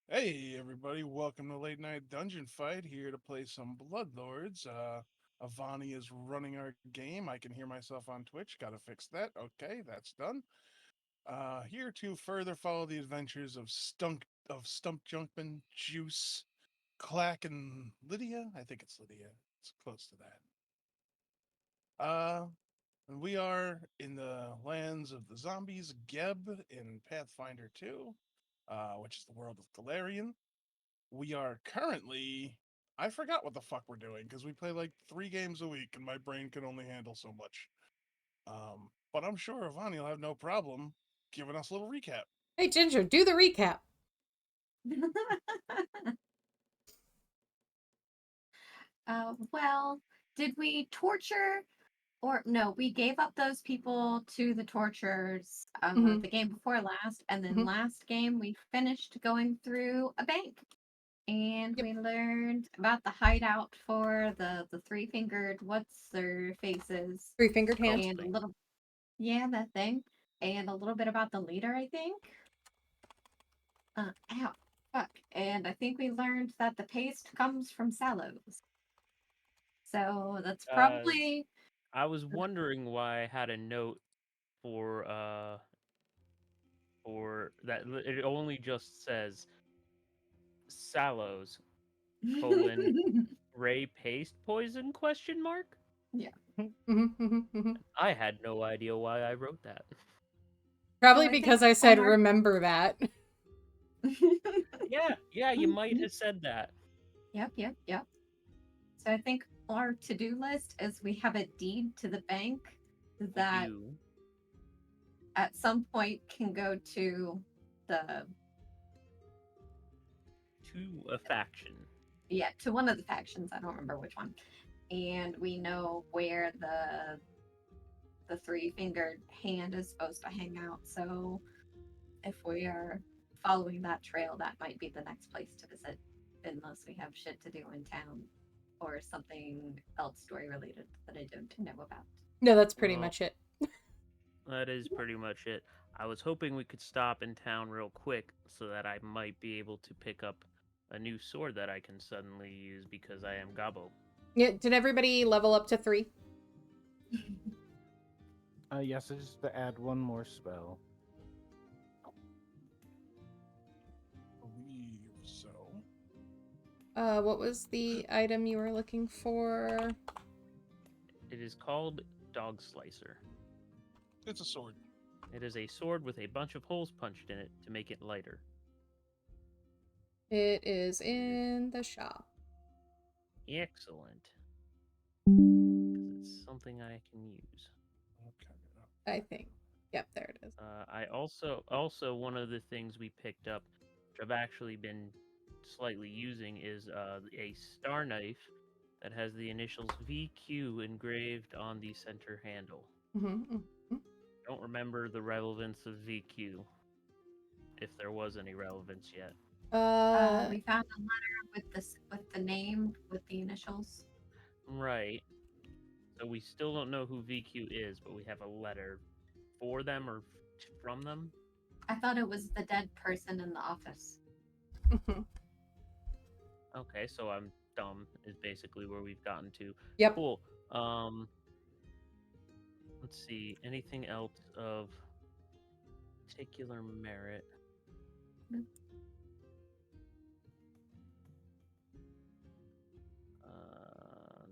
Hey everybody, welcome to Late Night Dungeon Fight, here to play some Bloodlords. Avani is running our game. I can hear myself on Twitch, gotta fix that. Okay, that's done. Here to further follow the adventures of Stump Jumpin', Juice, Clack, and Lydia. I think it's Lydia. It's close to that. And we are in the lands of the zombies, Geb in Pathfinder 2, which is the world of Galarian. We are currently, I forgot what the fuck we're doing because we play like 3 games a week and my brain can only handle so much. But I'm sure Ivani will have no problem giving us a little recap. Hey, Ginger, do the recap. Well, did we torture or no, we gave up those people to the torturers Mm-hmm. the game before last, and then Mm-hmm. last game we finished going through a bank and Yep. we learned about the hideout for the three-fingered what's their faces Three-fingered hand. and a little that thing and a little bit about the leader, I think. Ow, fuck. And I think we learned that the paste comes from sallows. So that's Uh, probably I was wondering why I had a note for that. It only just says Sallows colon Ray paste poison question mark. yeah. Mm-hmm. Mm-hmm. Mm-hmm. I had no idea why I wrote that. So Probably I think because I on said our remember that. Yeah, you might have said that. yep. So I think our to-do list is we have a deed to the bank We that do. at some point can go to the To a faction. to one of the factions. I don't remember which one. And we know where the three-fingered hand is supposed to hang out. So if we are following that trail, that might be the next place to visit, unless we have shit to do in town or something else story related that I don't know about. No, that's pretty Well, much it. that is pretty much it. I was hoping we could stop in town real quick so that I might be able to pick up a new sword that I can suddenly use because I am Gabo. Yeah. Did everybody level up to 3? Yes, just to add one more spell. Believe so. What was the item you were looking for? It is called Dog Slicer. It's a sword. It is a sword with a bunch of holes punched in it to make it lighter. It is in the shop. Excellent. Because it's something I can use. Okay. I think. Yep, there it is. I also one of the things we picked up, which I've actually been slightly using, is a star knife that has the initials VQ engraved on the center handle. Mm-hmm. Don't remember the relevance of VQ, if there was any relevance yet. We found a letter with the name with the initials. Right. So we still don't know who VQ is, but we have a letter for them or from them. I thought it was the dead person in the office. Okay, so I'm dumb is basically where we've gotten to. Yep. Cool. Let's see. Anything else of particular merit?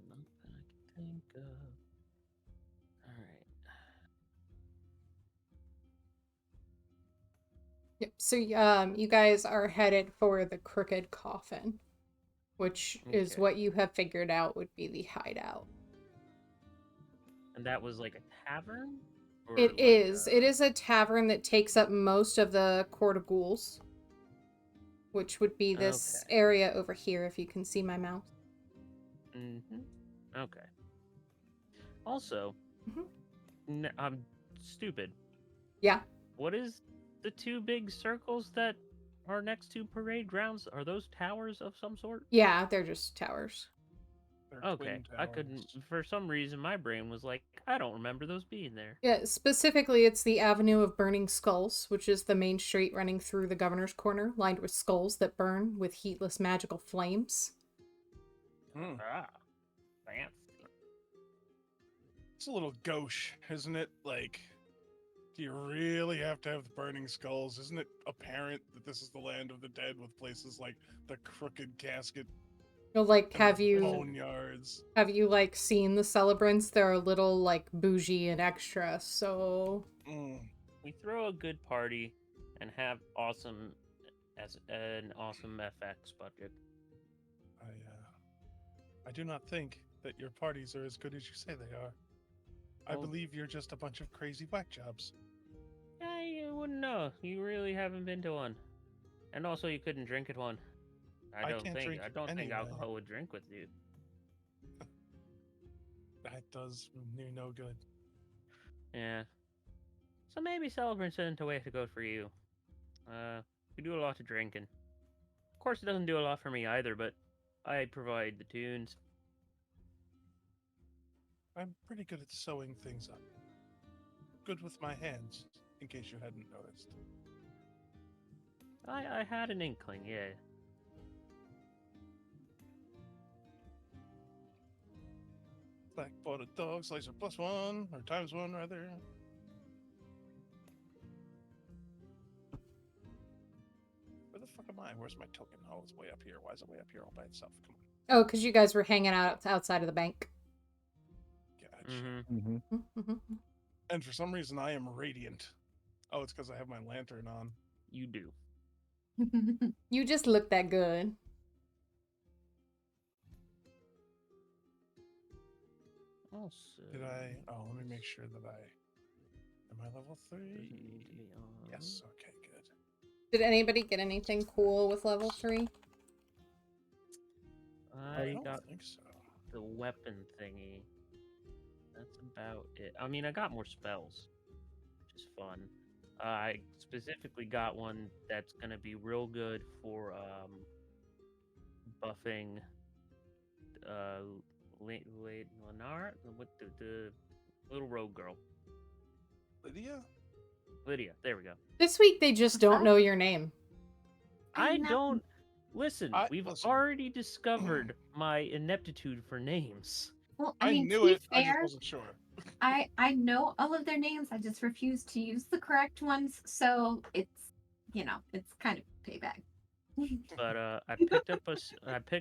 Not that I can think of. All right. Yep. So, you guys are headed for the Crooked Coffin, which is Okay. what you have figured out would be the hideout. And that was like a tavern? Or It like is. It is a tavern that takes up most of the Court of Ghouls, which would be this Okay. area over here, if you can see my mouse. Mm-hmm. Okay. Also, I'm stupid. Yeah. What is the 2 big circles that are next to parade grounds? Are those towers of some sort? Yeah, they're just towers. They're Okay, twin I couldn't. towers. For some reason, my brain was like, I don't remember those being there. Yeah, specifically, it's the Avenue of Burning Skulls, which is the main street running through the Governor's Corner, lined with skulls that burn with heatless magical flames. Hmm. Ah, fancy. It's a little gauche, isn't it? Like, do you really have to have the burning skulls? Isn't it apparent that this is the land of the dead with places like the Crooked Casket Like, and the boneyards? have you like seen the celebrants? They're a little like bougie and extra, so Mm. We throw a good party and have awesome as an awesome FX budget. I do not think that your parties are as good as you say they are. I Well- believe you're just a bunch of crazy whack jobs. Yeah, you wouldn't know. You really haven't been to one, and also you couldn't drink at one. I can't drink I don't think anyway. alcohol would drink with you. That does me no good. Yeah. So maybe celebrants isn't a way to go for you. We do a lot of drinking. Of course, it doesn't do a lot for me either, but I provide the tunes. I'm pretty good at sewing things up. Good with my hands, in case you hadn't noticed. I had an inkling, yeah. Black botted dog, slicer +1, or ×1 rather. Where the fuck am I? Where's my token? Oh, it's way up here. Why is it way up here all by itself? Come on. oh, because you guys were hanging out outside of the bank. Gotcha. Mm-hmm. Mm-hmm. And for some reason, I am radiant. Oh, it's because I have my lantern on. You do. You just look that good. Also, Did I? Oh, let me make sure that I. Am I level 3? doesn't need to be on. Yes. Okay. Good. Did anybody get anything cool with level 3? I don't got think so. the weapon thingy. That's about it. I mean, I got more spells, which is fun. I specifically got one that's gonna be real good for buffing Lennar, what the little rogue girl, Lydia? Lydia. There we go. This week they just don't know your name. I know. don't listen. We've Listen. already discovered my ineptitude for names. Well, I mean, knew to be it. I just fair, wasn't sure. I know all of their names. I just refuse to use the correct ones. So it's, it's kind of payback. But I picked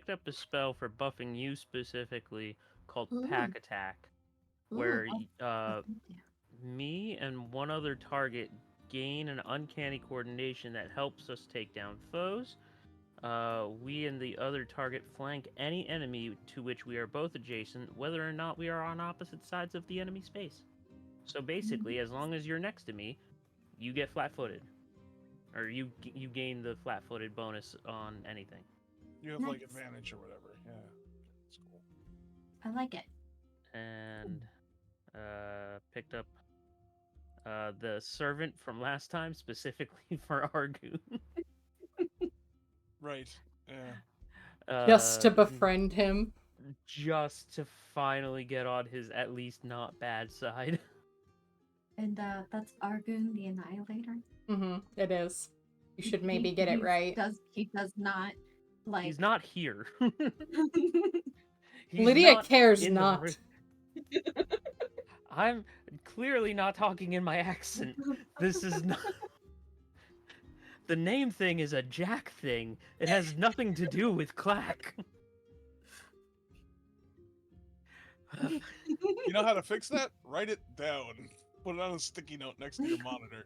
up a spell for buffing you specifically called Ooh. Pack Attack, Ooh, where yeah. me and one other target gain an uncanny coordination that helps us take down foes. We and the other target flank any enemy to which we are both adjacent, whether or not we are on opposite sides of the enemy space. So basically, as long as you're next to me, you get flat-footed, or you gain the flat-footed bonus on anything. You have like Nice. advantage or whatever. Yeah. It's cool. I like it. And picked up the servant from last time specifically for Argoon. Right. Yeah. Just to Uh, befriend him. just to finally get on his at least not bad side. And that's Argoon the Annihilator. It is. You should maybe get it right. He does not like. He's not here. He's Lydia not cares in the not. I'm clearly not talking in my accent. This is not. The name thing is a Jack thing. It has nothing to do with Clack. You know how to fix that? Write it down. Put it on a sticky note next to your monitor.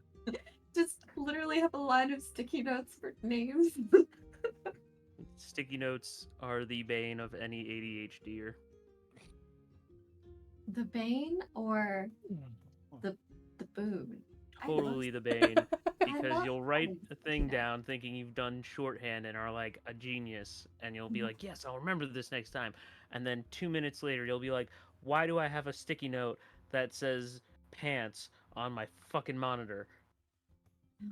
Just literally have a line of sticky notes for names. Sticky notes are the bane of any ADHDer. The Bane or the boon? I love- Totally the bane. Because love you'll write having a sticky thing notes. down thinking you've done shorthand and are like a genius, and you'll be Mhm. like, yes, I'll remember this next time. And then 2 minutes later, you'll be like, why do I have a sticky note that says pants on my fucking monitor?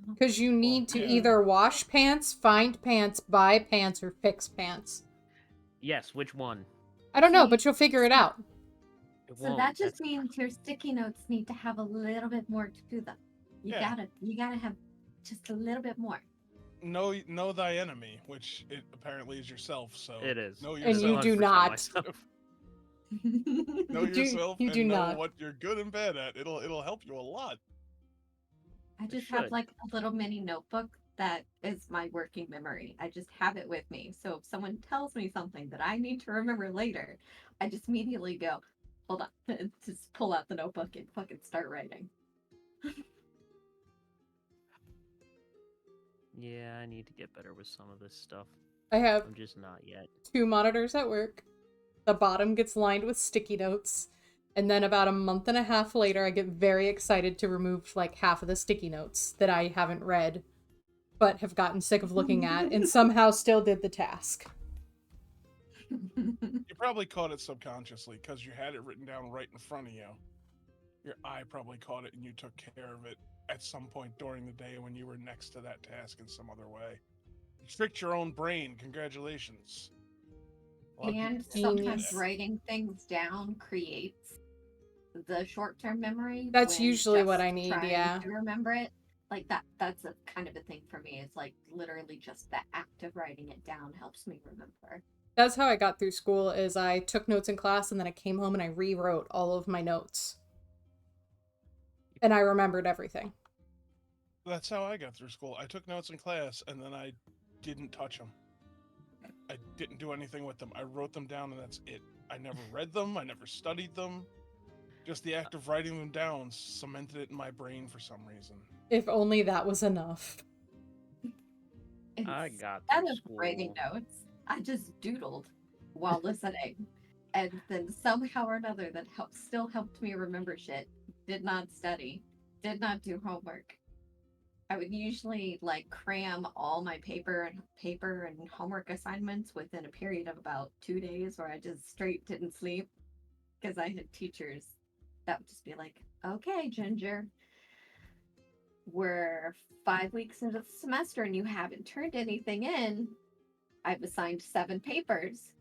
Because you need to yeah. either wash pants, find pants, buy pants, or fix pants. Yes, which one? I don't know, See, but you'll figure it out. It So won't. that just That's means your sticky notes need to have a little bit more to them. You Yeah. gotta have just a little bit more. Know thy enemy, which it apparently is yourself. So it is. know It And is yourself. you do 100% not. myself. Know You do- yourself you do and know not. what you're good and bad at. It'll help you a lot. I just have should. like a little mini notebook that is my working memory. I just have it with me. So if someone tells me something that I need to remember later, I just immediately go, hold on, and just pull out the notebook and fucking start writing. Yeah, I need to get better with some of this stuff. I have I'm just not yet. 2 monitors at work. The bottom gets lined with sticky notes. And then about a month and a half later, I get very excited to remove like half of the sticky notes that I haven't read, but have gotten sick of looking at, and somehow still did the task. You probably caught it subconsciously because you had it written down right in front of you. Your eye probably caught it and you took care of it at some point during the day when you were next to that task in some other way. You tricked your own brain. Congratulations. A lot of people And don't do sometimes Genius. writing things down creates the short-term memory. That's when usually what just I need, trying yeah. to remember it. Like that's a kind of a thing for me. It's like literally just the act of writing it down helps me remember. That's how I got through school, is I took notes in class and then I came home and I rewrote all of my notes. And I remembered everything. That's how I got through school. I took notes in class and then I didn't touch them. I didn't do anything with them. I wrote them down and that's it. I never read them. I never studied them. Just the act of writing them down cemented it in my brain for some reason. If only that was enough. I got Instead through of school. writing notes, I just doodled while listening. And then somehow or another that still helped me remember shit. Did not study. Did not do homework. I would usually like cram all my paper and homework assignments within a period of about 2 days where I just straight didn't sleep. Because I had teachers that would just be like, okay, Ginger, we're 5 weeks into the semester and you haven't turned anything in. I've assigned 7 papers.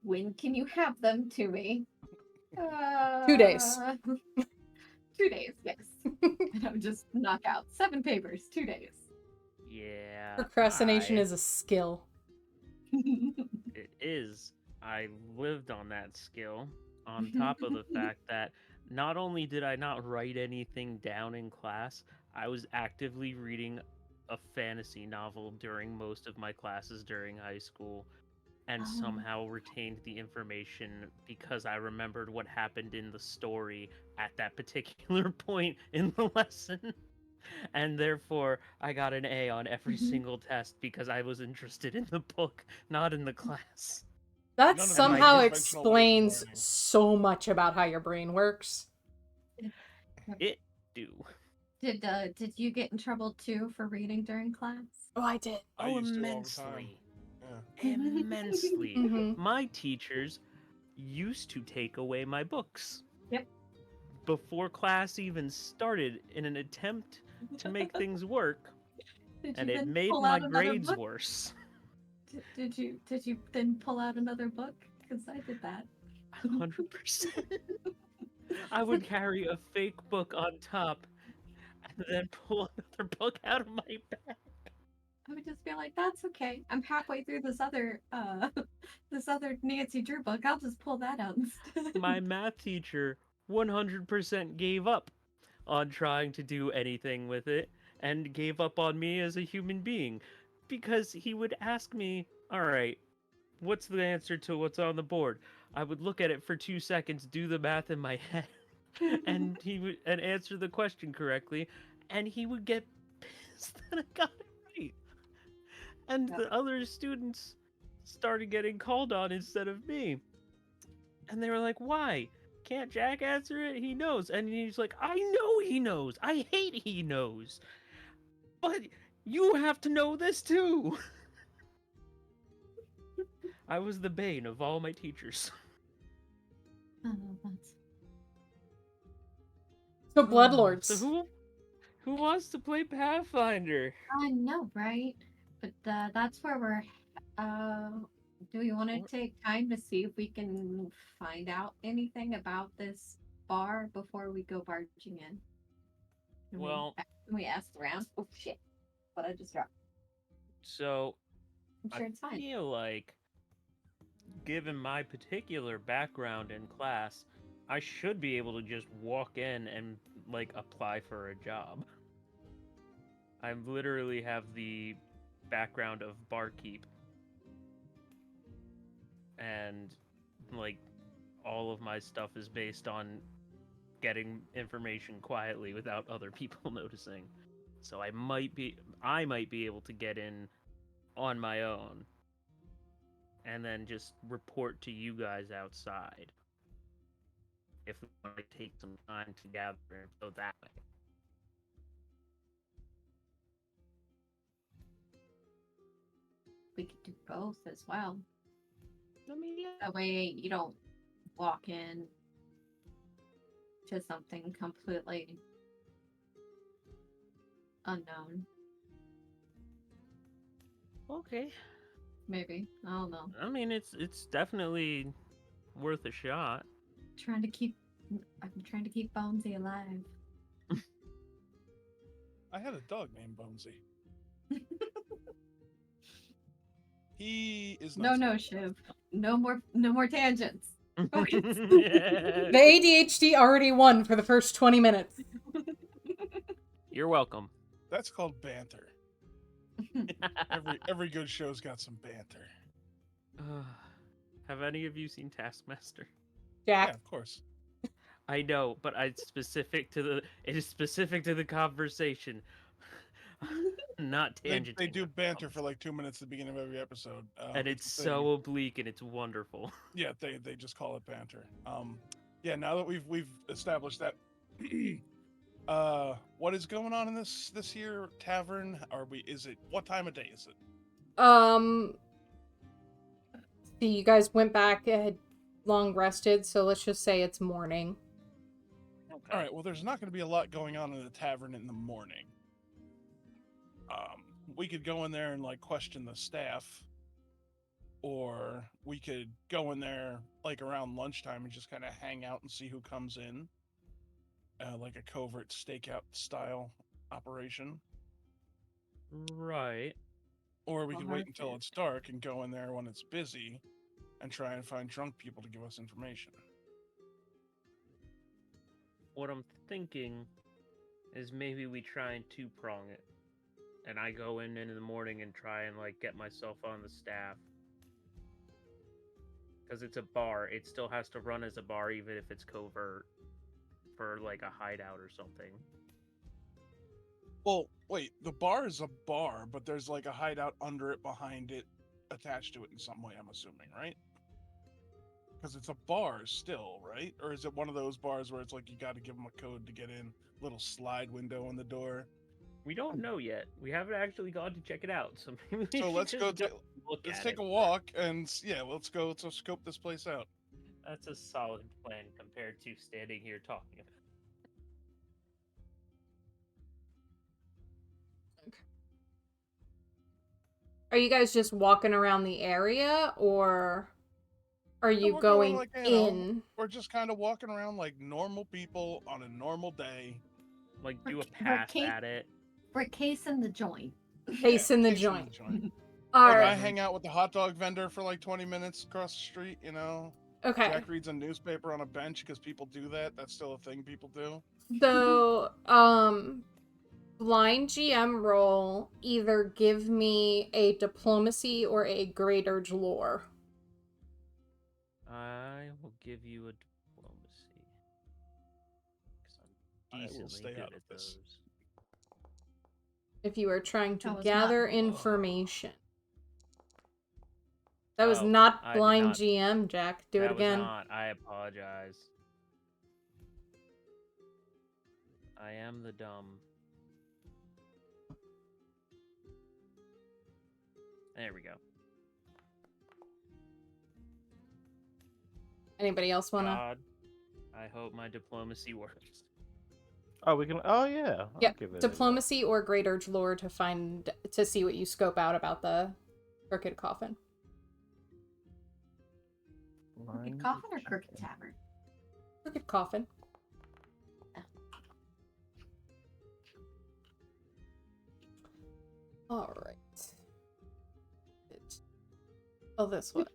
When can you have them to me? 2 days. 2 days, yes. And I would just knock out 7 papers, 2 days. Yeah. Procrastination is a skill. It is. I lived on that skill, on top of the fact that not only did I not write anything down in class, I was actively reading a fantasy novel during most of my classes during high school, and Oh. somehow retained the information because I remembered what happened in the story at that particular point in the lesson. And therefore, I got an A on every single test because I was interested in the book, not in the class. That None of these somehow are conventional ways of explains learning. so much about how your brain works. It do. Did you get in trouble too for reading during class? Oh, I did. I Oh, used to all the time. immensely. Yeah. Immensely. Mhm. My teachers used to take away my books. Yep. Before class even started in an attempt to make things work, Did and you it then made pull my out another grades book? worse. Did you then pull out another book? Because I did that. 100%. I would carry a fake book on top and then pull another book out of my bag. I would just be like, "That's okay. I'm halfway through this other this other Nancy Drew book. I'll just pull that out instead." My math teacher 100% gave up on trying to do anything with it and gave up on me as a human being because he would ask me, all right, what's the answer to what's on the board? I would look at it for 2 seconds, do the math in my head, and he would and answer the question correctly, and he would get pissed that I got it right. And Yep. the other students started getting called on instead of me. And they were like, why? Can't Jack answer it? He knows. And he's like, I know he knows. I hate he knows. But you have to know this too. I was the bane of all my teachers. Oh, that's... So, Bloodlords. So who wants to play Pathfinder? I know, right? But that's where Do we want to Or- take time to see if we can find out anything about this bar before we go barging in? Well, Can we ask around? Oh shit! What I just dropped. so I'm I sure it's fine. feel like, given my particular background in class, I should be able to just walk in and like apply for a job. I literally have the background of barkeep, and like all of my stuff is based on getting information quietly without other people noticing. So I might be able to get in on my own and then just report to you guys outside if we want to take some time to gather and go that way. We could do both as well. I mean, yeah. That way you don't walk in to something completely unknown. Okay. Maybe. I don't know. I mean, it's definitely worth a shot. I'm trying to keep Bonesy alive. I had a dog named Bonesy. He is not. No, Shiv. No more tangents. Focus. The ADHD already won for the first 20 minutes. You're welcome. That's called banter. Every good show's got some banter. Have any of you seen Taskmaster? Yeah, Jack. of course. I know, but it is specific to the conversation. Not tangent. They do banter for like 2 minutes at the beginning of every episode, and it's so oblique and it's wonderful. Yeah, they just call it banter. Yeah. Now that we've established that, what is going on in this here tavern? What time of day is it? See, you guys went back, had long rested, so let's just say it's morning. Okay. All right. Well, there's not going to be a lot going on in the tavern in the morning. We could go in there and like question the staff, or we could go in there like around lunchtime and just kind of hang out and see who comes in, like a covert stakeout style operation. Right. Or we could wait until Perfect. it's dark and go in there when it's busy and try and find drunk people to give us information. What I'm thinking is maybe we try and two-prong it. And I go in the morning and try and like get myself on the staff. Because it's a bar, it still has to run as a bar even if it's covert for like a hideout or something. Well, wait, the bar is a bar, but there's like a hideout under it, behind it, attached to it in some way, I'm assuming, right? Because it's a bar still, right? Or is it one of those bars where it's like you got to give them a code to get in, little slide window on the door? We don't know yet. We haven't actually gone to check it out, so maybe we So should let's just go. look Let's at take it. a walk and yeah, let's go to scope this place out. That's a solid plan compared to standing here talking about it. Are you guys just walking around the area, or are you we're going like, in? We're just kind of walking around like normal people on a normal day. Like, We're do a ca- we're pass ca- at it. We're casing the joint. Case in the casing joint. Like, Alright. I hang out with the hot dog vendor for like 20 minutes across the street, you know? Okay. Jack reads a newspaper on a bench because people do that. That's still a thing people do. So, blind GM roll, either give me a diplomacy or a great urge lore. I will give you a diplomacy. 'Cause I'm I will decently stay good out of at this. those. If you are trying to That was gather not- information. That was Oh, not I did blind not- GM, Jack. Do it That was again. not. I apologize. I am the dumb. There we go. Anybody else wanna? God, I hope my diplomacy works. Oh, we can. Oh, yeah. I'll Yep. give it Diplomacy or great urge lore to see what you scope out about the crooked coffin. Crooked Coffin or Crooked Tavern? Crooked Coffin. All right. Oh, this one.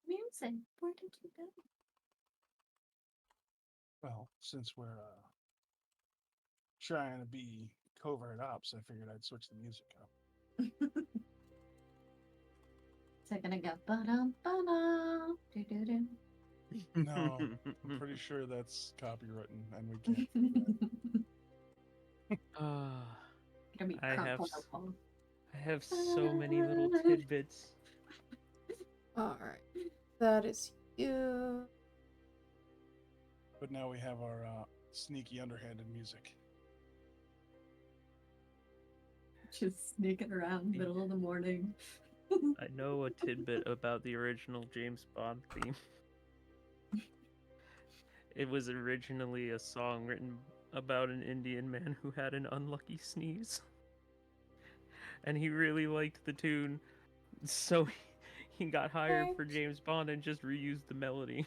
Music. Where did you go? Well, since we're trying to be covert ops, I figured I'd switch the music up. Is it gonna go ba-dum, ba-dum, do-do-do? No, I'm pretty sure that's copywritten, and we can't do that. Gonna be I have crumpled up. I have so many little tidbits. All right. That is you. But now we have our sneaky underhanded music. Just sneaking around middle of the morning. I know a tidbit about the original James Bond theme. It was originally a song written about an Indian man who had an unlucky sneeze. And he really liked the tune, so he got hired for James Bond and just reused the melody.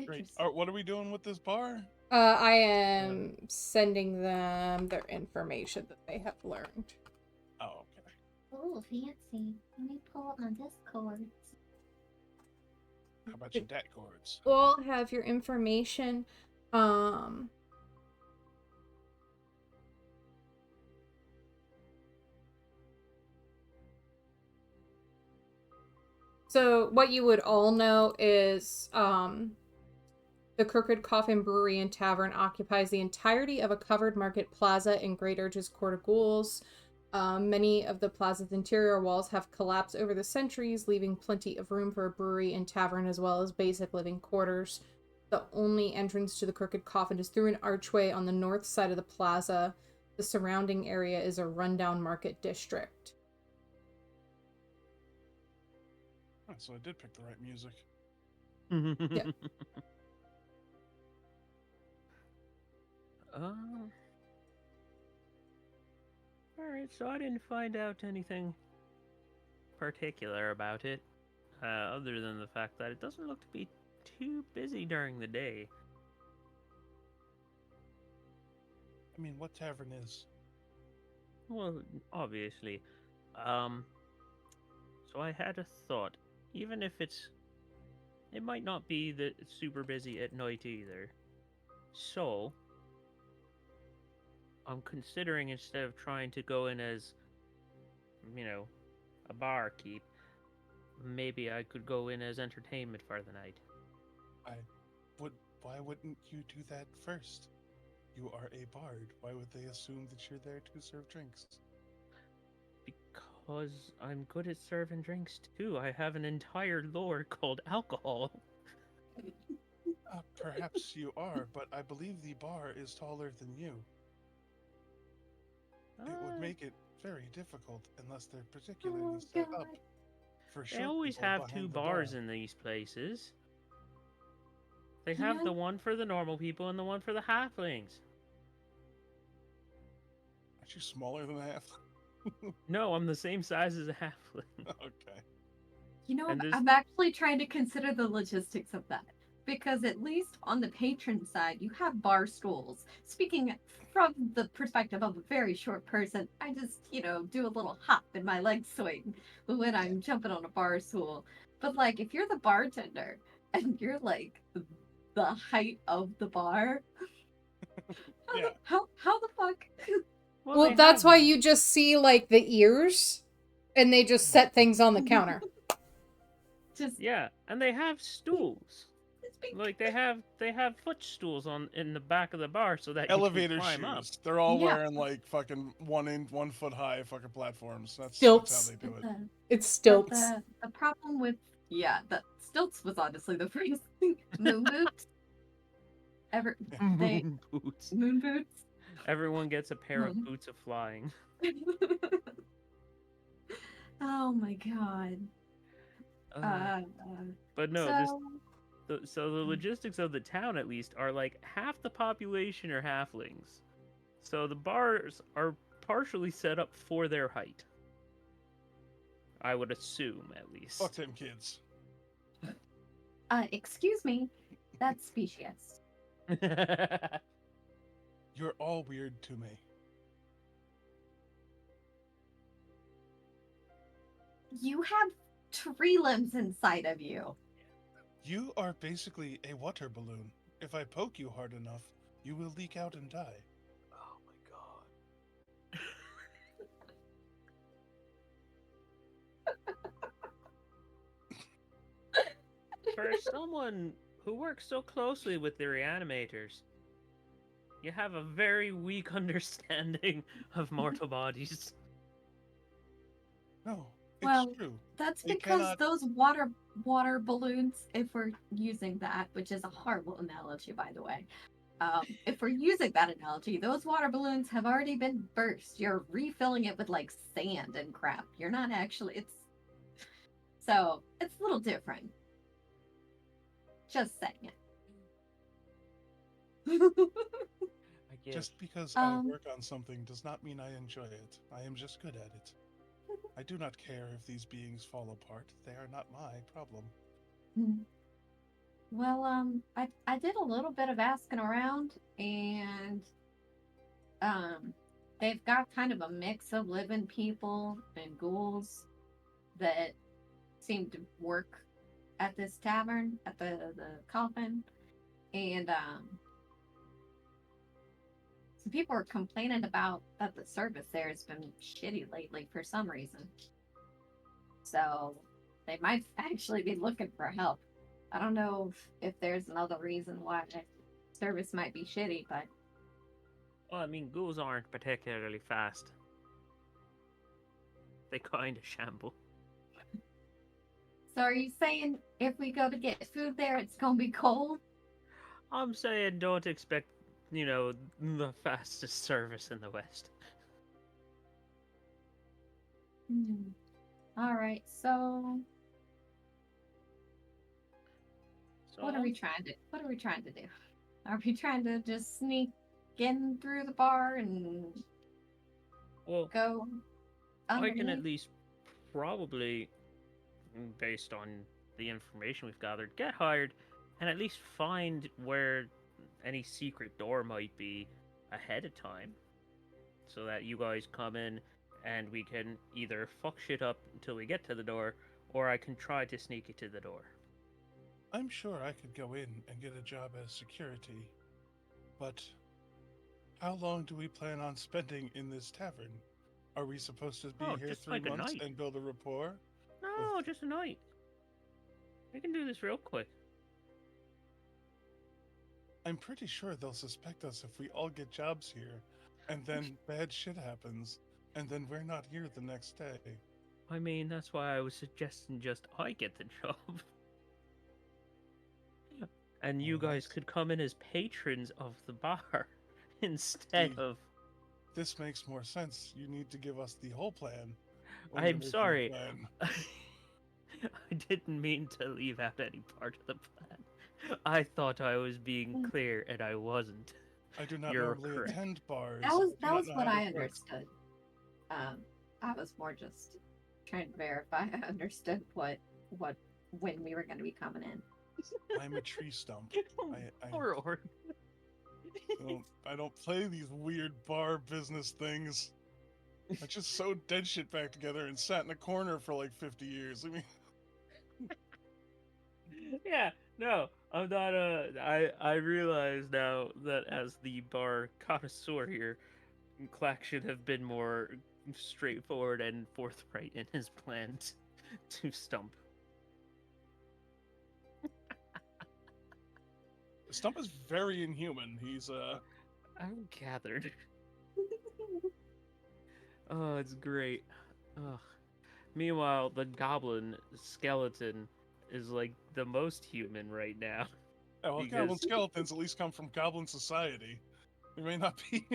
Great. What are we doing with this bar? I am sending them their information that they have learned. Oh, okay. Oh, fancy. Let me pull on Discord. How about your dat chords? We'll have your information. So what you would all know is the Crooked Coffin Brewery and Tavern occupies the entirety of a covered market plaza in Great Urge's Court of Ghouls. Many of the plaza's interior walls have collapsed over the centuries, leaving plenty of room for a brewery and tavern as well as basic living quarters. The only entrance to the Crooked Coffin is through an archway on the north side of the plaza. The surrounding area is a rundown market district. Oh, so I did pick the right music. Yeah. Alright, so I didn't find out anything particular about it, other than the fact that it doesn't look to be too busy during the day. I mean, what tavern is? Well, obviously. So I had a thought. Even if it might not be that it's super busy at night either. So, I'm considering instead of trying to go in as, a barkeep, maybe I could go in as entertainment for the night. Why wouldn't you do that first? You are a bard. Why would they assume that you're there to serve drinks? Because I'm good at serving drinks too. I have an entire lore called alcohol. Perhaps you are, but I believe the bar is taller than you. It would make it very difficult unless they're particularly set up for short They always people have behind two the bars bar. in these places. They have the one for the normal people and the one for the halflings. Aren't you smaller than a half? No, I'm the same size as a halfling. Okay. You know, And this- I'm actually trying to consider the logistics of that. Because at least on the patron side, you have bar stools. Speaking from the perspective of a very short person, I just, do a little hop and my legs swing when I'm jumping on a bar stool. But, like, if you're the bartender and you're, like, the height of the bar, how the fuck? Well, that's why you just see, like, the ears, and they just set things on the counter. Yeah, and they have stools. Like they have footstools in the back of the bar so that Elevator you can climb shoes. up. They're all wearing like fucking 1 foot high fucking platforms. That's how Stilts. they do it. It's stilts. The problem with Yeah, that stilts was honestly the phrase. Moon boots. They Moon boots. moon boots. Everyone gets a pair of Um. boots of flying. Oh my god. Uh, Uh, but no, so so the logistics of the town at least are like half the population are halflings. So the bars are partially set up for their height. I would assume, at Fuck least. them kids. excuse me, that's specious. You're all weird to me. You have tree limbs inside of you. You are basically a water balloon. If I poke you hard enough, you will leak out and die. Oh my god. For someone who works so closely with the reanimators, you have a very weak understanding of mortal bodies. No, it's Well, true. that's They because cannot- those water balloons, if we're using that, which is a horrible analogy, by the way. If we're using that analogy, those water balloons have already been burst. You're refilling it with like sand and crap. You're not actually. It's a little different. Just saying it. I guess. Just because I Um. work on something does not mean I enjoy it. I am just good at it. I do not care if these beings fall apart. They are not my problem. Well, I did a little bit of asking around, and they've got kind of a mix of living people and ghouls that seem to work at this tavern at the Coffin, and some people are complaining about that the service there has been shitty lately for some reason. So they might actually be looking for help. I don't know if there's another reason why the service might be shitty, but Well, I mean, ghouls aren't particularly fast. They kind of shamble. so are you saying if we go to get food there, it's gonna be cold? I'm saying don't expect, the fastest service in the West. All right, so So, what are we trying to do? Are we trying to just sneak in through the bar and well, go I can at underneath? least probably, based on the information we've gathered, get hired and at least find where any secret door might be ahead of time so that you guys come in and we can either fuck shit up until we get to the door or I can try to sneak you to the door. I'm sure I could go in and get a job as security. But how long do we plan on spending in this tavern? Are we supposed to be Oh, here just 3 like a months night. and build a rapport? No, just a night. We can do this real quick. I'm pretty sure they'll suspect us if we all get jobs here, and then bad shit happens, and then we're not here the next day. I mean, that's why I was suggesting just I get the job. And you guys Alright. could come in as patrons of the bar instead See, of. this makes more sense. You need to give us the whole plan. When I'm you're making a sorry. plan. I didn't mean to leave out any part of the plan. I thought I was being clear, and I wasn't. I do not You're normally correct. attend bars. That was I do not know what how to I flirt. understood. I was more just trying to verify I understood what when we were going to be coming in. I'm a tree stump. Or I don't play these weird bar business things. I just sewed dead shit back together and sat in a corner for like 50 years. I mean, yeah, no, I'm not. I realize now that as the bar connoisseur here, Clack should have been more straightforward and forthright in his plan to stump. Stump is very inhuman. He's I'm gathered. Oh, it's great. Ugh. Meanwhile, the goblin skeleton is like the most human right now. Oh, well, Because- goblin skeletons at least come from goblin society. We may not be.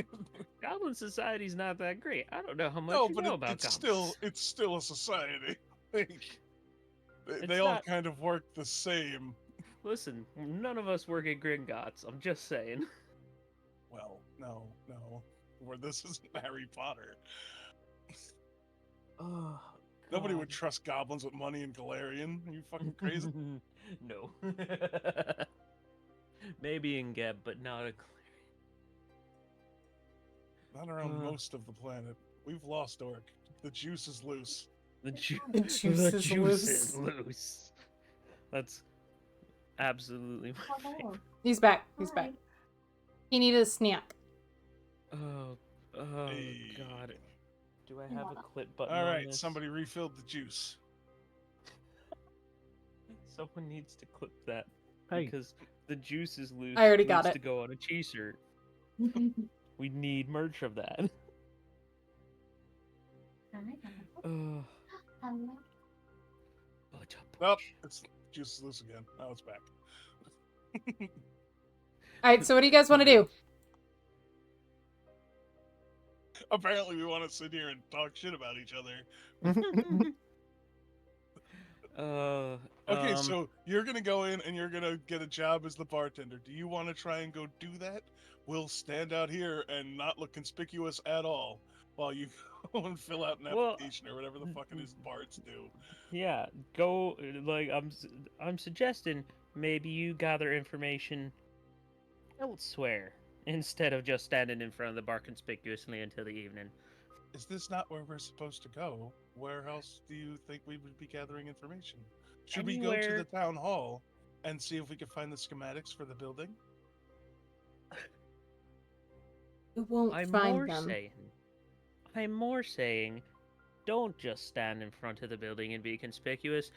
Goblin society's not that great. I don't know how much No, you but know about it's goblins. still a society. Like, It's they all not- kind of work the same. Listen, none of us work at Gringotts. I'm just saying. Well, no. Where this isn't Harry Potter. Oh, Nobody would trust goblins with money in Galarian. Are you fucking crazy? No. Maybe in Geb, but not a. Not around Uh. most of the planet. We've lost Orc. The juice is loose. The, The juice is loose. loose. That's absolutely my Hello. favorite. He's back. He's Hi. back. He needed a snack. Oh Hey. God. Do I have a clip button All on right, this? somebody refilled the juice. Someone needs to clip that Hey. because the juice is loose. I already got needs it. to go on a t-shirt. We need merch of that. Oh, Hello. Well, it's juice is loose again. Now it's back. All right, so what do you guys want to do? Apparently, we want to sit here and talk shit about each other. Okay, so you're gonna go in and you're gonna get a job as the bartender. Do you want to try and go do that? We'll stand out here and not look conspicuous at all while you go and fill out an Well, application or whatever the fucking his bards do. yeah, go. Like I'm suggesting maybe you gather information elsewhere instead of just standing in front of the bar conspicuously until the evening. Is this not where we're supposed to go? Where else do you think we would be gathering information? Should we go to Anywhere. the town hall and see if we can find the schematics for the building? You won't I'm find more them. saying. I'm more saying, don't just stand in front of the building and be conspicuous.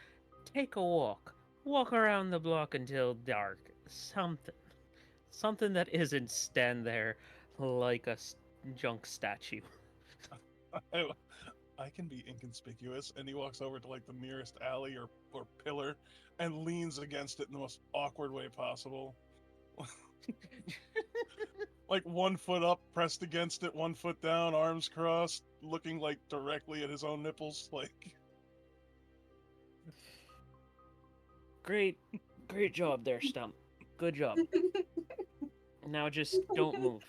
Take a walk. Walk around the block until dark. Something that isn't stand there like a junk statue. I can be inconspicuous. And he walks over to like the nearest alley or pillar and leans against it in the most awkward way possible. Like 1 foot up, pressed against it, 1 foot down, arms crossed, looking like directly at his own nipples. Like, Great job there, Stump. Good job. Now just don't move.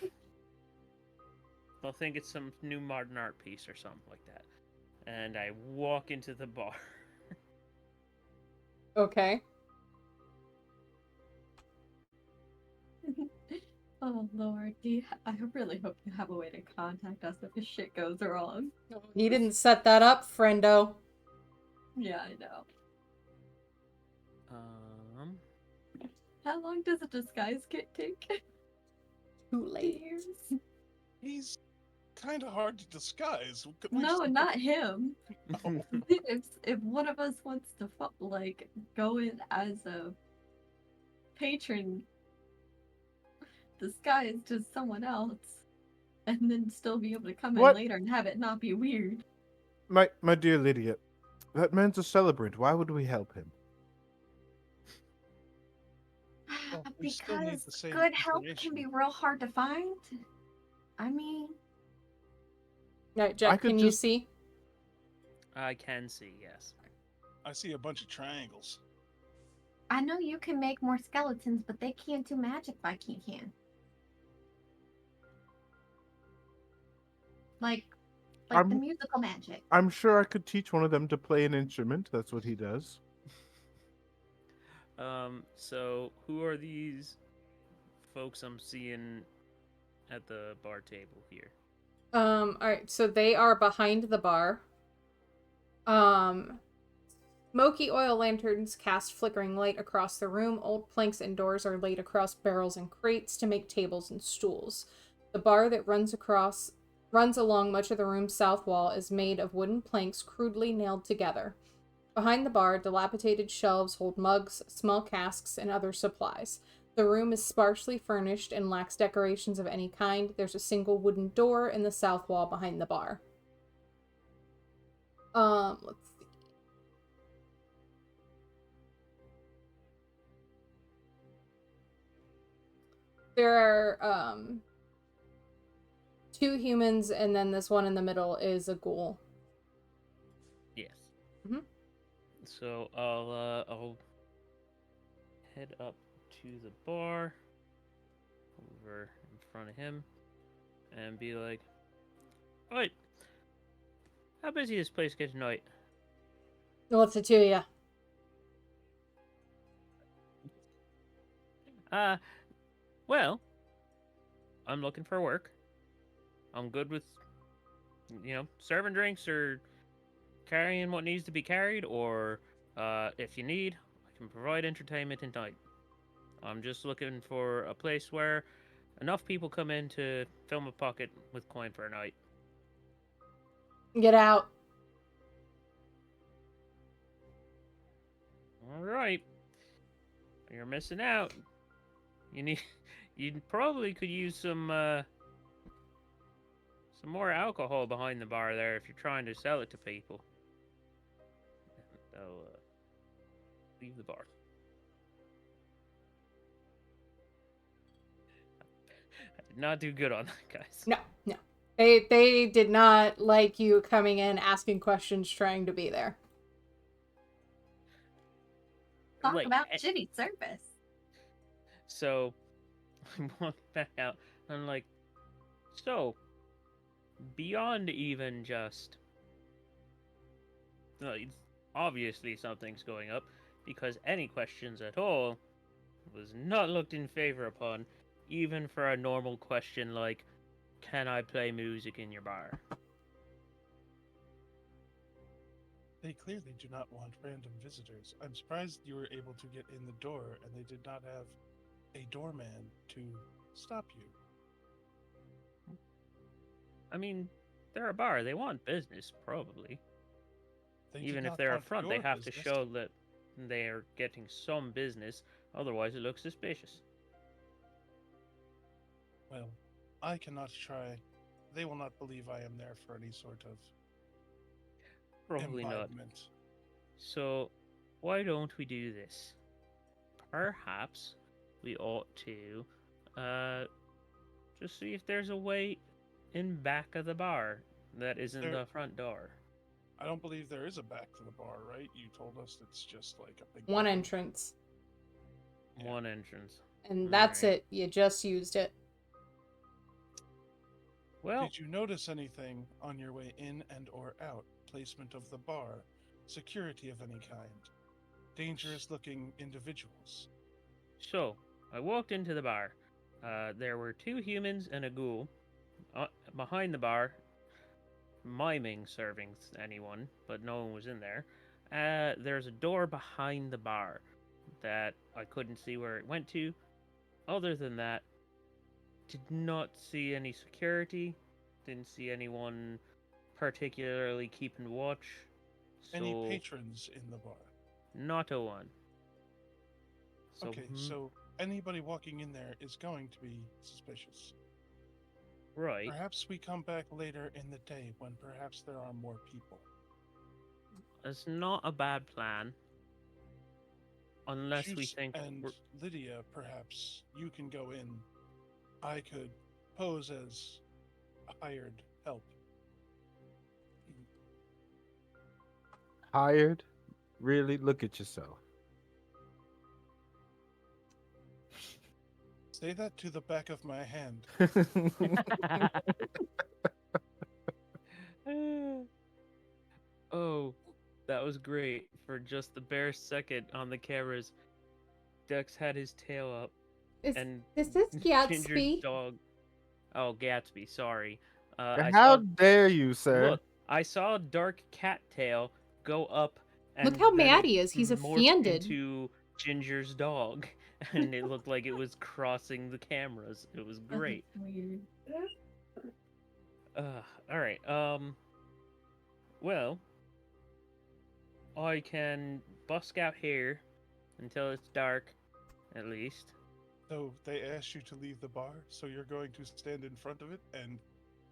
They'll think it's some new modern art piece or something like that. And I walk into the bar. Okay. Oh Lord, I really hope you have a way to contact us if his shit goes wrong. He didn't set that up, friendo. Yeah, I know. How long does a disguise kit take? Too late. Years? he's kind of hard to disguise. Couldn't we No, just- not him. If one of us wants to like go in as a patron disguised as someone else, and then still be able to come What? in later and have it not be weird. My dear Lydia, that man's a celebrant. Why would we help him? Well, we still need Because the same good help information. can be real hard to find. I mean, All right, Jack, could can you just- see? I can see, yes. I see a bunch of triangles. I know you can make more skeletons, but they can't do magic like you can. Like the I'm- musical magic. I'm sure I could teach one of them to play an instrument. That's what he does. So who are these folks I'm seeing at the bar table here? All right, so they are behind the bar. Smoky oil lanterns cast flickering light across the room. Old planks and doors are laid across barrels and crates to make tables and stools. The bar that runs along much of the room's south wall is made of wooden planks crudely nailed together. Behind the bar, dilapidated shelves hold mugs, small casks, and other supplies. The room is sparsely furnished and lacks decorations of any kind. There's a single wooden door in the south wall behind the bar. Let's see. There are 2 humans, and then this one in the middle is a ghoul. Yes. Mhm. So I'll head up to the bar, over in front of him, and be like, "Right, how busy this place get tonight?" What's it to ya? Uh, well, I'm looking for work. I'm good with, serving drinks or carrying what needs to be carried, or if you need, I can provide entertainment at night. I'm just looking for a place where enough people come in to fill my pocket with coin for a night. Get out. All right, you're missing out. You need, you probably could use some more alcohol behind the bar there if you're trying to sell it to people. So leave the bar. I did not do good on that, guys. No, no. They did not like you coming in, asking questions, trying to be there. Talk Like, about shitty service. so I walk back out. And I'm like, so beyond even just, obviously something's going up, because any questions at all was not looked in favor upon, even for a normal question like, "Can I play music in your bar?" They clearly do not want random visitors. I'm surprised you were able to get in the door and they did not have a doorman to stop you. I mean, they're a bar. They want business, probably. They did Even if not they're a want front, they your have to business. show that they are getting some business. Otherwise, it looks suspicious. Well, I cannot try. They will not believe I am there for any sort of Probably not. imbibement. So, why don't we do this? Perhaps we ought to just see if there's a way in back of the bar that isn't There, the front door. I don't believe there is a back to the bar, right? You told us it's just like a big One building. entrance. Yeah. One entrance. And that's Alright. it. You just used it. Well, Did you notice anything on your way in and or out? Placement of the bar, security of any kind, dangerous looking individuals. so I walked into the bar. There were 2 humans and a ghoul behind the bar, miming serving anyone, but no one was in there. There's a door behind the bar that I couldn't see where it went to. Other than that, did not see any security. Didn't see anyone particularly keeping watch. Any So patrons in the bar? not a one. So Okay, so anybody walking in there is going to be suspicious. right. Perhaps we come back later in the day when perhaps there are more people. That's not a bad plan. Unless we Juice think and we're Lydia, perhaps you can go in. I could pose as hired help. Hired? Really? Look at yourself. Say that to the back of my hand. Oh, that was great. For just the bare second on the cameras, Dex had his tail up, Is and this Ginger's Gatsby? dog. Oh, Gatsby, sorry. I How saw. dare you, sir? Look, I saw a dark cat tail go up, Look and how then mad it he is. He's morphed offended. into Ginger's dog, and it looked like it was crossing the cameras. It was great. Weird. All right. Well, I can busk out here until it's dark, at least. So they asked you to leave the bar, so you're going to stand in front of it and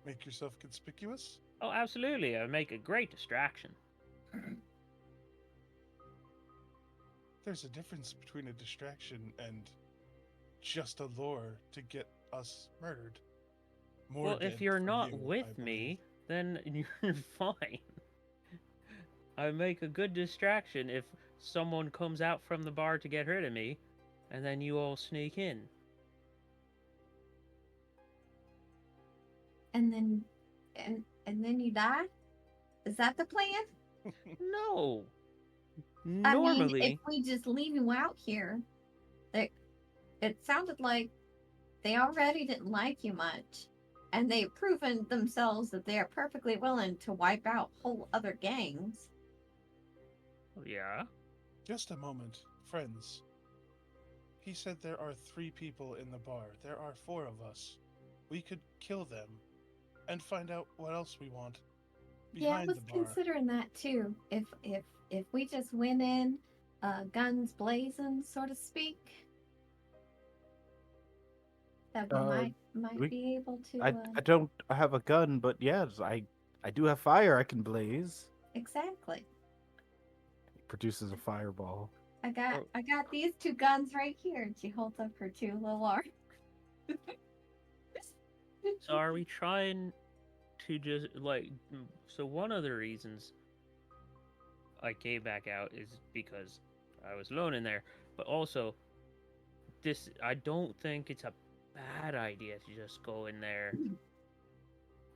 make yourself conspicuous? Oh, absolutely. I make a great distraction. There's a difference between a distraction and just a lure to get us murdered. More Well, dead if you're for not you, I with believe. me, then you're fine. I make a good distraction if someone comes out from the bar to get rid of me, and then you all sneak in. And then you die? Is that the plan? No. I mean, if Normally, we just leave you out here, it sounded like they already didn't like you much. And they've proven themselves that they are perfectly willing to wipe out whole other gangs. yeah. Just a moment, friends. He said there are 3 people in the bar. There are 4 of us. We could kill them and find out what else we want Yeah, I behind was the bar. considering that too. If we just went in, guns blazing, so to speak, that we Uh, might we- be able to. I don't have a gun, but yes, I do have fire I can blaze. Exactly. He produces a fireball. I Oh. got these 2 guns right here, and she holds up her 2 little arms. So are we trying to just so one of the reasons I came back out is because I was alone in there, but also I don't think it's a bad idea to just go in there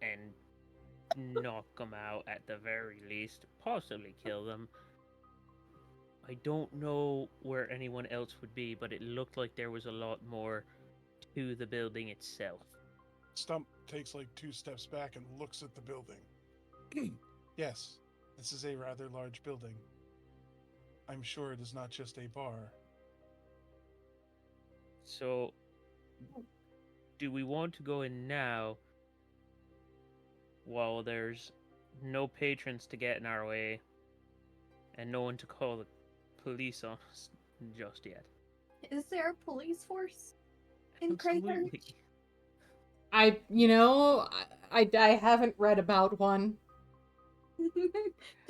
and knock them out at the very least, possibly kill them. I don't know where anyone else would be, but it looked like there was a lot more to the building itself. Stump takes like 2 steps back and looks at the building. Yes, this is a rather large building. I'm sure it is not just a bar. So, do we want to go in now while there's no patrons to get in our way and no one to call the police on us just yet? Is there a police force in Crater? I haven't read about one. Do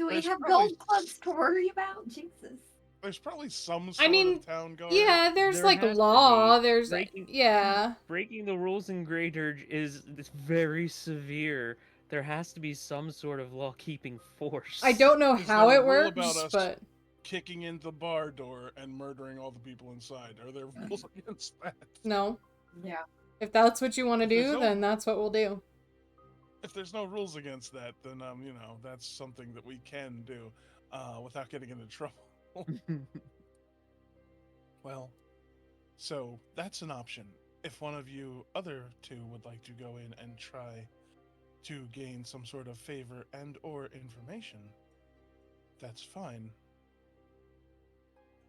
we There's have probably gold clubs to worry about? Jesus. There's probably some I sort mean, of town guard. Yeah, there's There like has to law. be. There's Breaking yeah. breaking the rules in Grey Dirge is very severe. There has to be some sort of law-keeping force. I don't know Is how there a it rule about works, us but kicking in the bar door and murdering all the people inside? Are there rules against that? no. Yeah. If that's what you want to If there's do, no- then that's what we'll do. If there's no rules against that, then that's something that we can do without getting into trouble. Well, so that's an option. If one of you other 2 would like to go in and try to gain some sort of favor and or information, that's fine.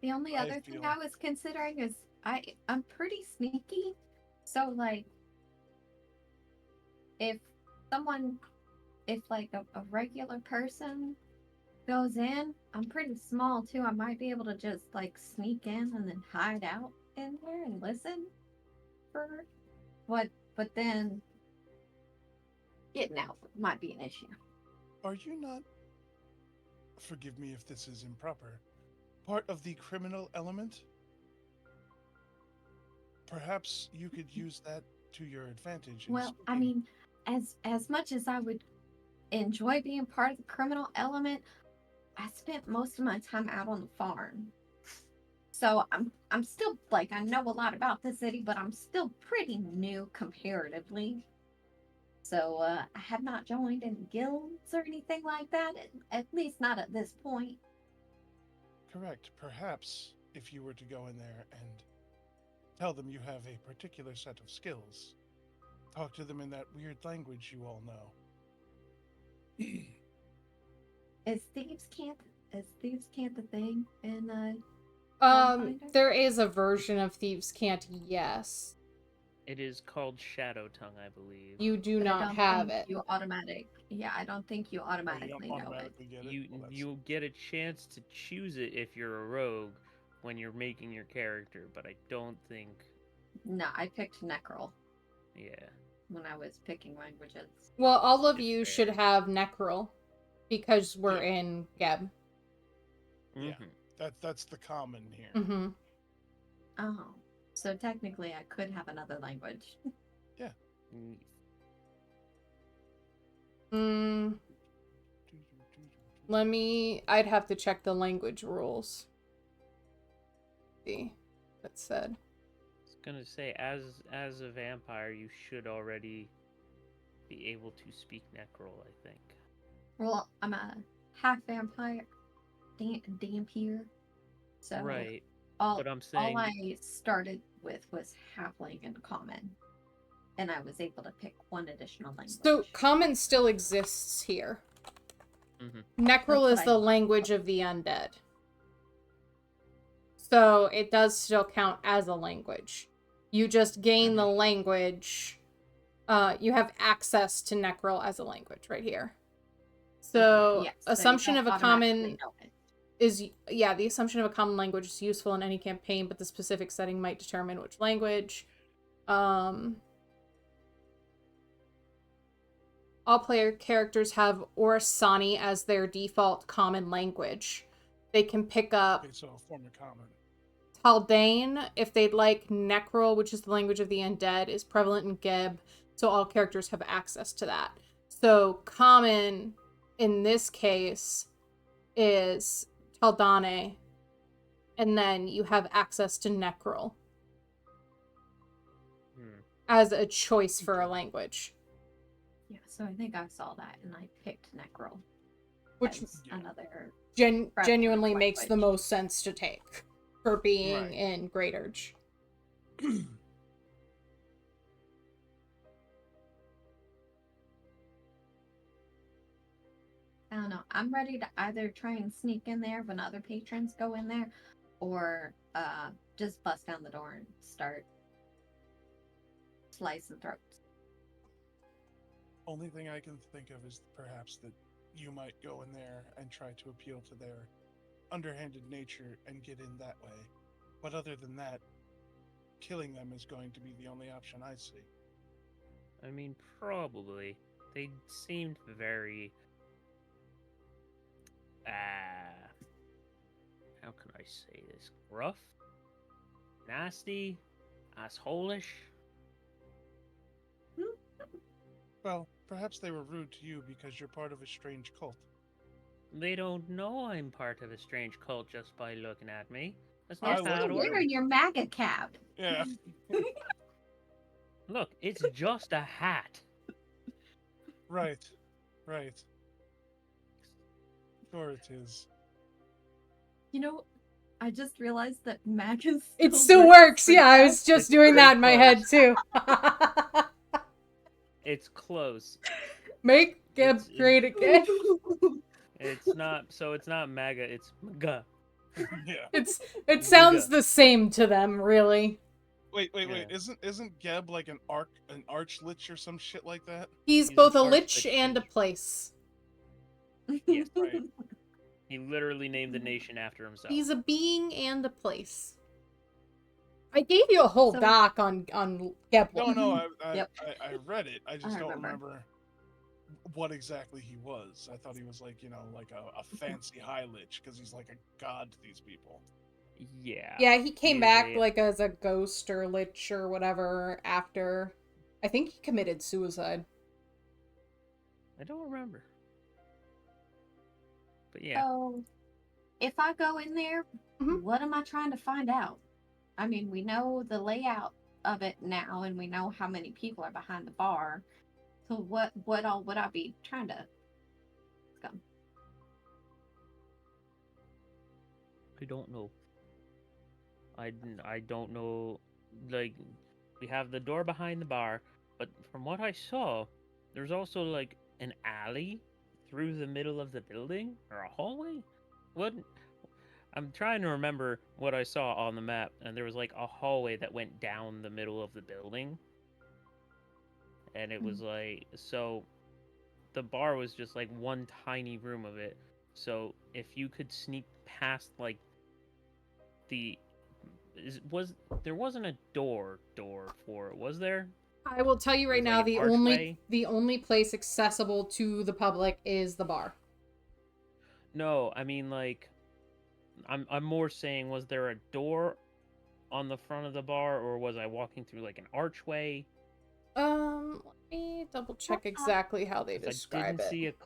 The only I other thing feel- I was considering is I'm pretty sneaky. So like if like a regular person goes in, I'm pretty small too. I might be able to just like sneak in and then hide out in there and listen for what, but then getting out might be an issue. Are you not, forgive me if this is improper, part of the criminal element? Perhaps you could use that to your advantage. Well, I mean, as much as I would enjoy being part of the criminal element, I spent most of my time out on the farm. So I'm still like I know a lot about the city, but I'm still pretty new comparatively. So I have not joined any guilds or anything like that, at least not at this point. Correct. Perhaps if you were to go in there and tell them you have a particular set of skills, talk to them in that weird language you all know. Is thieves' can't the thing in Pathfinder? There is a version of Thieves' Cant, yes. It is called Shadow Tongue, I believe. You do But I not don't have think it. I don't think you automatically know it. Get it. You Well, that's- you get a chance to choose it if you're a rogue when you're making your character, but I don't think. No, I picked Necrol Yeah. when I was picking languages. Well, all of It's you fair. should have Necrol because we're Yeah. in Geb. Yeah. Mhm. That's the common here. Mm-hmm. Oh, So technically, I could have another language. Mm, I'd have to check the language rules. See, that said. I was gonna say, as a vampire, you should already be able to speak Necrol, I think. Well, I'm a half vampire, dampier. So Right, all but I'm all saying, I started with was halfling and common, and I was able to pick one additional language. So, common still exists here. mhm. Necrol is what the I- language of the undead. So, it does still count as a language. You just gain the language. You have access to Necrol as a language right here. So, Yes, so you assumption don't of a automatically common know it. the assumption of a common language is useful in any campaign, but the specific setting might determine which language. All player characters have Orasani as their default common language. They can pick up Okay, so a form of common. Haldane if they'd like. Necrol, which is the language of the undead, is prevalent in Geb, so all characters have access to that. So common in this case is Haldane, and then you have access to Necrol Hmm. as a choice for a language. Yeah, so I think I saw that, and I picked Necrol. Which as another. genuinely prevalent makes the language. most sense to take for being Right. in Great Urge. I don't know. I'm ready to either try and sneak in there when other patrons go in there, or just bust down the door and start slicing throats. Only thing I can think of is perhaps that you might go in there and try to appeal to their underhanded nature and get in that way. But other than that, killing them is going to be the only option I see. I mean, probably. They seemed very. How can I say this? Rough? Nasty? Asshole-ish? Well, perhaps they were rude to you because you're part of a strange cult. They don't know I'm part of a strange cult just by looking at me. That's I not They're how still it look works. wearing your MAGA cap. Yeah. Look, it's just a hat. Right. Right. Sure it is. You know, I just realized that MAGA It still works. Yeah, I was just It's doing pretty that in my head too. It's close. Make Geb It's- great again. It's not MAGA, it's MAGA. Yeah. It sounds Giga. the same to them, really. Wait. Yeah. Isn't Geb like an archlich or some shit like that? He's He's both a an lich archlich and a mage. place. Yes. Right. He literally named the nation after himself. He's a being and a place. I gave you a whole So- doc on Geb. No, I Yep. I read it. I just I don't remember. remember what exactly he was. I thought he was like, like a fancy high lich because he's like a god to these people. Yeah. Yeah, he came is back a- like as a ghost or lich or whatever after. I think he committed suicide. I don't remember. But yeah. So, if I go in there, Mhm. what am I trying to find out? I mean, we know the layout of it now, and we know how many people are behind the bar. So, what all would I be trying to? I don't know. I don't know. Like, we have the door behind the bar, but from what I saw, there's also like an alley through the middle of the building or a hallway. What? I'm trying to remember what I saw on the map, and there was like a hallway that went down the middle of the building, and it was like so. The bar was just like one tiny room of it. So if you could sneak past like there wasn't a door for it, was there? I will tell you right There's, now, like, an archway? the only place accessible to the public is the bar. No, I mean like I'm more saying was there a door on the front of the bar, or was I walking through like an archway? Let me double check exactly how they 'Cause describe it.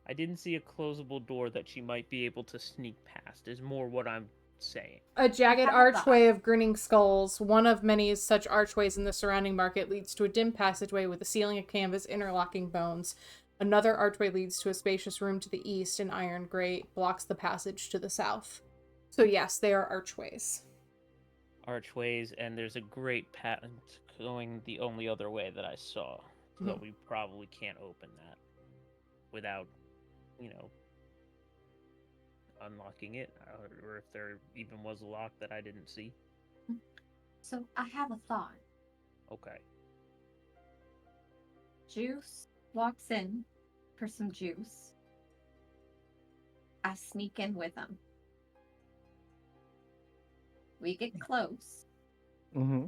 I didn't see a closable door that she might be able to sneak past. Is more what I'm saying. A jagged How about archway of grinning skulls, one of many such archways in the surrounding market, leads to a dim passageway with a ceiling of canvas interlocking bones. Another archway leads to a spacious room to the east. An iron grate blocks the passage to the south. So yes, they are archways. Archways, and there's a great patent going the only other way that I saw. So we probably can't open that without, you know, unlocking it, or if there even was a lock that I didn't see. So I have a thought. Okay. Juice walks in for some juice. I sneak in with him. We get close, Mm-hmm.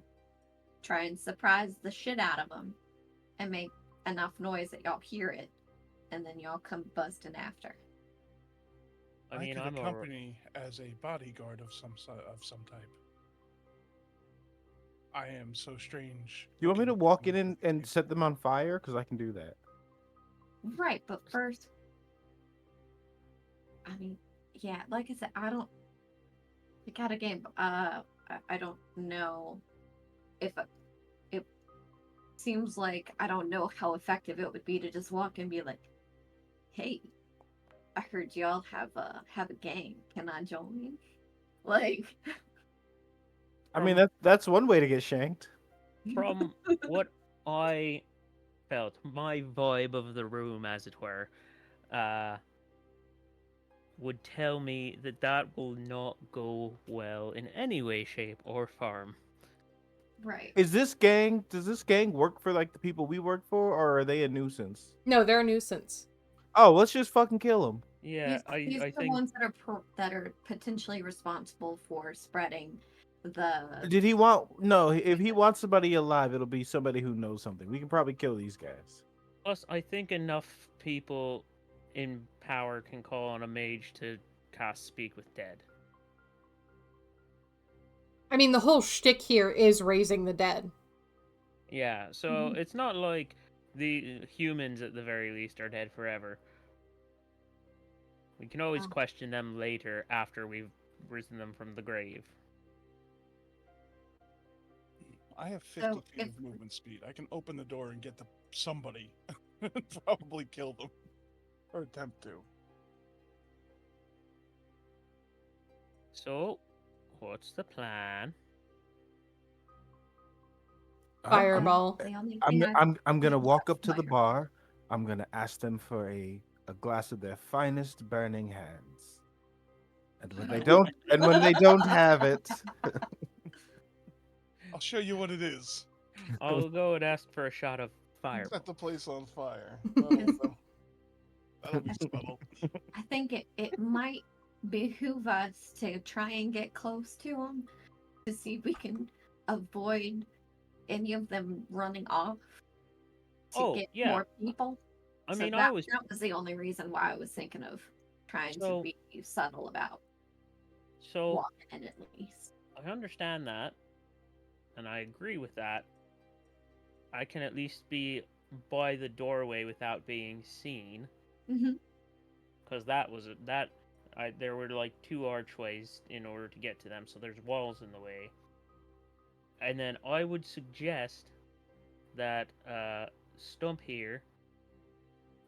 try and surprise the shit out of him, and make enough noise that y'all hear it, and then y'all come busting after. I mean, could I'm accompany as a bodyguard of some type. I am so strange. You want me to looking walk in with and you. set them on fire? Because I can do that. Right, but first, I mean, yeah, like I said, I don't. The cat game. I don't know if it seems like I don't know how effective it would be to just walk and be like, "Hey, I heard y'all have a gang. Can I join?" Like, I mean, From that's one way to get shanked. from what I felt, my vibe of the room, as it were, uh, would tell me that that will not go well in any way, shape, or form. right. Is this gang? Does this gang work for like the people we work for, or are they a nuisance? No, they're a nuisance. Oh, let's just fucking kill them. Yeah, These I are the think ones that are potentially responsible for spreading the. Did he want? No, if he wants somebody alive, it'll be somebody who knows something. We can probably kill these guys. plus I think enough people in power can call on a mage to cast Speak with Dead. I mean, the whole shtick here is raising the dead. Yeah, so Mhm. it's not like the humans at the very least are dead forever. We can always Oh. question them later after we've risen them from the grave. I have 50 So feet of movement speed. I can open the door and get to somebody and probably kill them or attempt to. So, what's the plan? Fireball. The only thing I'm gonna walk up to the fire. bar. I'm gonna ask them for a glass of their finest burning hands. And when they don't have it, I'll show you what it is. I'll go and ask for a shot of fire. Set the place on fire. Yes. That'll be subtle. I think it might behoove us to try and get close to them to see if we can avoid any of them running off to Oh, get yeah. more people. I So mean, that was the only reason why I was thinking of trying to So- be subtle about so walking in at least. I understand that, and I agree with that. I can at least be by the doorway without being seen, Mm-hmm. because there were like two archways in order to get to them, so there's walls in the way. And then I would suggest that Stump here,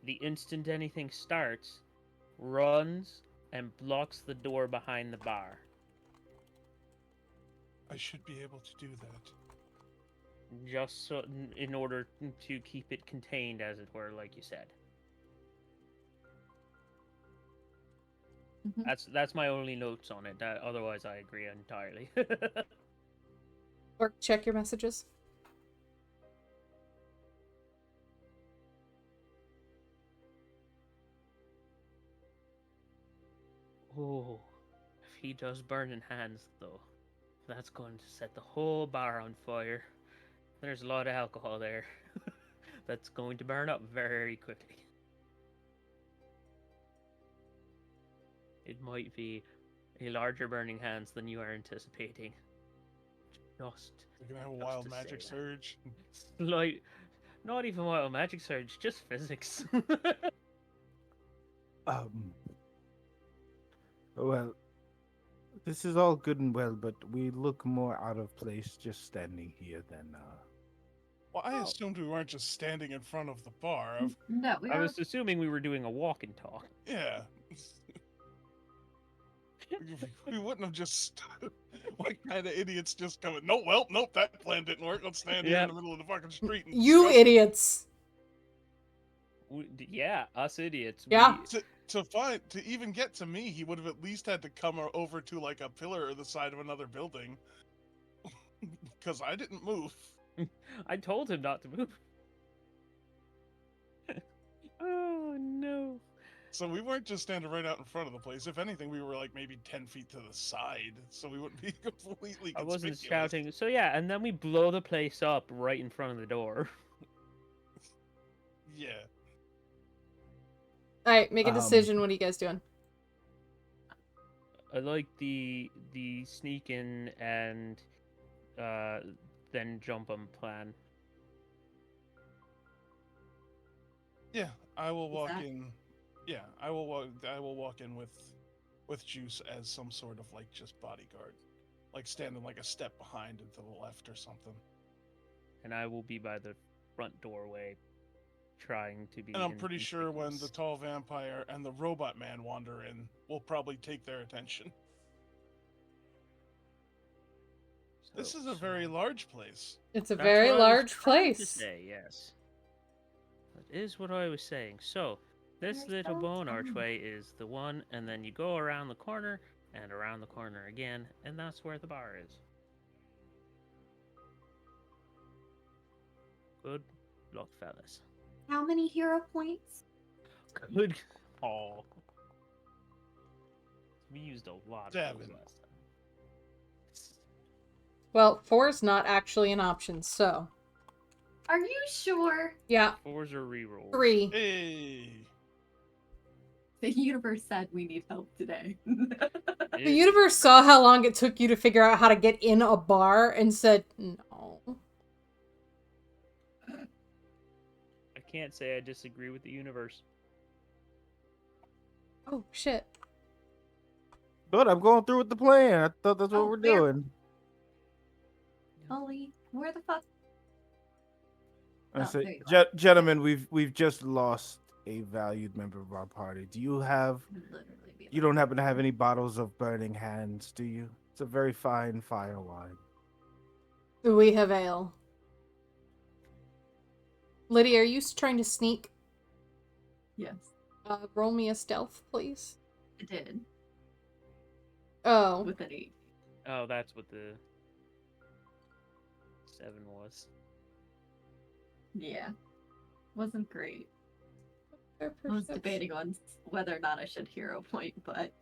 the instant anything starts, runs and blocks the door behind the bar. I should be able to do that. Just so, in order to keep it contained, as it were, like you said. Mhm. That's my only notes on it. Otherwise, I agree entirely. Or check your messages. Oh, if he does burning hands, though, that's going to set the whole bar on fire. There's a lot of alcohol there. That's going to burn up very quickly. It might be a larger burning hands than you are anticipating. Just, You're gonna have a just wild to magic say that. surge. Like, not even wild magic surge, just physics. Um. Well, this is all good and well, but we look more out of place just standing here than. Well, I Oh. assumed we weren't just standing in front of the bar. Of No, we I are. was assuming we were doing a walk and talk. yeah. We wouldn't have just. What kind of idiots just coming? No, well, nope, that plan didn't work. Let's stand here in Yep. the middle of the fucking street and You discuss it. idiots. Yeah, us idiots. Yeah. To even get to me, he would have at least had to come over to like a pillar or the side of another building. Because I didn't move. I told him not to move. Oh no. So we weren't just standing right out in front of the place. If anything, we were like maybe 10 feet to the side, so we wouldn't be completely I wasn't conspicuous. shouting. So yeah, and then we blow the place up right in front of the door. Yeah. All right, make a decision. What are you guys doing? I like the sneak in and then jump 'em plan. Yeah, I will walk that- in. Yeah, I will walk. I will walk in with Juice as some sort of like just bodyguard, like standing like a step behind and to the left or something. And I will be by the front doorway, trying to be. And I'm pretty sure when the inconspicuous. tall vampire and the robot man wander in, we'll probably take their attention. This So- is a very so- large place. It's a That's very what I was large trying to place. say, yes. That is what I was saying. So, this There's little no bone time. archway is the one, and then you go around the corner, and around the corner again, and that's where the bar is. Good luck, fellas. How many hero points? Good call. We used a lot of those Devin. last time. Well, 4's not actually an option, so Are you sure? yeah, 4s are rerolls. 3. Hey, The universe said we need help today. The universe saw how long it took you to figure out how to get in a bar and said no. I can't say I disagree with the universe. Oh shit. But I'm going through with the plan. I thought that's what Oh, we're fair. doing. Ollie, where the fuck? I Oh, say, there you are. gentlemen, we've just lost a valued member of our party. Do you have? Literally be You don't happen to have any bottles of burning hands, do you? It's a very fine fire wine. We have ale. Lydia, are you trying to sneak? Yes, Roll me a stealth, please. it did. Oh. With an 8. Oh, that's what the 7 was. Yeah. Wasn't great. Their I was perception. debating on whether or not I should hero point, but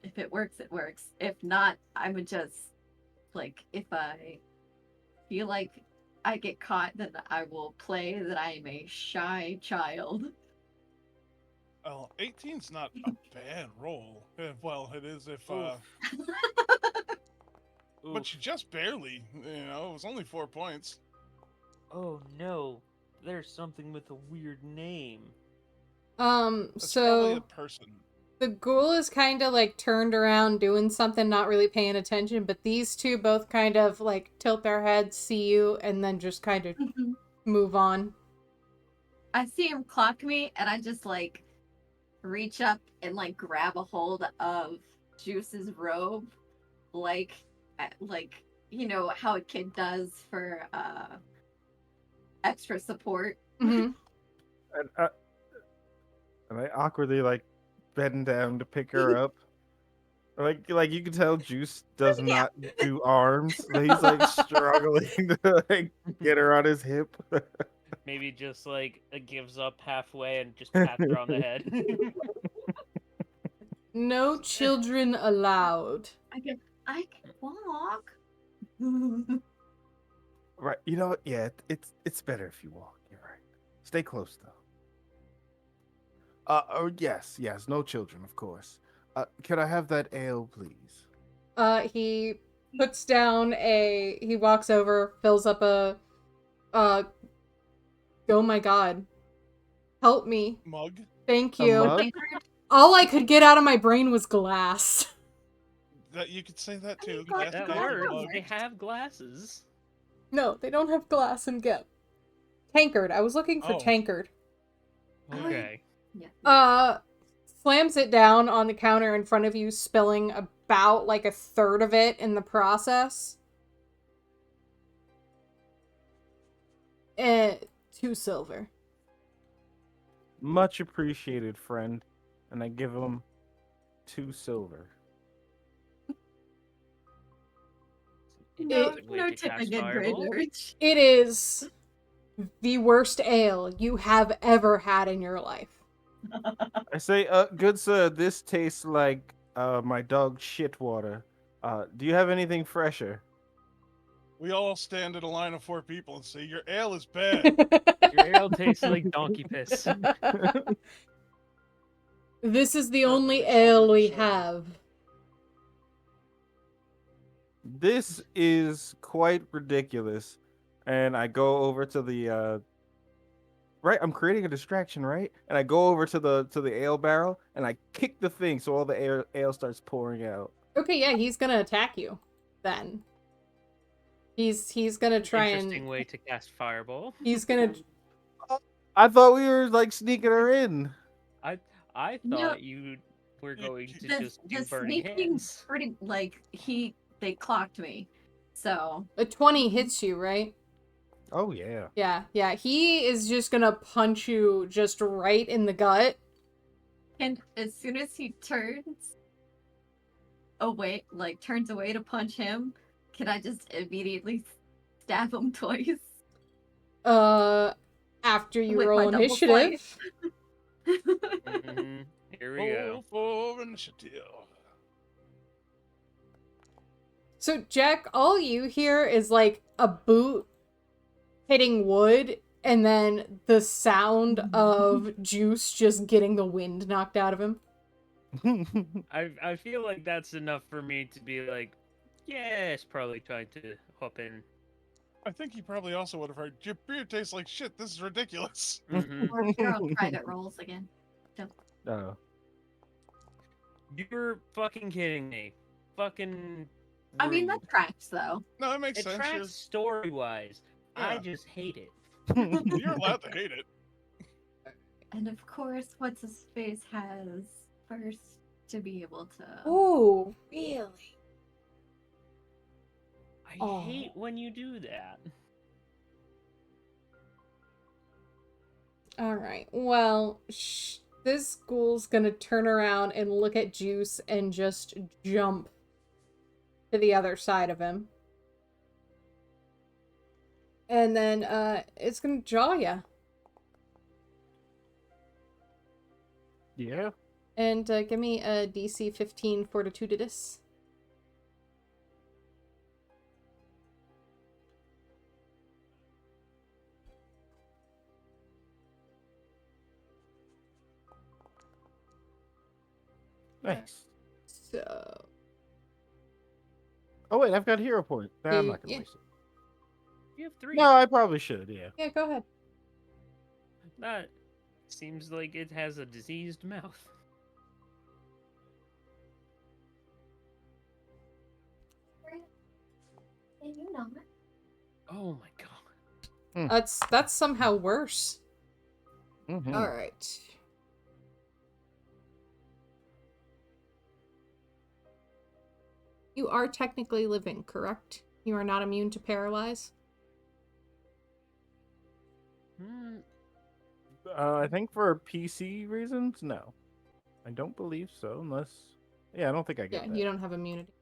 if it works, it works. If not, I would just, like, if I feel like I get caught, then I will play that I am a shy child. well, 18's not a bad roll. Well, it is if. Oof. But you just barely. You know, it was only 4 points. Oh no, there's something with a weird name. That's probably So a person. the ghoul is kind of like turned around doing something, not really paying attention, but these two both kind of like tilt their heads, see you, and then just kind of move on. I see him clock me, and I just like reach up and like grab a hold of Juice's robe, like you know how a kid does for extra support. hmm And I awkwardly like bend down to pick her up. Like you can tell Juice does Yeah. not do arms. He's like struggling to like get her on his hip. Maybe just like gives up halfway and just pats her on the head. No children allowed. I can walk. Right. You know what? Yeah, it's better if you walk. You're right. Stay close though. Oh yes, no children, of course. Can I have that ale, please? He puts down he walks over, fills up a, oh my god. Help me. Mug. Thank A you. mug? All I could get out of my brain was glass. That you could say that I mean, too. glass Yes, That Yeah, David, works. mug. They have glasses. No, they don't have glass in Gip. Tankard. I was looking for Oh. tankard. Okay. Yeah. Slams it down on the counter in front of you, spilling about like a third of it in the process. 2 silver. Much appreciated, friend. And I give him 2 silver. Interesting way No to cast tipping in Great Fireball. Urge. It is the worst ale you have ever had in your life. I say, good sir, this tastes like my dog's shit water. Do you have anything fresher? We all stand in a line of 4 people and say, "Your ale is bad." Your ale tastes like donkey piss. This is the Shoulder only to ale shoulder to we shoulder. have. This is quite ridiculous. And I go over to the right, I'm creating a distraction, right? And I go over to the ale barrel and I kick the thing so all the ale starts pouring out. Okay, yeah, he's gonna attack you then. He's gonna try Interesting and way to cast Fireball. he's gonna I thought we were like sneaking her in. I No. thought you were going to just do The burning sneaking hands. pretty they clocked me. So a 20 hits you, right? Oh yeah. Yeah. He is just gonna punch you just right in the gut. and as soon as he turns away to punch him, can I just immediately stab him twice? After you With my roll double initiative. Mhm. Here we go. Roll for initiative. So, Jack, all you hear is like a boot hitting wood and then the sound of Juice just getting the wind knocked out of him. I feel like that's enough for me to be like, yes, probably trying to hop in. I think he probably also would have heard, "Your beer tastes like shit. This is ridiculous." Mhm. You're on private rolls again. Oh. You're fucking kidding me. Fucking. I mean, that rude. tracks though. No, it makes It sense. tracks story wise. I Yeah. just hate it. You're allowed to hate it. And of course, what's his face has first to be able to. Oh, really? I Oh. hate when you do that. Alright, well, this ghoul's gonna turn around and look at Juice and just jump to the other side of him. And then, it's gonna jaw ya. Yeah. And, give me a DC 15 Fortitudinous. Nice. So, Oh wait, I've got hero point. Nah, I'm not gonna Yeah. waste it. You have 3. No, I probably should. Yeah. yeah, go ahead. That seems like it has a diseased mouth. And you know it. Oh my god. That's somehow worse. Mhm. Alright. You are technically living, correct? You are not immune to paralyze? Hmm. I think for PC reasons, no. I don't believe so, unless. Yeah, I don't think I Yeah, get that. you don't have immunity.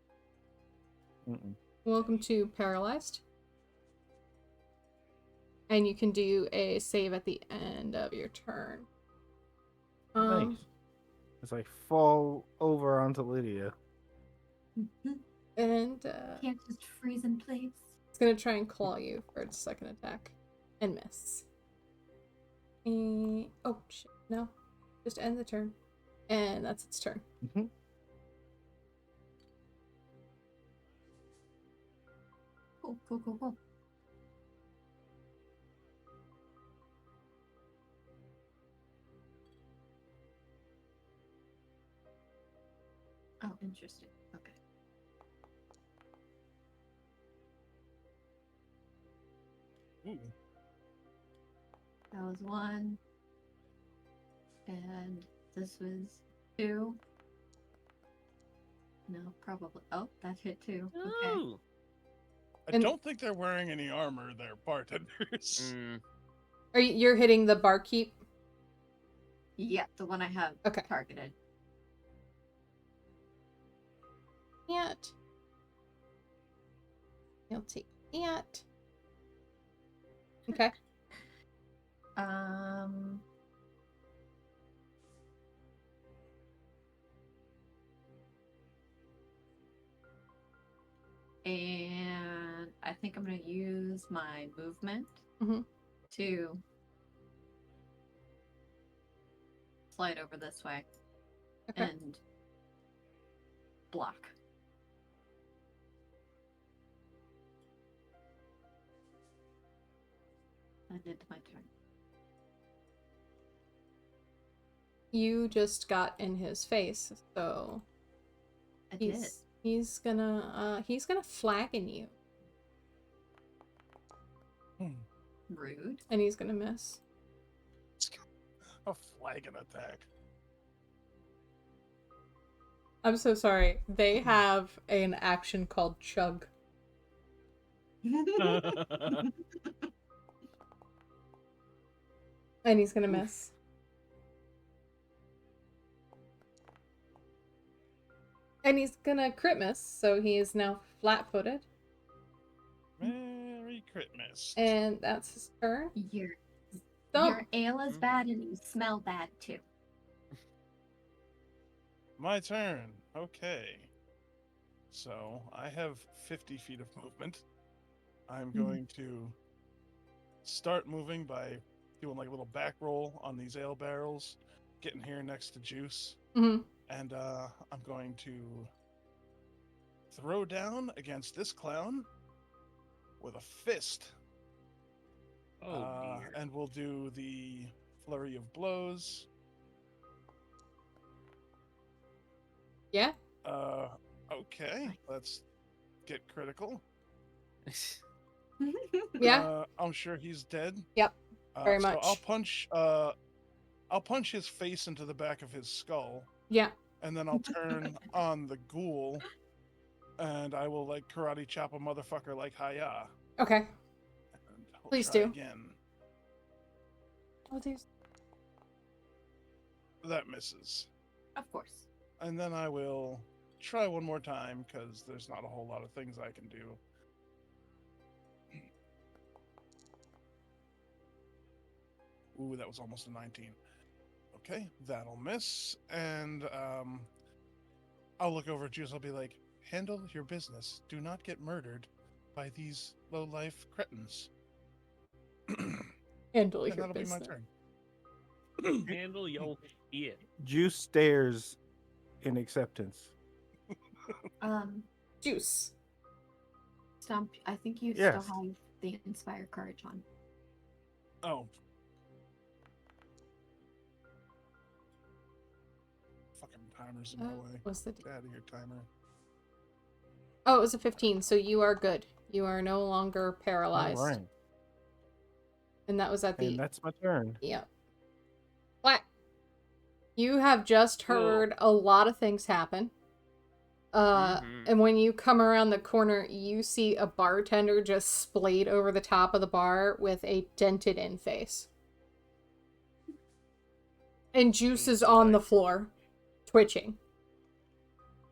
Mm-mm. Welcome to Paralyzed. And you can do a save at the end of your turn. Nice. As I fall over onto Lydia. And Can't just freeze in place. it's gonna try and claw you for its second attack. And miss. And... oh, shit. No. Just end the turn. And that's its turn. Mhm. Cool. Oh, interesting. Okay. Ooh. That was 1. And this was 2. No, probably. Oh, that hit 2. Okay. Ooh. I And- don't think they're wearing any armor. They're bartenders. Mm. You're hitting the barkeep? Yeah, the one I have Okay. targeted. Yet. You'll take that. Okay. And I think I'm going to use my movement Mhm. to slide over this way Okay. and block. That did my turn. You just got in his face, so I did. he's gonna flagon you, Rude. and he's gonna miss. A flagon attack. I'm so sorry. They have an action called chug. And he's gonna miss. And he's gonna crit miss, so he is now flat-footed. Merry Christmas. And that's his turn. Your Stump. ale is bad and you smell bad too. My turn. Okay. So I have 50 feet of movement. I'm going to start moving by doing like a little back roll on these ale barrels, getting here next to Juice, Mhm. and I'm going to throw down against this clown with a fist. Oh dear. And we'll do the flurry of blows. Yeah. Okay, let's get critical. Yeah. I'm sure he's dead. Yep. Very So much. I'll punch his face into the back of his skull, Yeah. and then I'll turn on the ghoul, and I will like karate chop a motherfucker like hiya. Okay. And we'll Please try do. again. Oh, there's. That misses. Of course. And then I will try one more time because there's not a whole lot of things I can do. Ooh, that was almost a 19. Okay, that'll miss. And I'll look over at Juice. I'll be like, handle your business. Do not get murdered by these low-life cretins. Handle And your that'll be my business. turn. Handle your shit. Juice stares in acceptance. Juice. Stump, I think you Yes. still have the Inspire Courage on. Oh. Fucking timer's in my way. What's the? Get out of here, timer. Oh, it was a 15, so you are good. You are no longer paralyzed. All right. And that was at the. And that's my turn. Yep. What? You have just Cool. heard a lot of things happen. And when you come around the corner, you see a bartender just splayed over the top of the bar with a dented in face. And Juice is on the floor, twitching.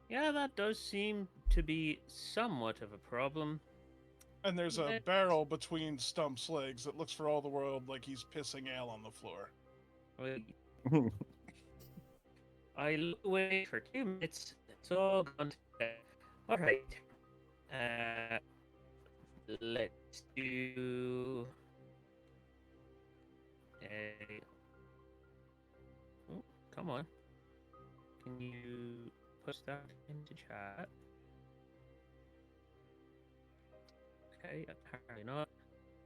Yeah, that does seem to be somewhat of a problem. And there's a Let's- barrel between Stump's legs that looks for all the world like he's pissing ale on the floor. I look away for 2 minutes. It's all gone to bed. All right. Let's do a. Oh, come on. Can you post that into chat? Okay, apparently not.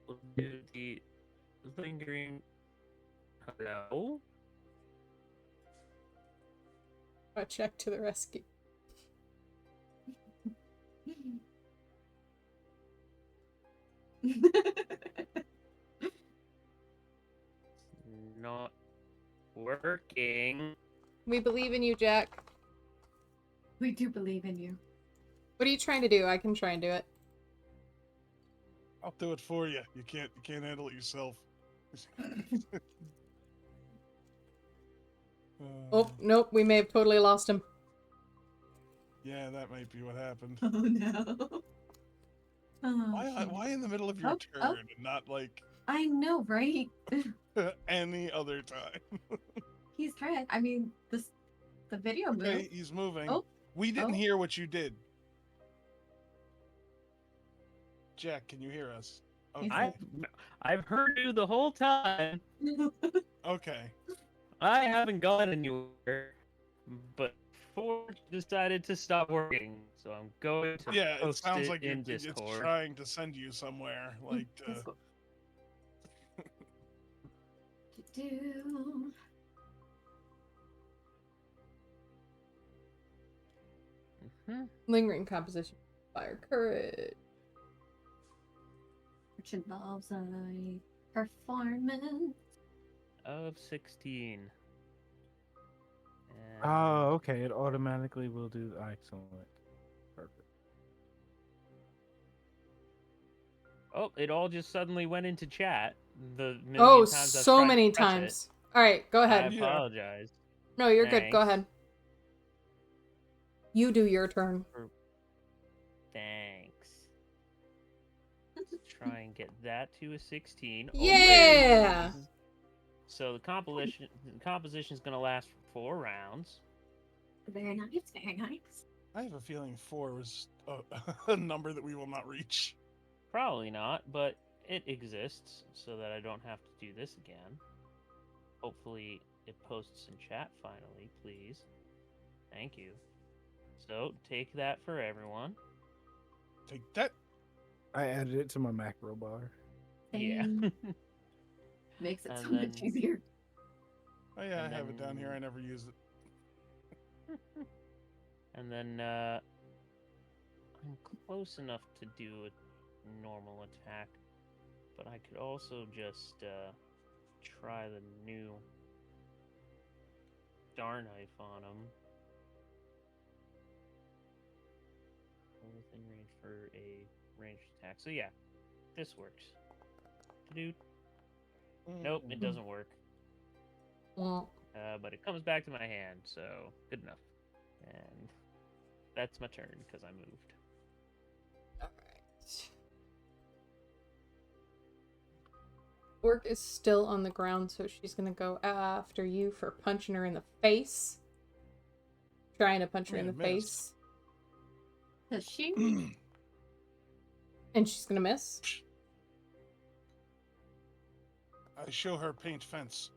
We'll do the lingering. Hello? A check to the rescue. Not working. We believe in you, Jack. We do believe in you. What are you trying to do? I can try and do it. I'll do it for you. You can't handle it yourself. Oh, nope, we may have totally lost him. Yeah, that might be what happened. Oh no. Oh, Why in the middle of your Oh, turn oh. and not like I know, right? any other time? He's trying. I mean, the video Okay, moved. he's moving. Oh, We didn't oh. hear what you did. Jack, can you hear us? He's Okay. I've heard you the whole time. Okay. I haven't gone anywhere, but Forge decided to stop working, so I'm going to Yeah, it post sounds it like in it's Discord. trying to send you somewhere. Like, Let's go. Do. Mhm. Lingering composition. Fire courage. Which involves a performance. Of 16. And Oh, okay. It automatically will do. Excellent. Perfect. oh, it all just suddenly went into chat. The million Oh, times I've so tried to many press times. All right, go I ahead. Yeah. apologize. No, you're good. Go Thanks. ahead. You do your turn. Thanks. Let's try and get that to a 16. Yeah! Oh, so the composition is going to last for 4 rounds. Very nice, very nice. I have a feeling 4 was a number that we will not reach. Probably not, but it exists so that I don't have to do this again. Hopefully it posts in chat finally, please. Thank you. So take that for everyone. Take that. I added it to my macro bar. Yeah. Makes it And so much then- easier. Oh yeah, And I have it down here. then- I never used it. And then I'm close enough to do a normal attack, but I could also just try the new star knife on him. Within range for a ranged attack. So yeah, this works. Dude. Nope, it doesn't work. Well, But it comes back to my hand, so good enough. And that's my turn because I moved. alright. Orc is still on the ground, so she's gonna go after you for punching her in the face. Trying to punch her in the Yeah, missed. face. Does she? And she's gonna miss. I show her paint fence.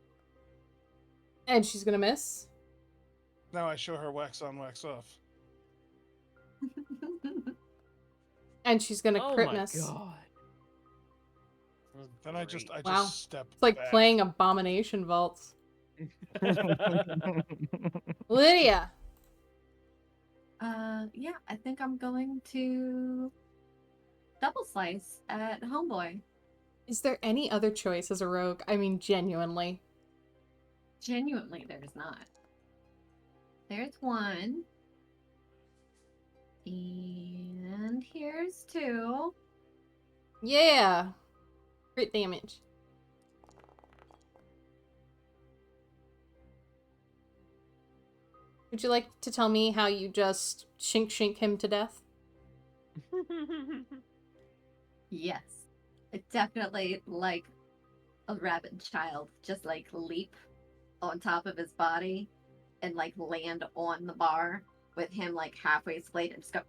And she's gonna miss. Now I show her wax on, wax off. And she's gonna Oh crit my miss. god. Then I just Wow. step It's like back. playing Abomination Vaults. Lydia! Yeah, I think I'm going to double slice at Homeboy. Is there any other choice as a rogue? I mean, genuinely. Genuinely, there's not. There's one. And here's 2. Yeah! Crit damage. Would you like to tell me how you just shink him to death? Yes. It's definitely like a rabid child. Just like leap on top of his body and like land on the bar with him like halfway splayed and just go.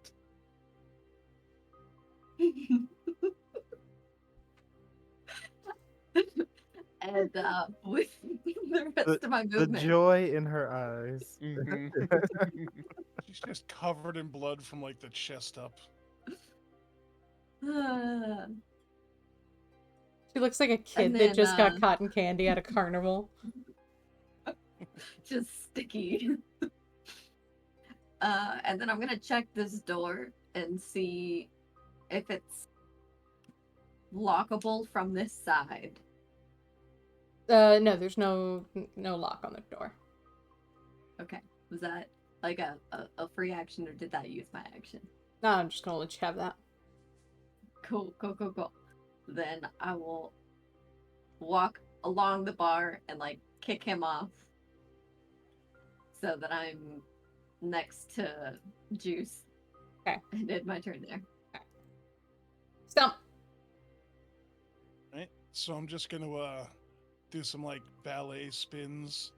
And with the rest of my The movement. joy in her eyes. Mhm. She's just covered in blood from like the chest up. Uh, She looks like a kid And that then, just got cotton candy at a carnival. just sticky. And then I'm gonna check this door and see if it's lockable from this side. No, there's no lock on the door. Okay. Was that like a free action or did that use my action? No, I'm just gonna let you have that. Cool. Then I will walk along the bar and like kick him off so that I'm next to Juice. Okay. And did my turn there. Stump. Right. So I'm just gonna do some like ballet spins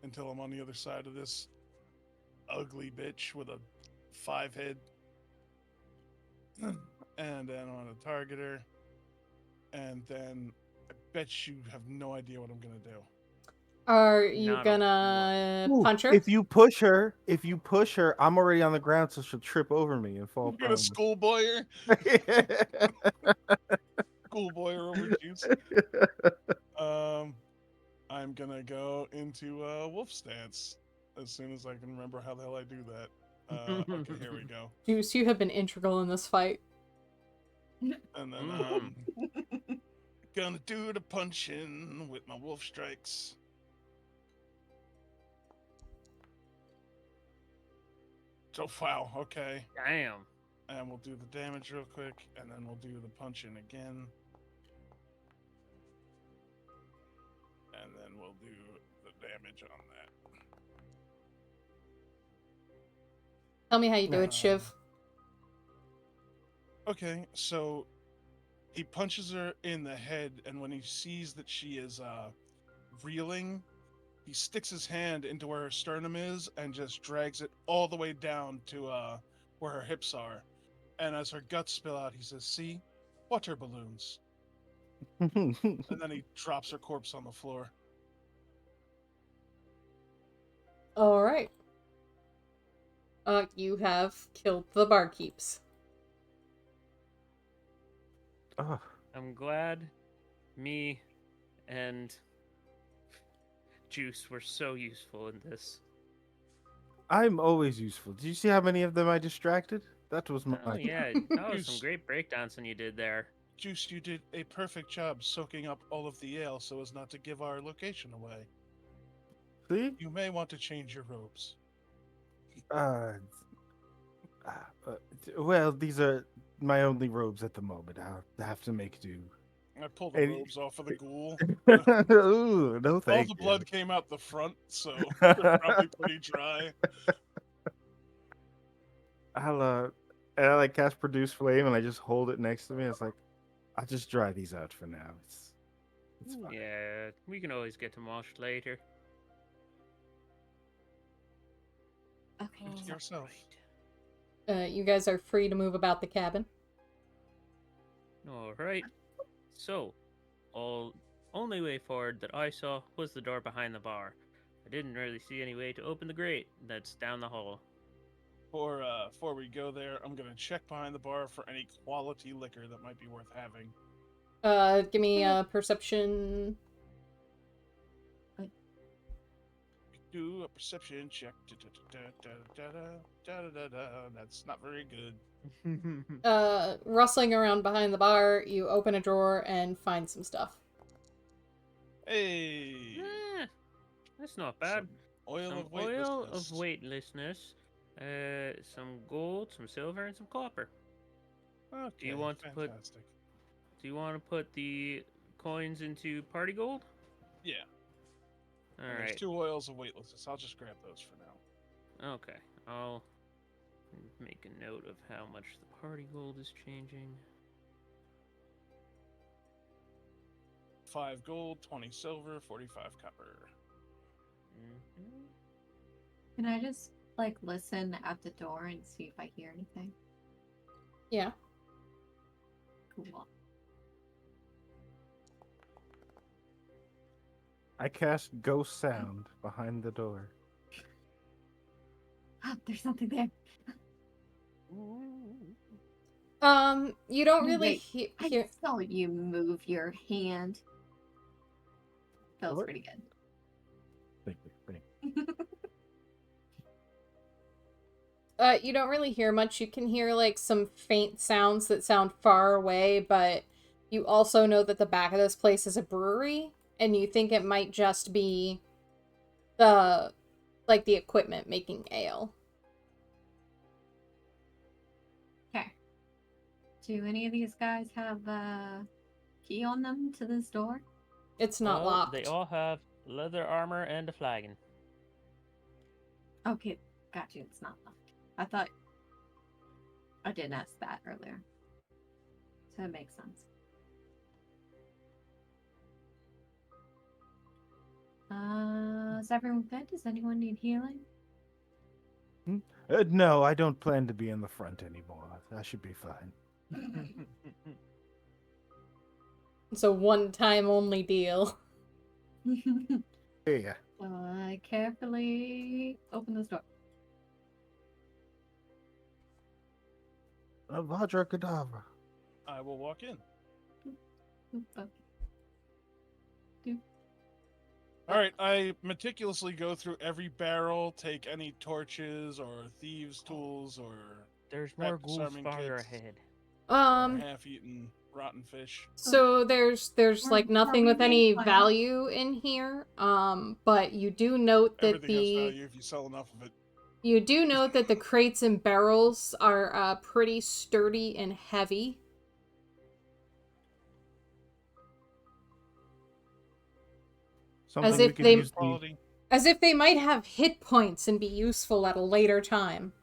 until I'm on the other side of this ugly bitch with a 5 head. And then I'm gonna target her. And then I bet you have no idea what I'm gonna do. Are you Not a gonna Ooh, punch her? if you push her, I'm already on the ground, so she'll trip over me and fall I'm gonna prone. schoolboy her over juice. I'm gonna go into wolf stance as soon as I can remember how the hell I do that. Okay, here we go. Juice, you have been integral in this fight. And then gonna do the punching with my wolf strikes. So wow, okay. Damn. And we'll do the damage real quick, and then we'll do the punching again. And then we'll do the damage on that. Tell me how you do it, Shiv. Okay, so he punches her in the head, and when he sees that she is reeling, he sticks his hand into where her sternum is and just drags it all the way down to where her hips are. And as her guts spill out, he says, "See? Water balloons." And then he drops her corpse on the floor. All right. You have killed the barkeeps. Oh, I'm glad me and Juice were so useful in this. I'm always useful. Did you see how many of them I distracted? That was my. Oh yeah, that was some Juice. great breakdancing you did there. Juice, you did a perfect job soaking up all of the ale so as not to give our location away. See? You may want to change your robes. Uh, well, these are my only robes at the moment. I'll have to make do. I pulled the And- robes off of the ghoul. Ooh, no All thank the you. blood came out the front, so they're probably pretty dry. And I like cast produce flame, and I just hold it next to me. It's like, I'll just dry these out for now. It's fine. Yeah, we can always get them washed later. Okay. To yourself. You guys are free to move about the cabin. All right. So, only way forward that I saw was the door behind the bar. I didn't really see any way to open the grate that's down the hall. Before we go there, I'm gonna check behind the bar for any quality liquor that might be worth having. Give me a perception. Do a perception check. That's not very good. Rustling around behind the bar, you open a drawer and find some stuff. Hey, That's not bad. some oil Some of oil of weightlessness. weightlessness, some gold, some silver, and some copper. Okay, you want to put- fantastic. Do you want to put the coins into party gold? Yeah. All And right. There's 2 oils of weightlessness. I'll just grab those for now. Okay, I'll make a note of how much the party gold is changing. 5 gold, 20 silver, 45 copper. Mm-hmm. Can I just like listen at the door and see if I hear anything? Yeah. Cool. I cast ghost sound behind the door. Ah, there's something there. You don't really Wait, I hear. saw you move your hand. Feels What? pretty good. Thank you. You don't really hear much. You can hear like some faint sounds that sound far away, but you also know that the back of this place is a brewery, and you think it might just be the equipment making ale. Okay. Do any of these guys have a key on them to this door? It's not Well, locked. they all have leather armor and a flagon. Okay, got you. It's not locked. I thought I didn't ask that earlier. So it makes sense. Is everyone good? Does anyone need healing? No, I don't plan to be in the front anymore. I should be fine. It's a one-time only deal. Yeah. I carefully open this door. Vajra Kadavra. I will walk in. Okay. All right, I meticulously go through every barrel, take any torches or thieves' tools or There's more Pet ghouls disarming farther kits. ahead. or half-eaten rotten fish. So there's like nothing we with any being value in here. But you do note that Everything has value if you sell enough of it. you do note that the crates and barrels are pretty sturdy and heavy. Something if we could they- use the, Quality. As if they might have hit points and be useful at a later time.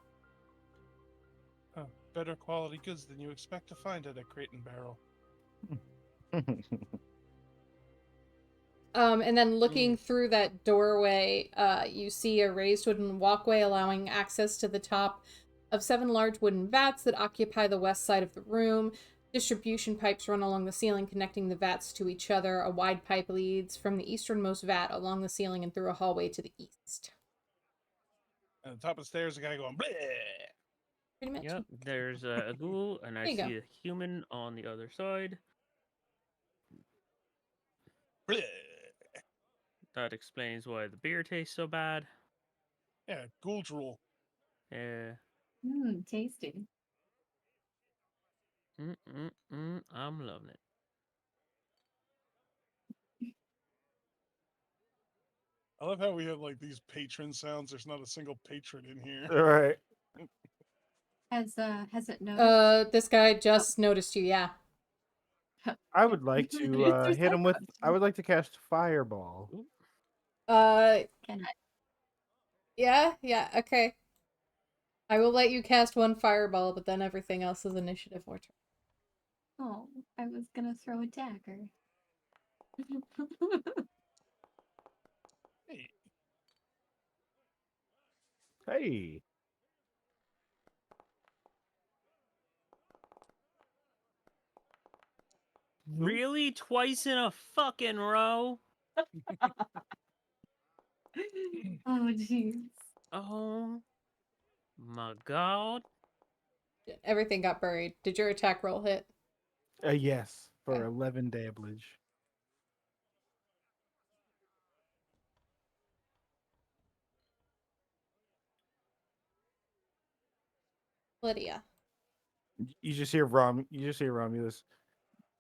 Oh, better quality goods than you expect to find at a crate and barrel. And then looking through that doorway, you see a raised wooden walkway allowing access to the top of 7 large wooden vats that occupy the west side of the room. Distribution pipes run along the ceiling, connecting the vats to each other. A wide pipe leads from the easternmost vat along the ceiling and through a hallway to the east. At the top of the stairs, a guy going, bleh! Pretty much. Yep, there's a ghoul, and I There you see go. a human on the other side. Bleh! That explains why the beer tastes so bad. Yeah, ghoul drool. Yeah. Tasty. I'm loving it. I love how we have like these patron sounds. There's not a single patron in here. all right. Has it noticed? This guy just noticed you, yeah. I would like to It's hit him with. recycled. I would like to cast Fireball. Uh, Can I? yeah, okay. I will let you cast one fireball, but then everything else is initiative or turn. Oh, I was gonna throw a dagger. Hey, Hey. Really? Twice in a fucking row? Oh, jeez. Oh my god. Everything got buried. Did your attack roll hit? Yes, for Okay. 11 damage. Lydia. You just hear Romulus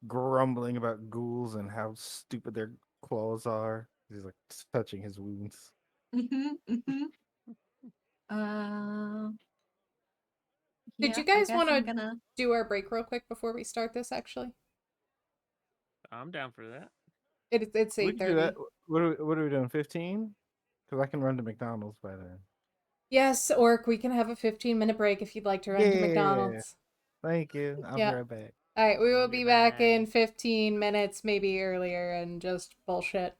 grumbling about ghouls and how stupid their claws are. He's like touching his wounds. Did you I guys guess want I'm to gonna. do our break real quick before we start this, actually? I'm down for that. It's We can do that. 8:30. What are we doing? 15? Because I can run to McDonald's by then. Yes, Orc, we can have a 15-minute break if you'd like to run to Yeah. McDonald's. Thank you. I'll be Yeah. right back. Alright, we will be back in Goodbye. 15 minutes, maybe earlier, and just bullshit.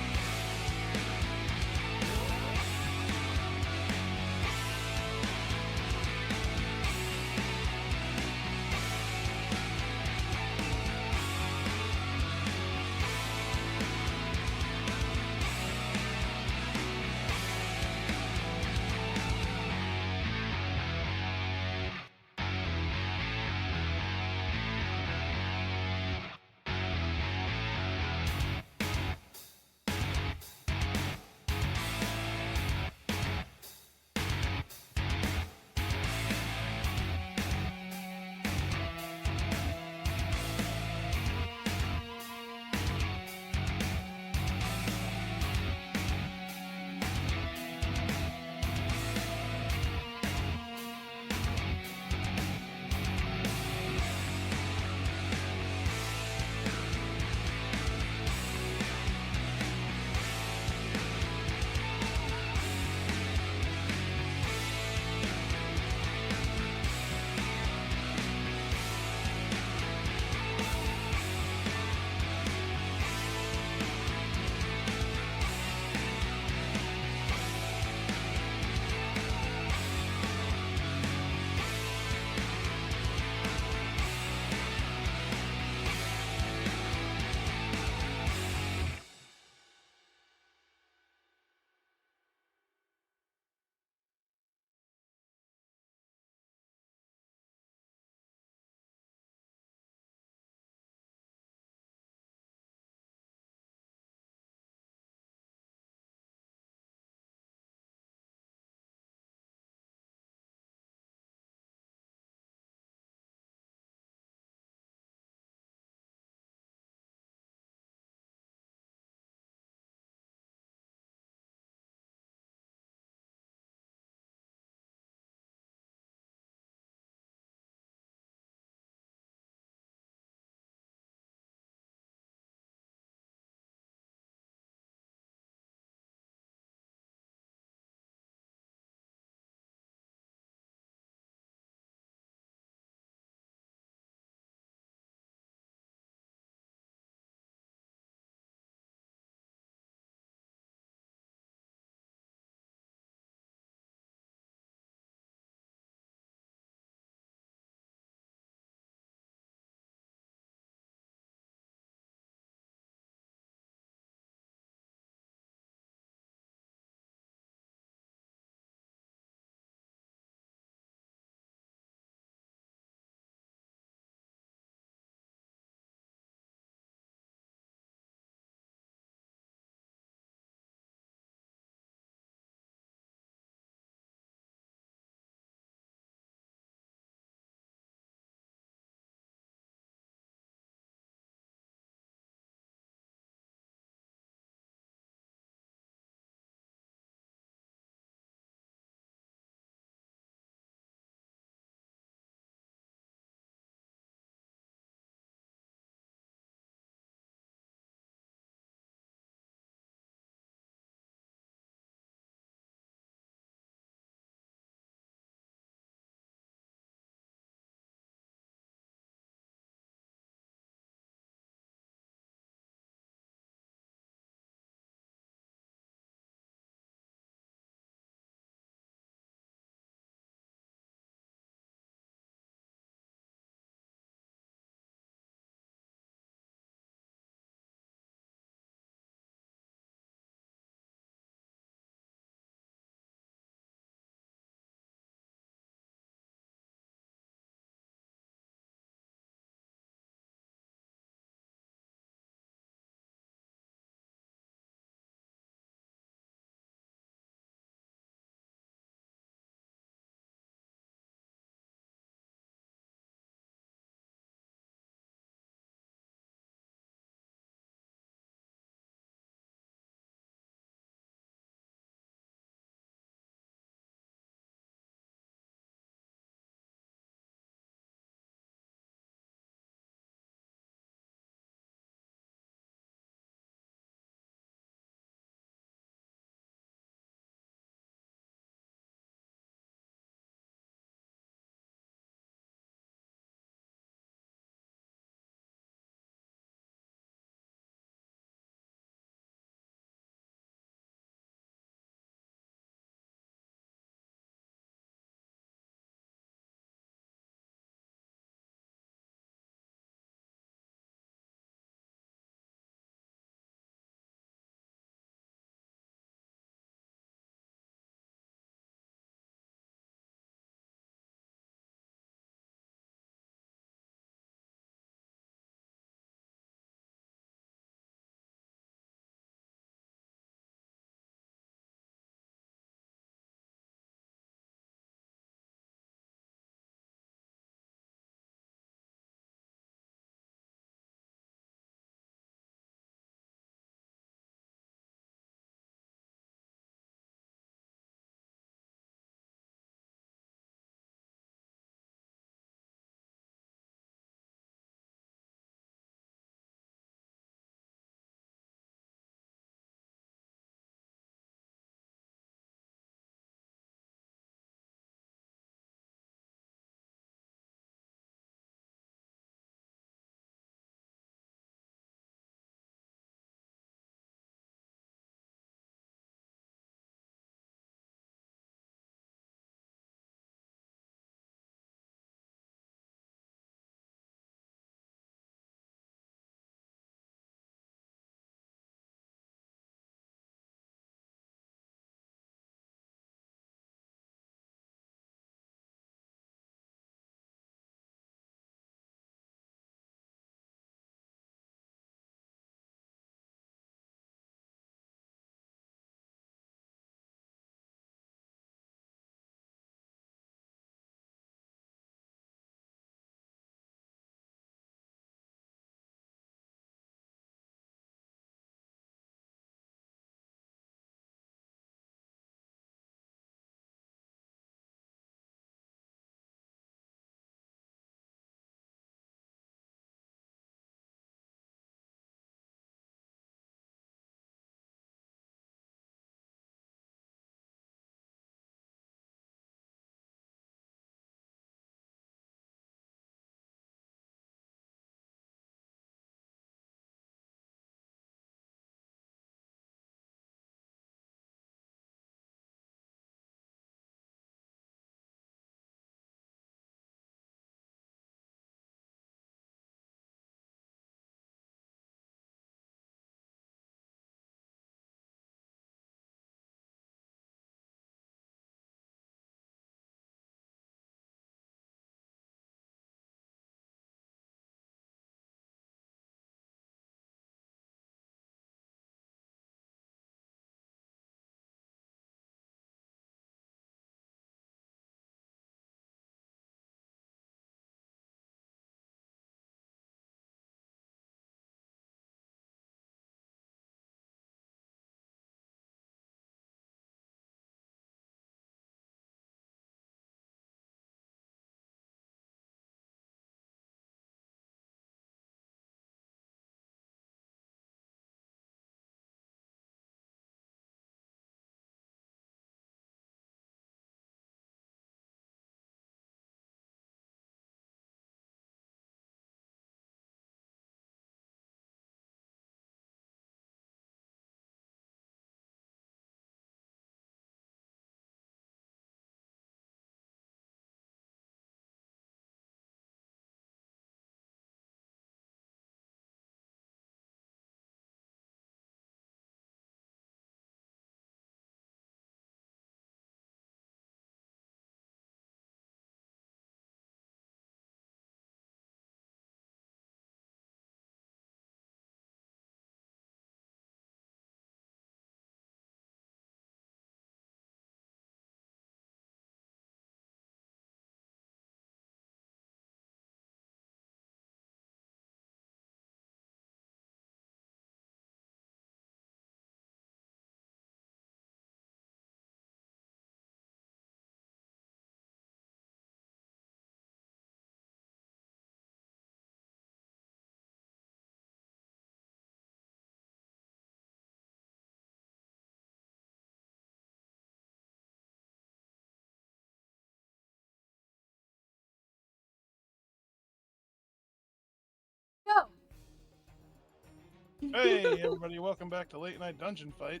Hey everybody, welcome back to Late Night Dungeon Fight.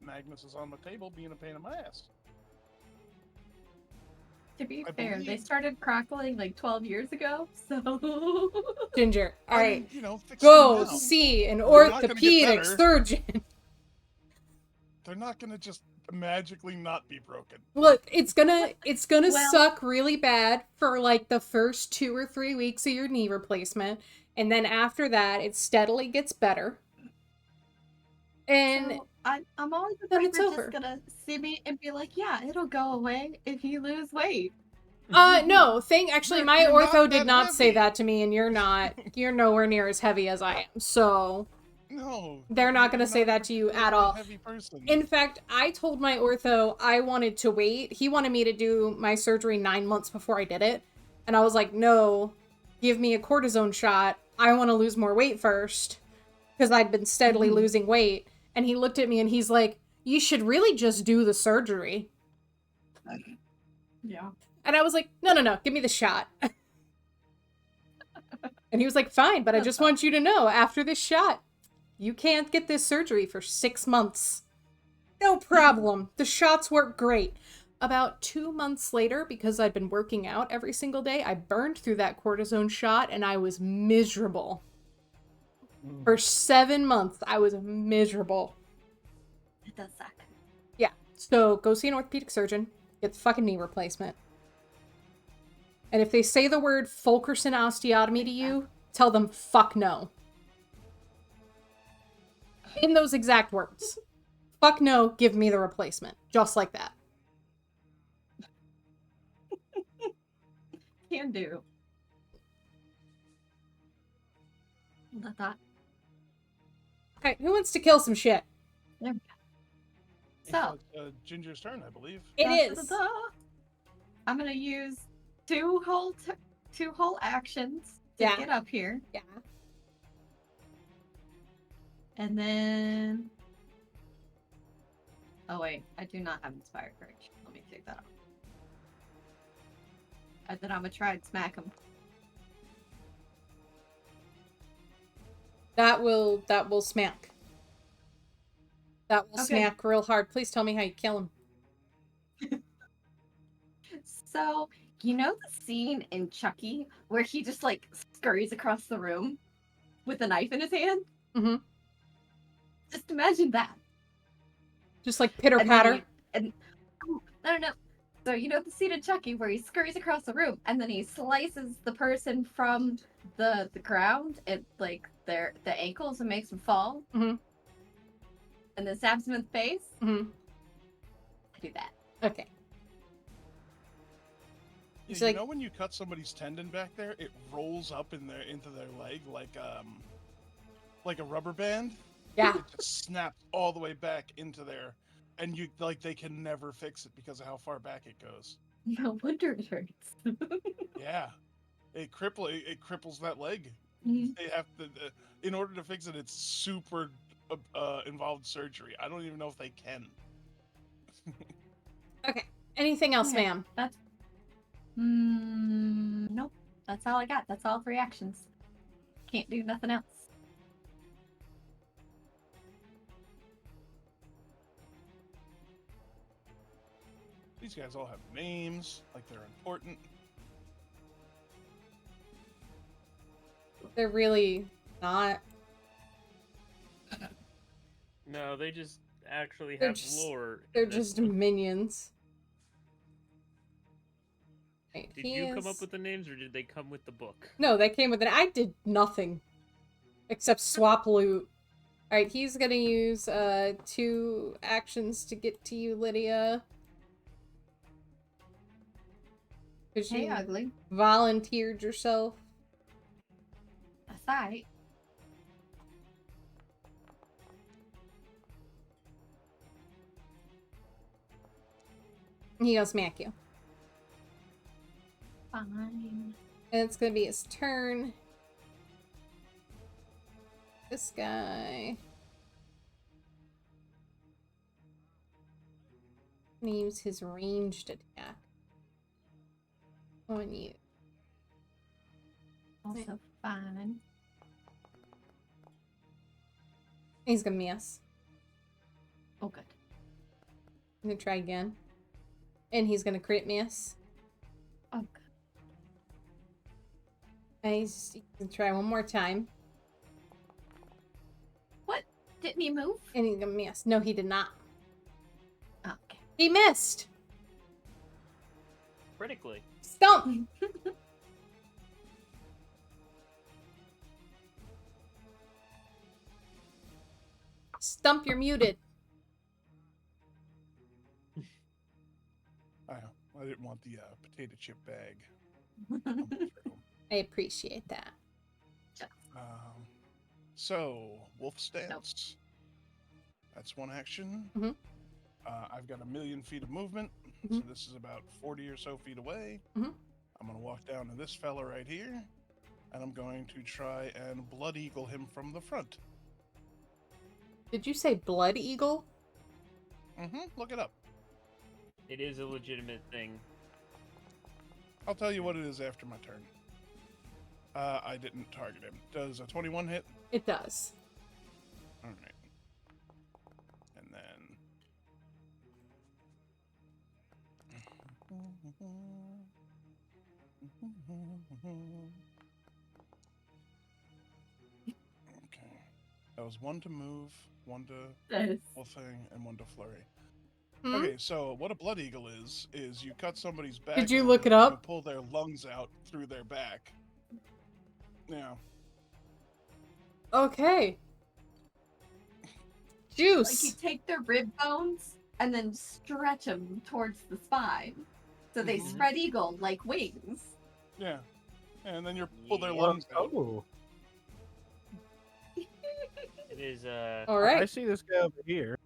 Magnus is on the table being a pain in my ass. To be I fair, they believe- started crackling like 12 years ago, so. Ginger, all right. Fix Go them now. see an They're not gonna get orthopedic better. surgeon. They're not gonna just magically not be broken. Look, it's gonna Well- suck really bad for like the first 2 or 3 weeks of your knee replacement, and then after that, it steadily gets better. And So, I'm always then afraid it's they're over. just gonna see me and be like, yeah, it'll go away if you lose weight. No, actually my You're not ortho did that not say heavy. that to me, and you're nowhere near as heavy as I am. So No. they're not gonna you're say not a that to you at particularly all. Heavy person. In fact, I told my ortho I wanted to wait. He wanted me to do my surgery 9 months before I did it. And I was like, no, give me a cortisone shot. I want to lose more weight first. Because I'd been steadily losing weight. And he looked at me and he's like, you should really just do the surgery. Yeah. And I was like, no, give me the shot. And he was like, fine, but I just want you to know, after this shot, you can't get this surgery for 6 months. No problem. The shots work great. About 2 months later, because I'd been working out every single day, I burned through that cortisone shot and I was miserable. For 7 months, I was miserable. It does suck. Yeah. So go see an orthopedic surgeon. Get the fucking knee replacement. And if they say the word Fulkerson osteotomy to you, tell them fuck no. In those exact words. Fuck no, give me the replacement. Just like that. Can do. Let that. Okay, who wants to kill some shit? There we go. So, It's, Ginger's turn, I believe. It is. I'm gonna use two whole actions to Yeah. get up here, Yeah. and then. Oh wait, I do not have inspired courage. Let me take that off. And then I'm gonna try and smack him. That will smack. That will Okay. smack real hard. Please tell me how you kill him. So, you know the scene in Chucky where he just like scurries across the room with a knife in his hand? Mm-hmm. Just imagine that. Just like pitter And then patter. No. So you know the scene in Chucky where he scurries across the room and then he slices the person from the ground at like the ankles and makes them fall? Mhm. And then stabs him in the face? Mm-hmm. I do that. Okay. Yeah, It's you like- know when you cut somebody's tendon back there, it rolls up into their leg like a rubber band. Yeah. It just snaps all the way back into there, and they can never fix it because of how far back it goes. No wonder it hurts. Yeah, it cripples that leg. Mhm. They have to, in order to fix it, it's super involved surgery. I don't even know if they can. Okay. Anything else, Okay. ma'am? That's. Nope. That's all I got. That's all 3 actions. Can't do nothing else. These guys all have names, like they're important. They're really not. No, they just actually They're have just- lore. They're in this just one. minions. Right, Did he you come is- up with the names, or did they come with the book? No, they came with it. I did nothing. Except swap loot. Alright, he's gonna use 2 actions to get to you, Lydia. Because Hey, you ugly. volunteered yourself. That's alright. He gonna smack you. Fine. And it's gonna be his turn. This guy. Gonna use his ranged attack on you. Also fine. He's gonna miss. Oh, good. I'm gonna try again. And he's gonna crit miss. Oh, good. And he's gonna try one more time. What? Didn't he move? And he's gonna miss. No, he did not. Oh, okay. He missed! Critically. Stump! Stump, you're muted. I didn't want the potato chip bag. on my throat. I appreciate that. So, wolf stance. That's one action. Mhm. I've got 1,000,000 feet of movement, Mhm. so this is about 40 or so feet away. Mhm. I'm going to walk down to this fella right here, and I'm going to try and blood eagle him from the front. Did you say blood eagle? Look it up. It is a legitimate thing. I'll tell you what it is after my turn. I didn't target him. Does a 21 hit? It does. All right. And then... Okay. That was one to move, one to Yes. wolfing, and one to flurry. Hmm? Okay, so what a blood eagle is you cut somebody's back. Did you open, look it and up? You pull their lungs out through their back. Yeah. Okay. Like you Juice. take their rib bones and then stretch them towards the spine. So they Mhm. spread eagle like wings. Yeah. And then you pull their Yeah. lungs out. Oh, It is All I right. see this guy over here.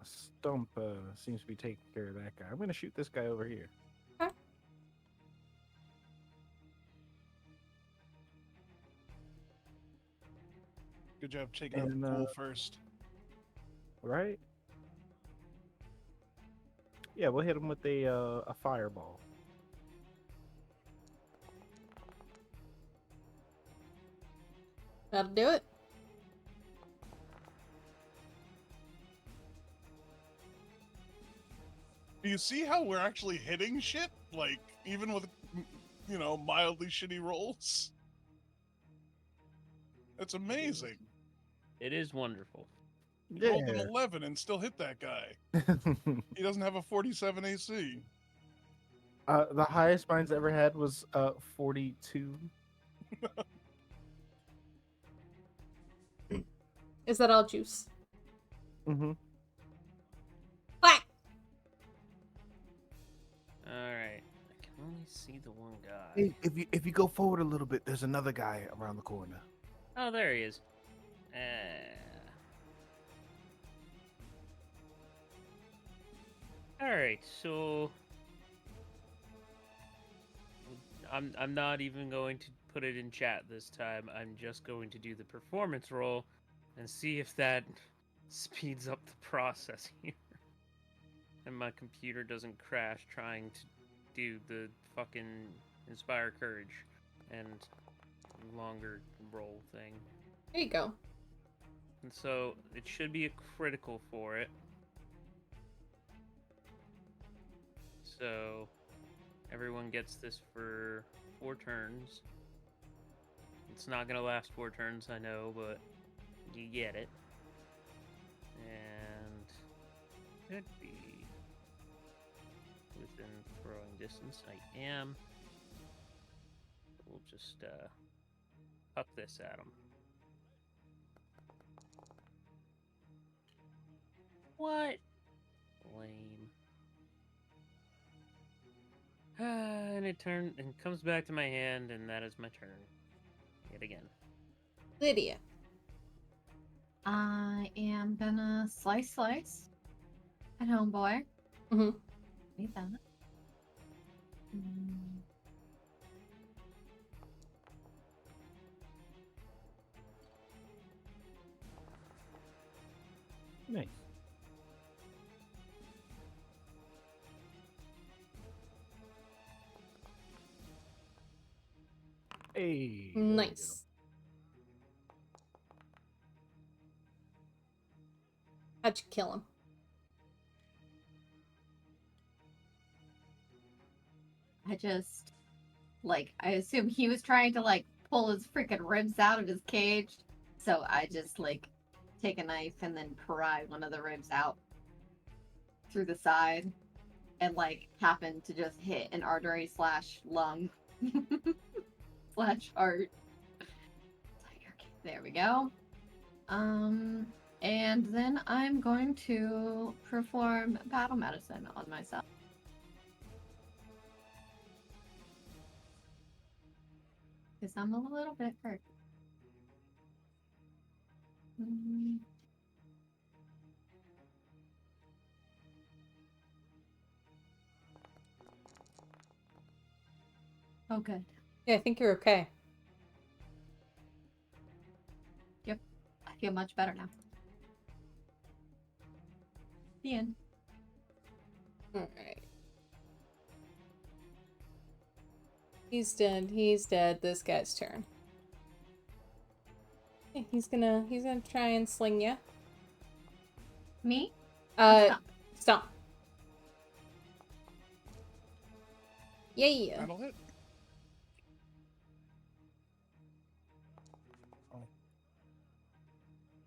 Stump seems to be taking care of that guy. I'm gonna shoot this guy over here. Good job taking out And, the pool first. Right? Yeah, we'll hit him with a fireball. That'll do it. Do you see how we're actually hitting shit? Like, even with, mildly shitty rolls? It's amazing. It is wonderful. You rolled an 11 and still hit that guy. He doesn't have a 47 AC. The highest mine's ever had was 42. Is that all juice? Mm-hmm. Whack! Alright. I can only see the one guy. Hey, if you go forward a little bit, there's another guy around the corner. Oh, there he is. Alright, so I'm not even going to put it in chat this time. I'm just going to do the performance roll and see if that speeds up the process here. And my computer doesn't crash trying to do the fucking Inspire Courage and longer roll thing. There you go. And so it should be a critical for it. So everyone gets this for 4 turns. It's not gonna last 4 turns, I know, but you get it. And could be within throwing distance. I am. We'll just huck this at him. What? Lame. And it comes back to my hand, and that is my turn. Yet again. Lydia. I am gonna slice at homeboy. Mm-hmm. Need that. Nice. Hey. there we go. Nice. How'd you kill him? I just, I assume he was trying to, pull his freaking ribs out of his cage. So I just, take a knife and then pry one of the ribs out through the side and, happen to just hit an artery slash lung slash heart. There we go. And then I'm going to perform battle medicine on myself. Because I'm a little bit hurt. Oh, good. Yeah, I think you're okay. Yep. I feel much better now. The end. Alright. He's dead. He's dead. This guy's turn. Yeah, he's gonna try and sling you. Me? Stomp. Stomp. Yeah. That'll hit.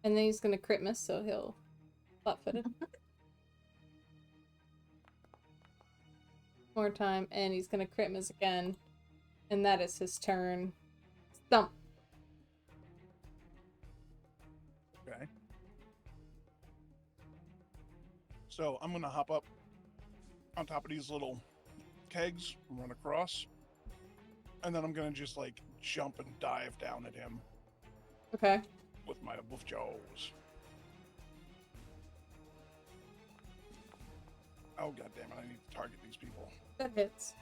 And then he's gonna crit miss, so he'll flat-footed. More time, and he's gonna crit miss again. And that is his turn. Stomp. Okay. So I'm gonna hop up on top of these little kegs, run across, and then I'm gonna just jump and dive down at him Okay. with my wolf jaws. Oh god damn it! I need to target these people. That hits.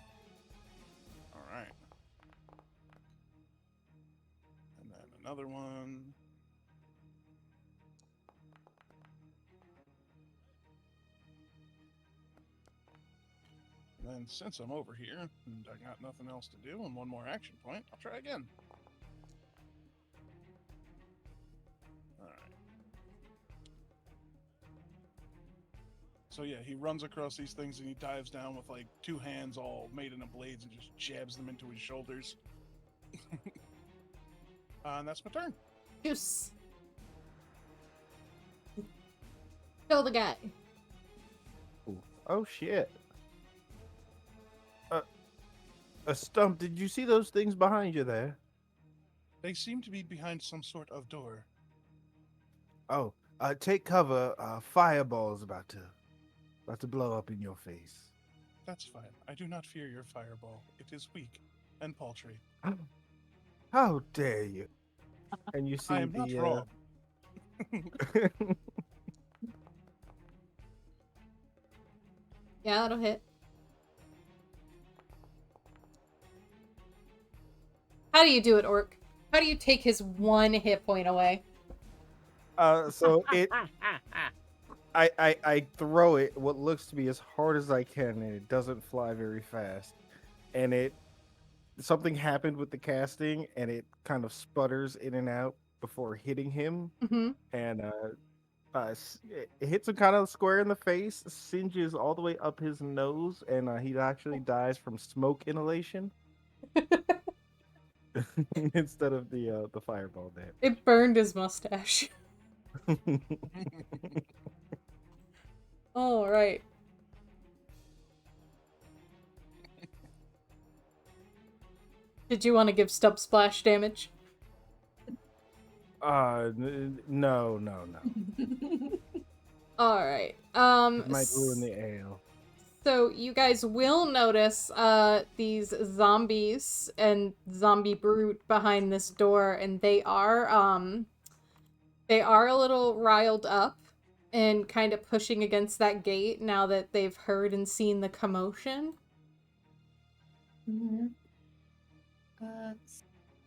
All right. And then another one. And then since I'm over here and I got nothing else to do and one more action point, I'll try again. All right. So yeah, he runs across these things and he dives down with two hands all made into blades and just jabs them into his shoulders. And that's my turn. Juice. Kill the guy. Ooh. Oh shit. A stump. Did you see those things behind you there? They seem to be behind some sort of door. Oh, take cover. Fireball's about to blow up in your face. That's fine. I do not fear your fireball. It is weak and paltry. How dare you? And you see I am not the wrong. Yeah, that'll hit. How do you do it, Orc? How do you take his one hit point away? So I throw it what looks to be as hard as I can, and it doesn't fly very fast. And something happened with the casting, and it kind of sputters in and out before hitting him. Mm-hmm. And it hits him kind of square in the face, singes all the way up his nose, and he actually dies from smoke inhalation instead of the fireball damage. It burned his mustache. All right. Did you want to give Stub Splash damage? No. All right. It might ruin the ale. So you guys will notice these zombies and zombie brute behind this door, and they are a little riled up and kind of pushing against that gate now that they've heard and seen the commotion. Mm-hmm.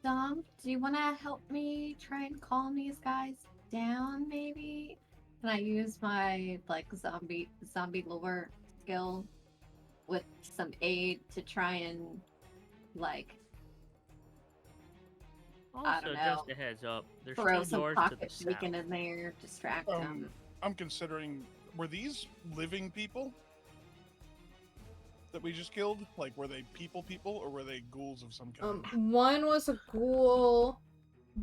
Stomp, do you want to help me try and calm these guys down, maybe? Can I use my zombie lore skill with some aid to try and Also, know, just a heads up, there's throw two some doors to the pocket south. bacon in there, distract them. I'm considering, were these living people that we just killed? Like, were they people, or were they ghouls of some kind? One was a ghoul.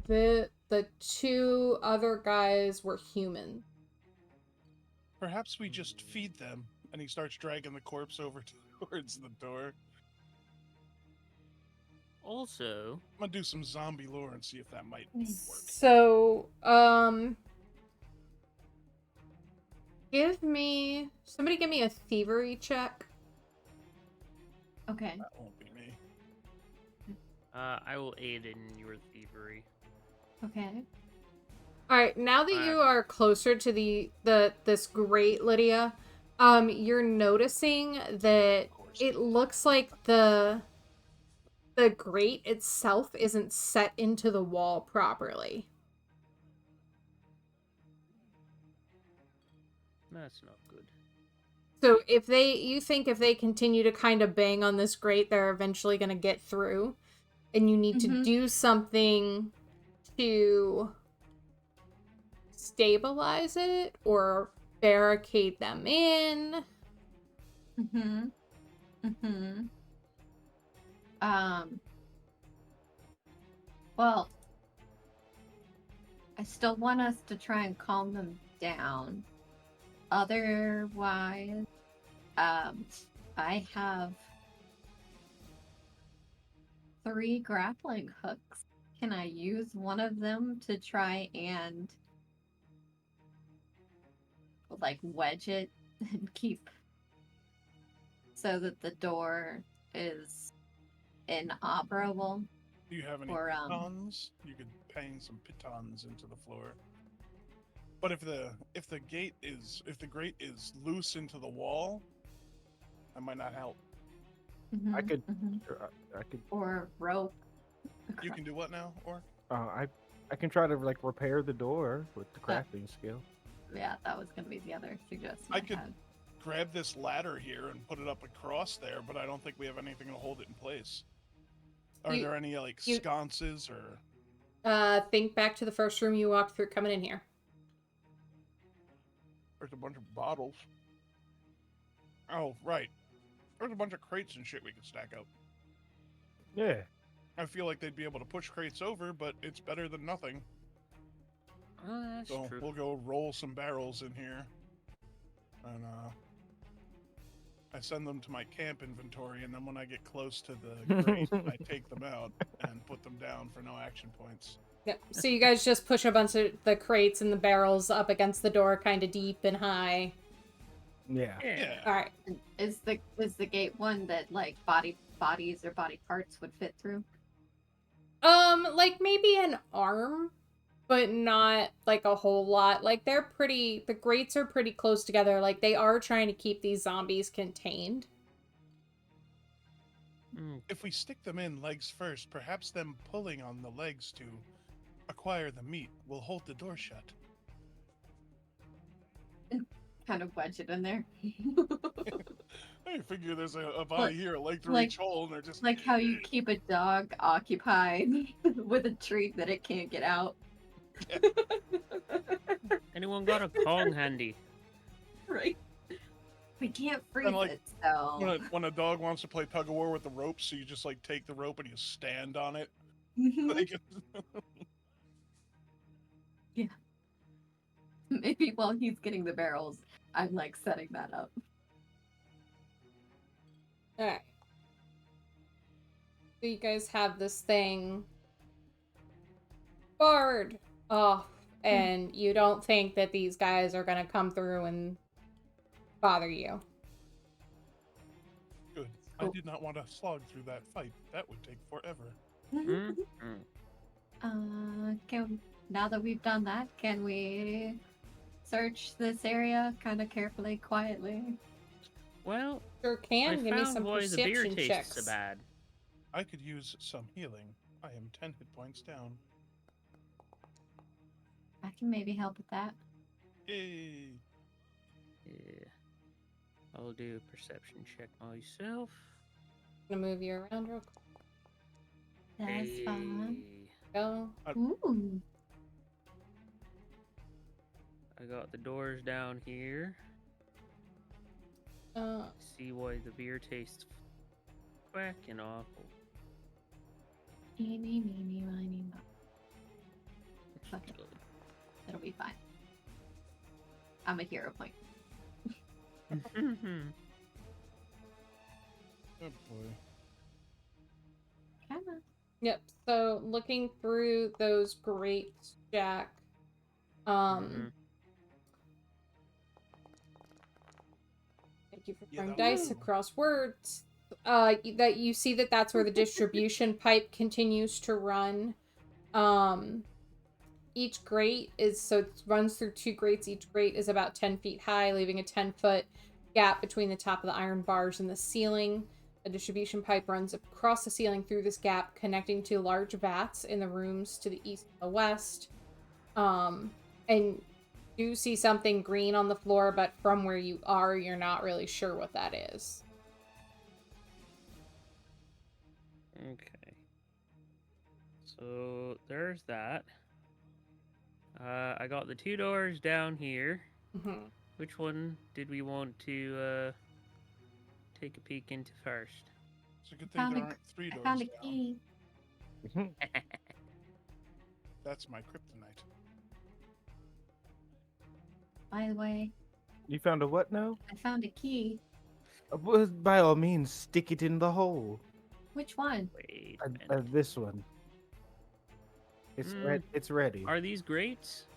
The two other guys were human. Perhaps we just feed them. And he starts dragging the corpse over towards the door. Also, I'm gonna do some zombie lore and see if that might work. So, somebody give me a thievery check. Okay. That won't be me. I will aid in your thievery. Okay. All right, now that you are closer to this grate, Lydia, you're noticing that it looks like the grate itself isn't set into the wall properly. That's not good. So you think if they continue to kind of bang on this grate, they're eventually going to get through, and you need to do something to stabilize it or barricade them in. Well, I still want us to try and calm them down. Otherwise, I have 3 grappling hooks. Can I use one of them to try and like wedge it and keep so that the door is inoperable? Do you have any Or, pitons? You could hang some pitons into the floor. But if the grate is loose into the wall, that might not help. I could. Mhm. I could. Or rope. You can do what now, or? I can try to like repair the door with the crafting skill. Yeah, that was gonna be the other suggestion. I could had. grab this ladder here and put it up across there, but I don't think we have anything to hold it in place. Are there any like sconces or? Think back to the first room you walked through coming in here. There's a bunch of bottles. Oh, right. There's a bunch of crates and shit we could stack up. Yeah. I feel like they'd be able to push crates over, but it's better than nothing. That's So true. we'll go roll some barrels in here. And I send them to my camp inventory, and then when I get close to the grate, I take them out and put them down for no action points. Yeah. So you guys just push a bunch of the crates and the barrels up against the door, kind of deep and high. Yeah. Yeah. All right. Is the gate one that like bodies or body parts would fit through? Like maybe an arm, but not like a whole lot. Like the grates are pretty close together. Like they are trying to keep these zombies contained. If we stick them in legs first, perhaps them pulling on the legs to acquire the meat will hold the door shut. Kind of wedge it in there. I figure there's a body here, a leg through like- each hole, and they're just Like how you keep a dog occupied with a treat that it can't get out. Anyone got a Kong handy? Right. We can't freeze like, it, so. when a dog wants to play tug of war with the rope, so you just like take the rope and you stand on it. Like, Yeah. Maybe while he's getting the barrels, I'm like setting that up. Alright. So you guys have this thing barred off, and you don't think that these guys are gonna come through and bother you. good. I did not want to slog through that fight. That would take forever. Now that we've done that, can we search this area kind of carefully, quietly? Well, Sure can. I Give me found some why the beer perception tastes checks. so bad. I could use some healing. I am 10 hit points down. I can maybe help with that. Yay! Yeah. I'll do a perception check myself. I'm gonna move you around real quick. That's fine. Go. Ooh. I got the doors down here. See why the beer tastes fucking awful. Eeny, meeny, miny, mo. Fuck it. It'll be fine. I'm a hero point. Oh boy. Kinda. Yep. So looking through those grates, Jack. Thank you for Yeah, throwing that dice was- across words. That you see that's where the distribution pipe continues to run. Each grate it runs through 2 grates. Each grate is about 10 feet high, leaving a 10-foot gap between the top of the iron bars and the ceiling. A distribution pipe runs across the ceiling through this gap, connecting to large vats in the rooms to the east and the west. And you see something green on the floor, but from where you are, you're not really sure what that is. Okay. So there's that. I got the 2 doors down here. Mm-hmm. Which one did we want to take a peek into first? It's a good thing there aren't 3 I doors found a down. key. That's my kryptonite. By the way, You found a what now? I found a key. Well, by all means, stick it in the hole. Which one? Wait a minute. This one. It's It's ready. Are these grates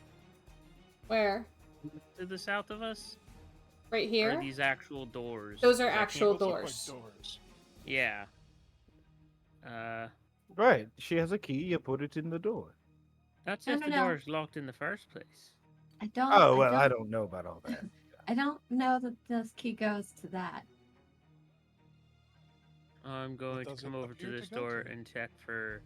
Where? to the south of us? Right Or here? are these actual doors? Those are 'Cause I can't- actual Those look doors. like doors. Yeah. Right. She has a key. You put it in the door. That's No, if no, the no. door's locked in the first place. I don't. Oh well, I don't know about all that. I don't know that this key goes to that. I'm going to does come it over to appear to this go door to? and check for,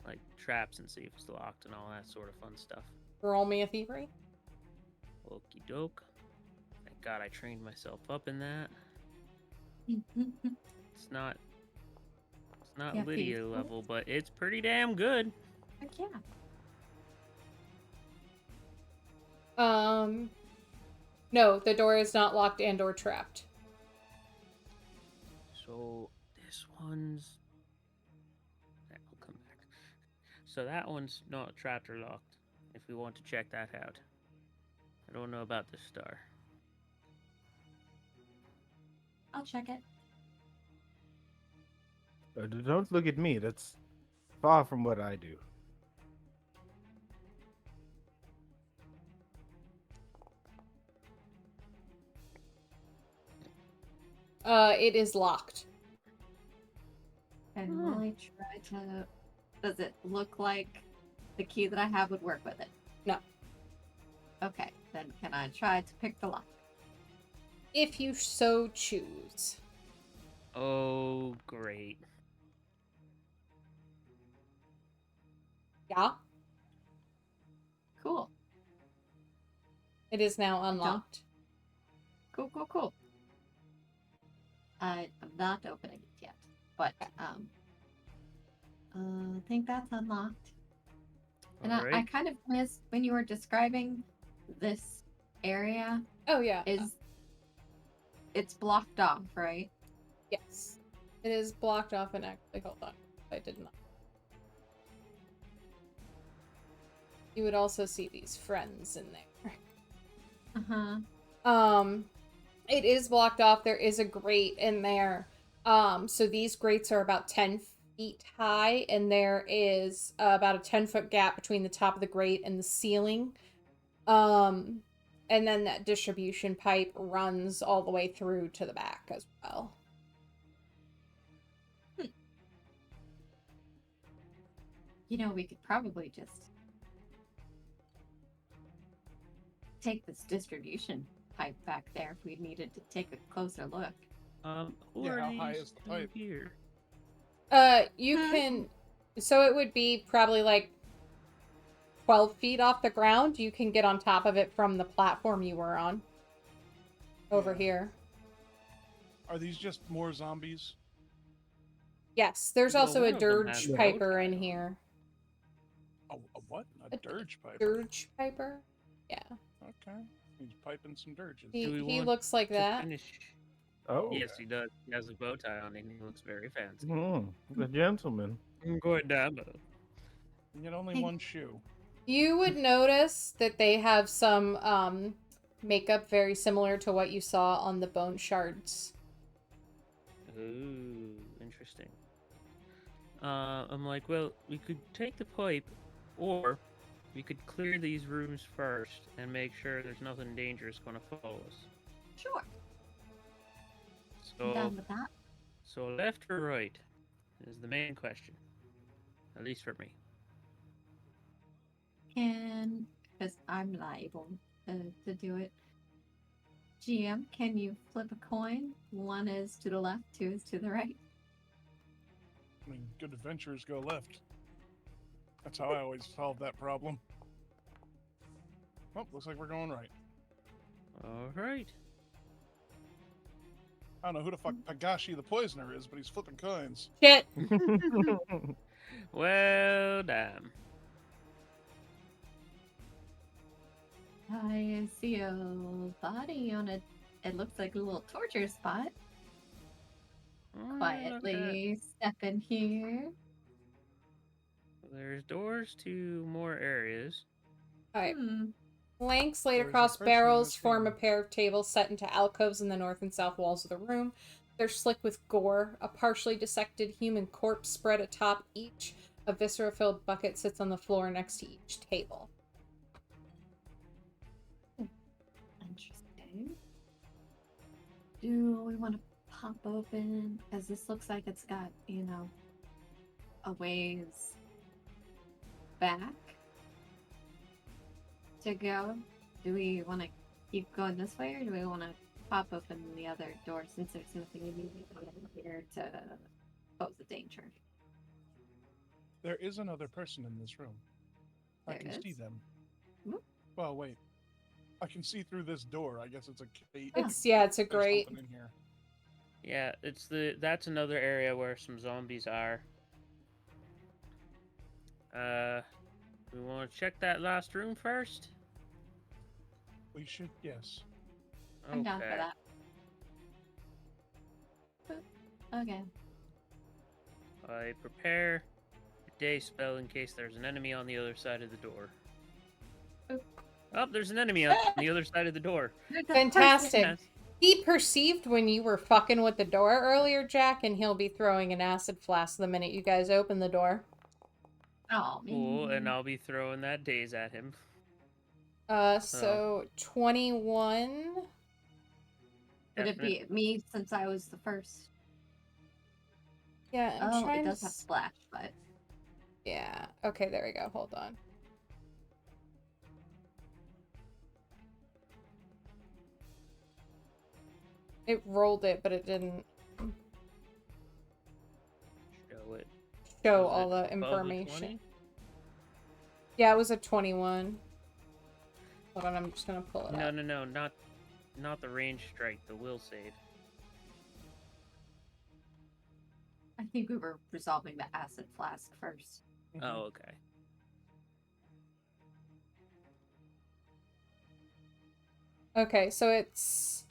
like traps and see if it's locked and all that sort of fun stuff. Roll me a thievery. Okie doke. Thank God I trained myself up in that. It's not Yeah, Lydia thieves. level, but it's pretty damn good. Heck yeah. No, the door is not locked and or trapped. So this one's. I'll come back. So that one's not trapped or locked. If we want to check that out. I don't know about this star. I'll check it. Don't look at me. That's far from what I do. It is locked. And will I try to... Does it look like the key that I have would work with it? No. Okay, then can I try to pick the lock? If you so choose. Oh, great. Yeah, Cool. it is now unlocked. Cool, cool, cool. I'm not opening it yet, but I think that's unlocked. And I Alright. kind of missed when you were describing this area. Oh, yeah. It's blocked off, right? Yes. It is blocked off and actually, hold on. I did not. You would also see these friends in there. Uh-huh. It is blocked off. There is a grate in there. So these grates are about 10 feet high, and there is about a 10-foot gap between the top of the grate and the ceiling. And then that distribution pipe runs all the way through to the back as well. You know, we could probably just take this distribution pipe back there if we needed to take a closer look. Who Yeah, are how high these is the two pipe? here? You can... So it would be probably like 12 feet off the ground. You can get on top of it from the platform you were on. Over Yeah. here. Are these just more zombies? Yes, there's Well, also one a of them dirge has a piper bow tie in on. here. A what? A dirge piper. Dirge piper? Yeah. Okay. He's piping some dirges. Do we He want looks like to that. finish? Oh, Yes, he does. He has a bow tie on and he looks very fancy. the gentleman. Good damo. You get only Hey. one shoe. You would notice that they have some makeup very similar to what you saw on the bone shards. Ooh, interesting. I'm like, well, we could take the pipe, or we could clear these rooms first and make sure there's nothing dangerous going to follow us. Sure. I'm So, done with that. so left or right is the main question, at least for me. And because I'm liable to do it. GM, can you flip a coin? One is to the left, two is to the right. I mean, good adventurers go left. That's how I always solve that problem. Oh, looks like we're going right. All right. I don't know who the fuck Pagashi the Poisoner is, but he's flipping coins. Shit! Well, damn. I see a body on it. It looks like a little torture spot. Quietly step in here. There's doors to more areas. Alright. Hmm. Planks laid There's a across person in barrels this form a room. pair of tables set into alcoves in the north and south walls of the room. They're slick with gore. A partially dissected human corpse spread atop each. A viscera-filled bucket sits on the floor next to each table. Interesting. Do we want to pop open? Because this looks like it's got, a ways back to go. Do we want to keep going this way, or do we want to pop open the other door since there's nothing immediately here to pose a danger? There is another person in this room. I There can see is? them. Hmm? Well, wait. I can see through this door. I guess it's a gate. It's a There's grate. something in here. Yeah, that's another area where some zombies are. We want to check that last room first? We should, yes. I'm down for that. Boop. Okay. I prepare a day spell in case there's an enemy on the other side of the door. Oop. Oh, there's an enemy on the other side of the door. Fantastic. Yes. He perceived when you were fucking with the door earlier, Jack, and he'll be throwing an acid flask the minute you guys open the door. Oh, Cool, and man. I'll be throwing that daze at him. So 21. Would it be me since I was the first? Yeah, I'm Oh, trying it to does have splash, but Yeah. Okay, there we go. Hold on. It rolled it, but it didn't Show it. show Was all it the above a information. 20? Yeah, it was a 21. Hold on, I'm just gonna pull it No, up. no, not the range strike, the will save. I think we were resolving the acid flask first. Mhm. Oh, okay. Okay, so it's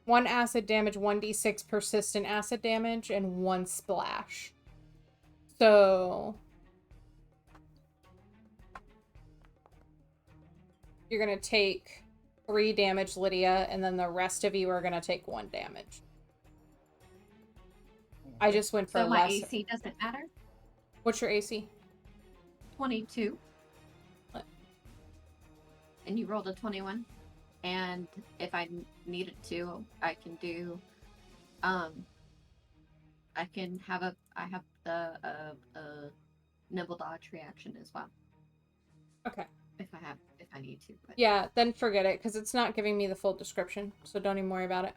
1 acid damage, 1d6 persistent acid damage, and 1 splash. So you're gonna take 3 damage, Lydia, and then the rest of you are gonna take 1 damage. I just went for So my less. AC doesn't matter. What's your AC? 22. What? And you rolled a 21. And if I needed to, I can do, I have the nimble dodge reaction as well. Okay. If I need to. But Yeah, then forget it, because it's not giving me the full description, so don't even worry about it.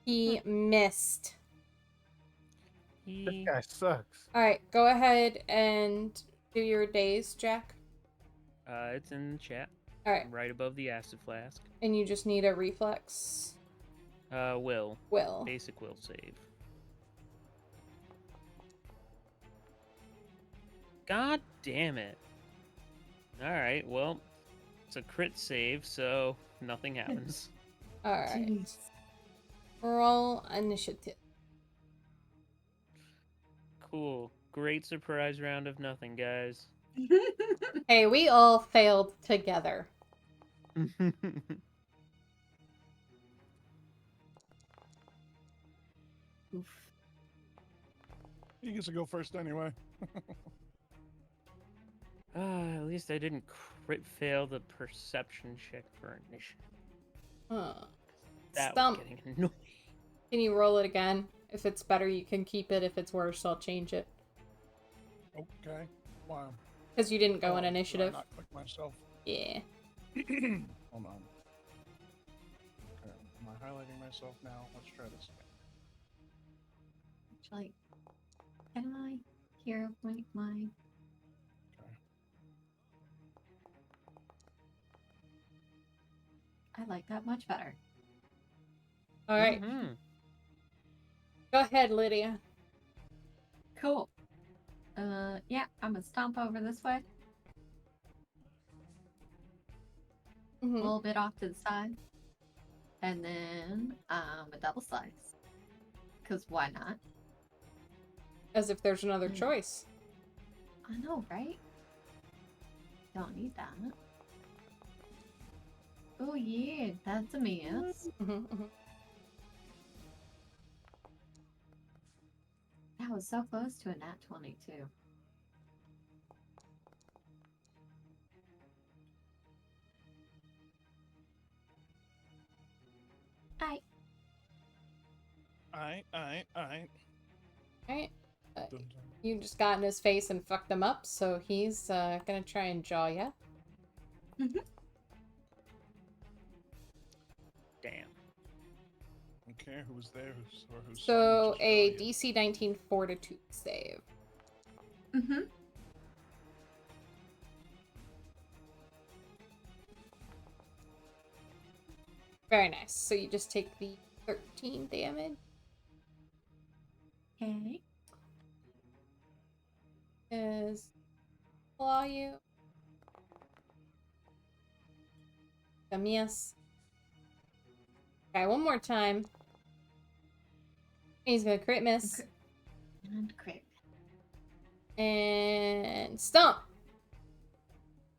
He missed. This guy sucks. Alright, go ahead and do your days, Jack. It's in the chat, Alright, right above the acid flask. and you just need a reflex. Will. Will. Basic will save. God damn it. Alright, well, it's a crit save, so nothing happens. Alright. Jeez. Roll initiative. Cool. Great surprise round of nothing, guys. Hey, we all failed together. Oof. He gets to go first anyway. At least I didn't crit fail the perception check for initiative. That Stump. was getting annoying. Can you roll it again? If it's better, you can keep it. If it's worse, I'll change it. Okay. Wow. Because you didn't go in Oh, did I initiative. not click myself. Yeah. Hold on. Okay. Am I highlighting myself now? Let's try this again. Actually, can I hear my Okay. I like that much better. Alright. Mm-hmm. Go ahead, Lydia. Cool. Yeah, I'm gonna stomp over this way. A Mm-hmm. little bit off to the side. And then a double slice. Because why not? As if there's another choice. I know, right? Don't need that. Oh yeah, that's a miss. Mm-hmm. That was so close to a nat 22. I Alright. Alright. Dun, dun. You just got in his face and fucked him up, so he's gonna try and jaw ya. Damn. Okay, who was there? Who saw So me just a draw you? DC 19 Fortitude save. Mm-hmm. Very nice. So you just take the 13 damage. Okay. Is claw you. A miss. Okay, one more time. He's gonna crit miss. Okay. And crit. And stomp.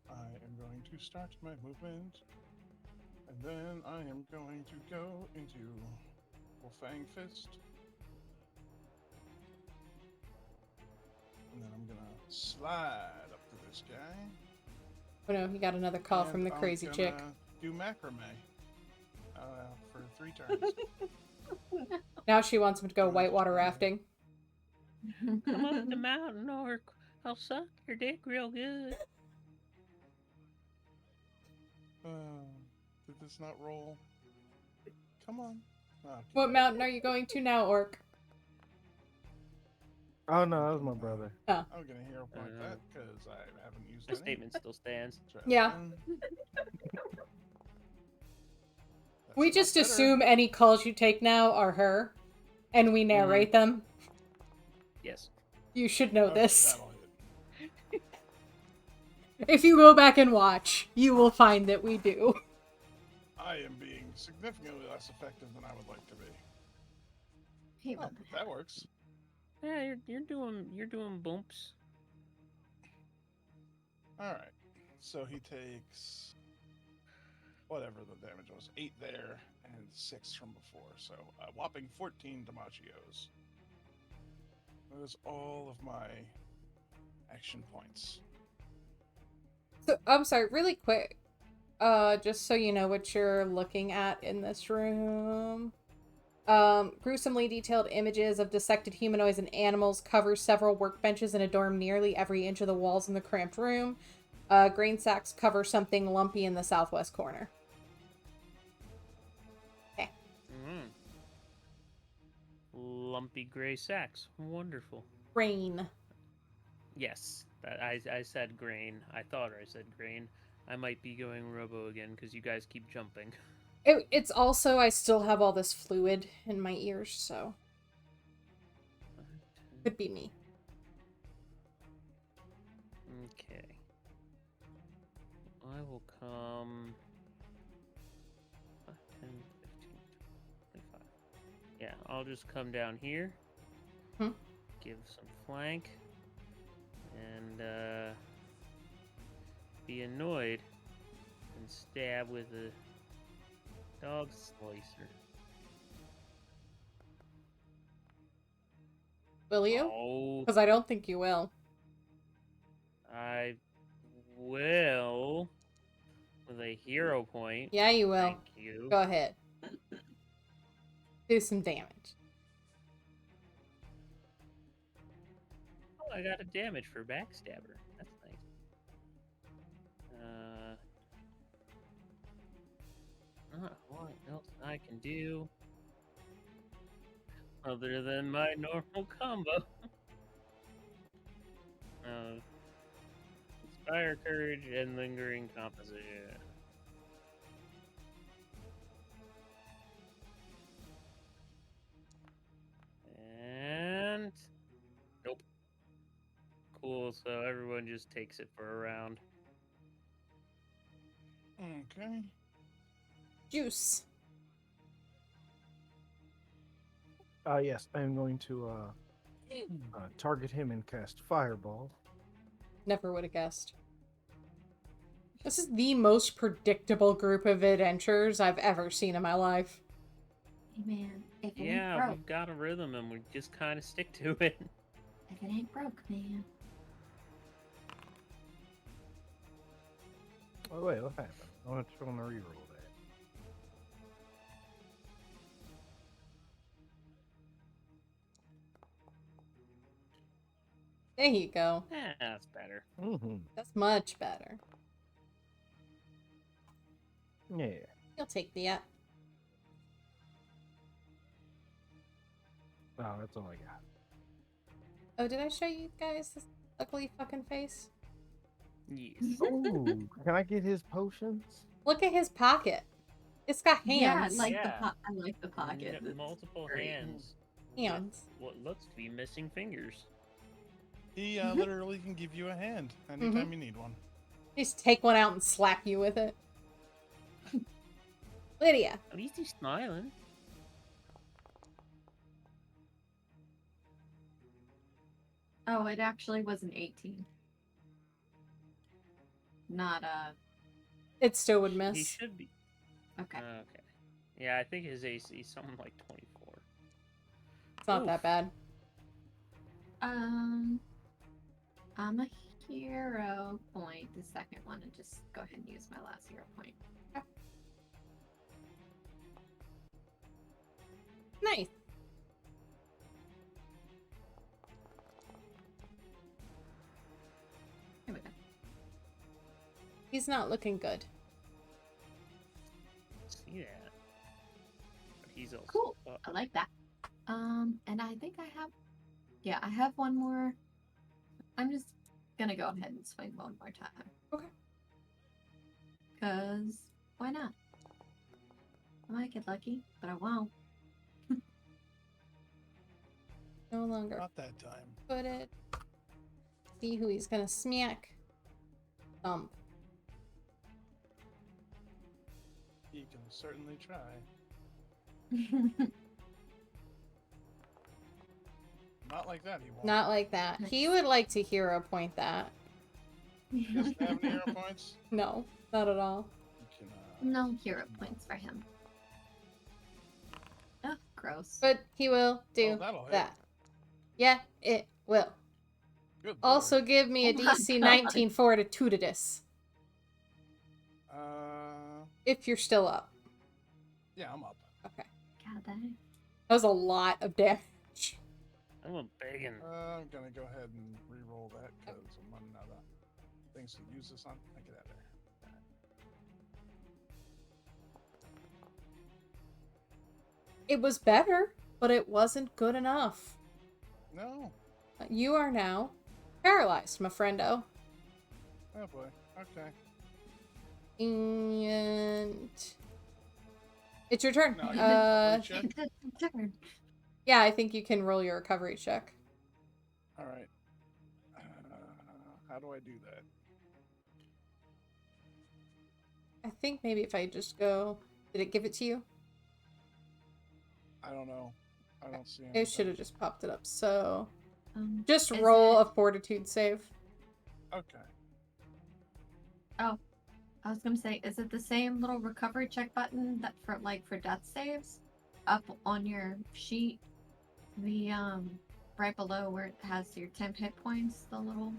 I am going to start my movement. And then I am going to go into Wolfang Fist. And then I'm gonna slide up to this guy. Oh no, he got another call from the and crazy I'm chick. gonna do macrame for 3 turns. Now she wants him to go Alright, whitewater alright. rafting. Come up the mountain, or I'll suck your dick real good. Did this not roll? Come on. Okay. What mountain are you going to now, Orc? Oh no, that was my brother. I'm gonna hero point that because I haven't used My any. statement still stands. Try Yeah. again. That's We a lot just better. assume any calls you take now are her, and we narrate them. Yes. You should know Okay, this. that'll hit. If you go back and watch, you will find that we do. I am being significantly less effective than I would like to be. Hey, Oh, that works. Yeah, you're doing bumps. Alright. So he takes whatever the damage was. 8 there and 6 from before. So a whopping 14 Damagios. That is all of my action points. So, I'm sorry, really quick. Just so you know what you're looking at in this room. Gruesomely detailed images of dissected humanoids and animals cover several workbenches and adorn nearly every inch of the walls in the cramped room. Grain sacks cover something lumpy in the southwest corner. Okay. Lumpy gray sacks. Wonderful. Grain. Yes, I said grain. I thought I said grain. I might be going robo again because you guys keep jumping. It's also, I still have all this fluid in my ears, so. Could be me. I will come 10, 15, 25. Yeah, I'll just come down here. Hmm. Give some flank. And be annoyed and stab with a dog slicer. Will you? Oh, Because I don't think you will. I will with a hero point. Yeah, you will. Thank you. Go ahead. Do some damage. Oh, I got a damage for backstabber. That's nice. What else I can do other than my normal combo? Inspire courage and lingering composition. And nope. Cool. So everyone just takes it for a round. Okay. Juice. Yes, I am going to target him and cast Fireball. Never would have guessed. This is the most predictable group of adventurers I've ever seen in my life. Hey man, if it ain't Yeah, broke, we've got a rhythm and we just kind of stick to it. if it ain't broke, man. Oh wait, what happened? I want to reroll that. There you go. Yeah, that's better. Mm-hmm. That's much better. Yeah. You'll take the app. Oh, that's all I got. Oh, did I show you guys this ugly fucking face? Yes. Ooh, can I get his potions? Look at his pocket. It's got Yeah, hands. I like the pocket. It's Multiple great. hands. Hands. What looks to be missing fingers. He literally can give you a hand anytime you need one. Just take one out and slap you with it. Lydia. At least he's smiling. Oh, it actually was an 18. Not It still would He miss. should be. okay. Okay. Yeah, I think his AC is something like 24. It's not Oof. that bad. I'm a hero point. The second one, and just go ahead and use my last hero point. Nice. Here we go. He's not looking good. See that? But he's also Cool. up. I like that. And I think I have. Yeah, I have one more. I'm just gonna go ahead and swing one more time. Okay. Cause why not? I might get lucky, but I won't. No longer Not that time. put it. See who he's gonna smack. Thump. He can certainly try. Not like that, he won't. Not like that. He would like to hero point that. He doesn't have any hero points. No, not at all. You can, No hero points for him. Oh, gross. But he will do Oh, that'll hit. that. Yeah, it will. Good lord. Also give me a Oh my DC God. 19 fortitudinous. If If you're still up. yeah, I'm up. Okay. God dang. That was a lot of damage. I'm a begging. I'm gonna go ahead and re-roll that because I'm running out of things to use this on. I get out of there. It was better, but it wasn't good enough. No. You are now paralyzed, my friendo. Oh boy. Okay. And it's your turn. No, you can check. Turn. Yeah, I think you can roll your recovery check. All right. How do I do that? I think maybe if I just go... Did it give it to you? I don't know. I don't see anything. It should have just popped it up. So just Is roll it- a fortitude save. Okay. Oh, I was gonna say, is it the same little recovery check button that for death saves, up on your sheet? The right below where it has your temp hit points, the little.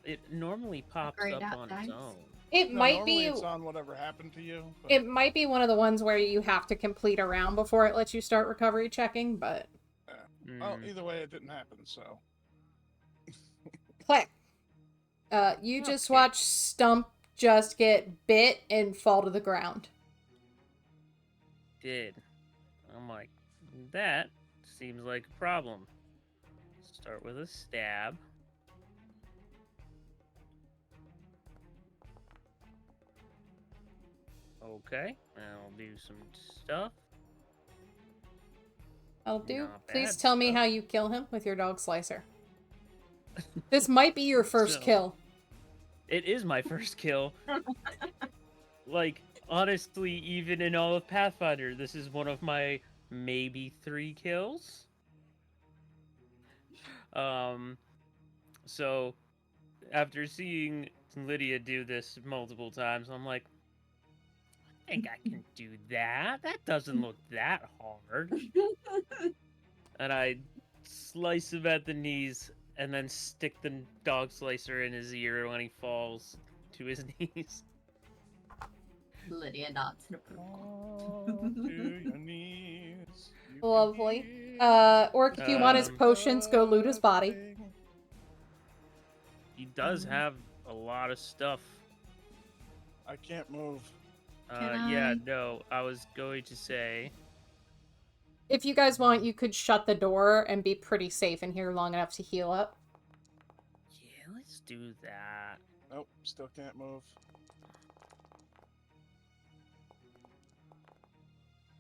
It normally pops grayed up out on dice? its own. It No, might normally be... it's on whatever happened to you. But... It might be one of the ones where you have to complete a round before it lets you start recovery checking, but... Well, Mm. either way, it didn't happen, so. Click. You just Okay. watch Stump just get bit and fall to the ground. Did. I'm like, that seems like a problem. Start with a stab. Okay, I'll do some stuff. I'll do. Not Please bad tell me stuff. how you kill him with your dog slicer. This might be your first So- kill. It is my first kill. Like, honestly, even in all of Pathfinder, this is one of my maybe 3 kills. So after seeing Lydia do this multiple times, I'm like, I think I can do that. That doesn't look that hard. And I slice him at the knees and then stick the dog slicer in his ear when he falls to his knees. Lydia nods in approval. Fall to your knees. You can Lovely. hear Orc, if you want his Um, potions, go loot his body. something. He does have a lot of stuff. I can't move. Yeah, I- no, I was going to say, If you guys want, you could shut the door and be pretty safe in here long enough to heal up. yeah, let's do that. Nope, still can't move.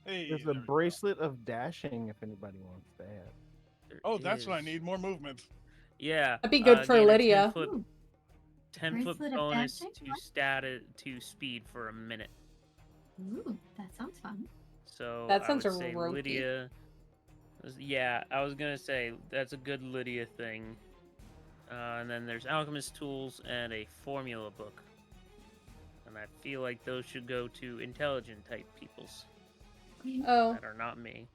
Hey, There's a there we go. bracelet of dashing if anybody wants that. There Oh, that's what I is. need. More movement. Yeah. That'd be good for gain a Lydia. 10-foot, Ooh. 10-foot Bracelet of bonus dashing? to What? to speed for a minute. Ooh, that sounds fun. So That I sounds would say ropey. Lydia. Yeah, I was gonna say that's a good Lydia thing. And then there's alchemist tools and a formula book. And I feel like those should go to intelligent type peoples Oh, that are not me.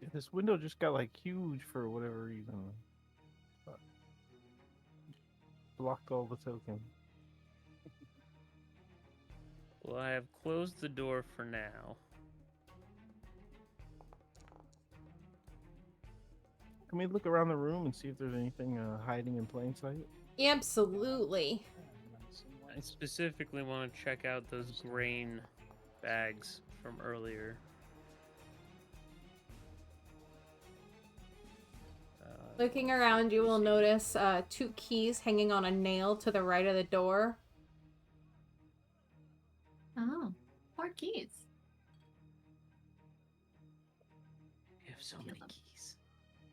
Yeah, this window just got like huge for whatever reason. But blocked all the tokens. Well, I have closed the door for now. Can we look around the room and see if there's anything hiding in plain sight? absolutely. I specifically want to check out those grain bags from earlier. Looking around, you will notice 2 keys hanging on a nail to the right of the door. Oh, 4 keys. We have so Feel many them. keys.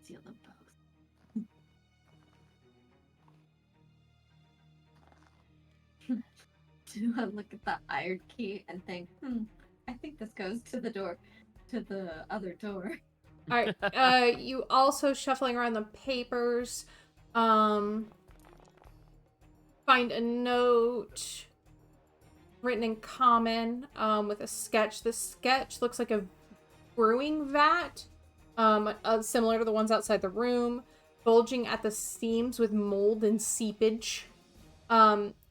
Seal them both. Do I look at the iron key and think, I think this goes to the door, to the other door. Alright, you also shuffling around the papers, find a note written in common, with a sketch. The sketch looks like a brewing vat, similar to the ones outside the room, bulging at the seams with mold and seepage.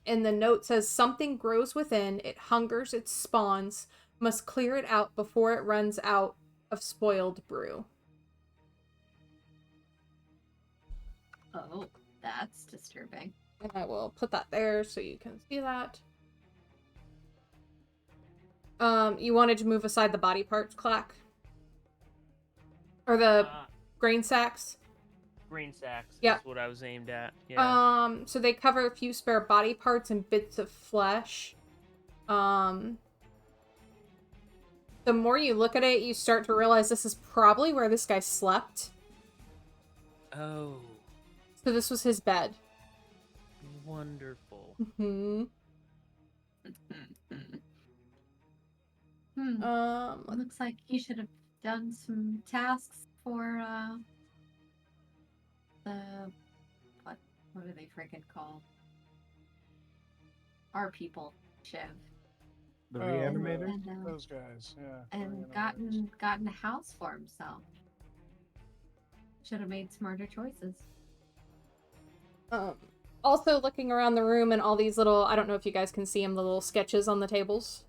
And the note says, something grows within, it hungers, it spawns, must clear it out before it runs out of spoiled brew. Oh, that's disturbing. And I will put that there so you can see that. You wanted to move aside the body parts, Clack? Or the grain sacks? Green sacks Yeah. is what I was aimed at. Yeah. So they cover a few spare body parts and bits of flesh. The more you look at it, you start to realize this is probably where this guy slept. Oh. So this was his bed. Wonderful. Hmm. Looks like he should have done some tasks for the what are they freaking called? Our people, Shiv. The Oh, reanimator. those guys, yeah. And reanimators. gotten a house for himself. Should have made smarter choices. Also looking around the room and all these little, I don't know if you guys can see them, the little sketches on the tables.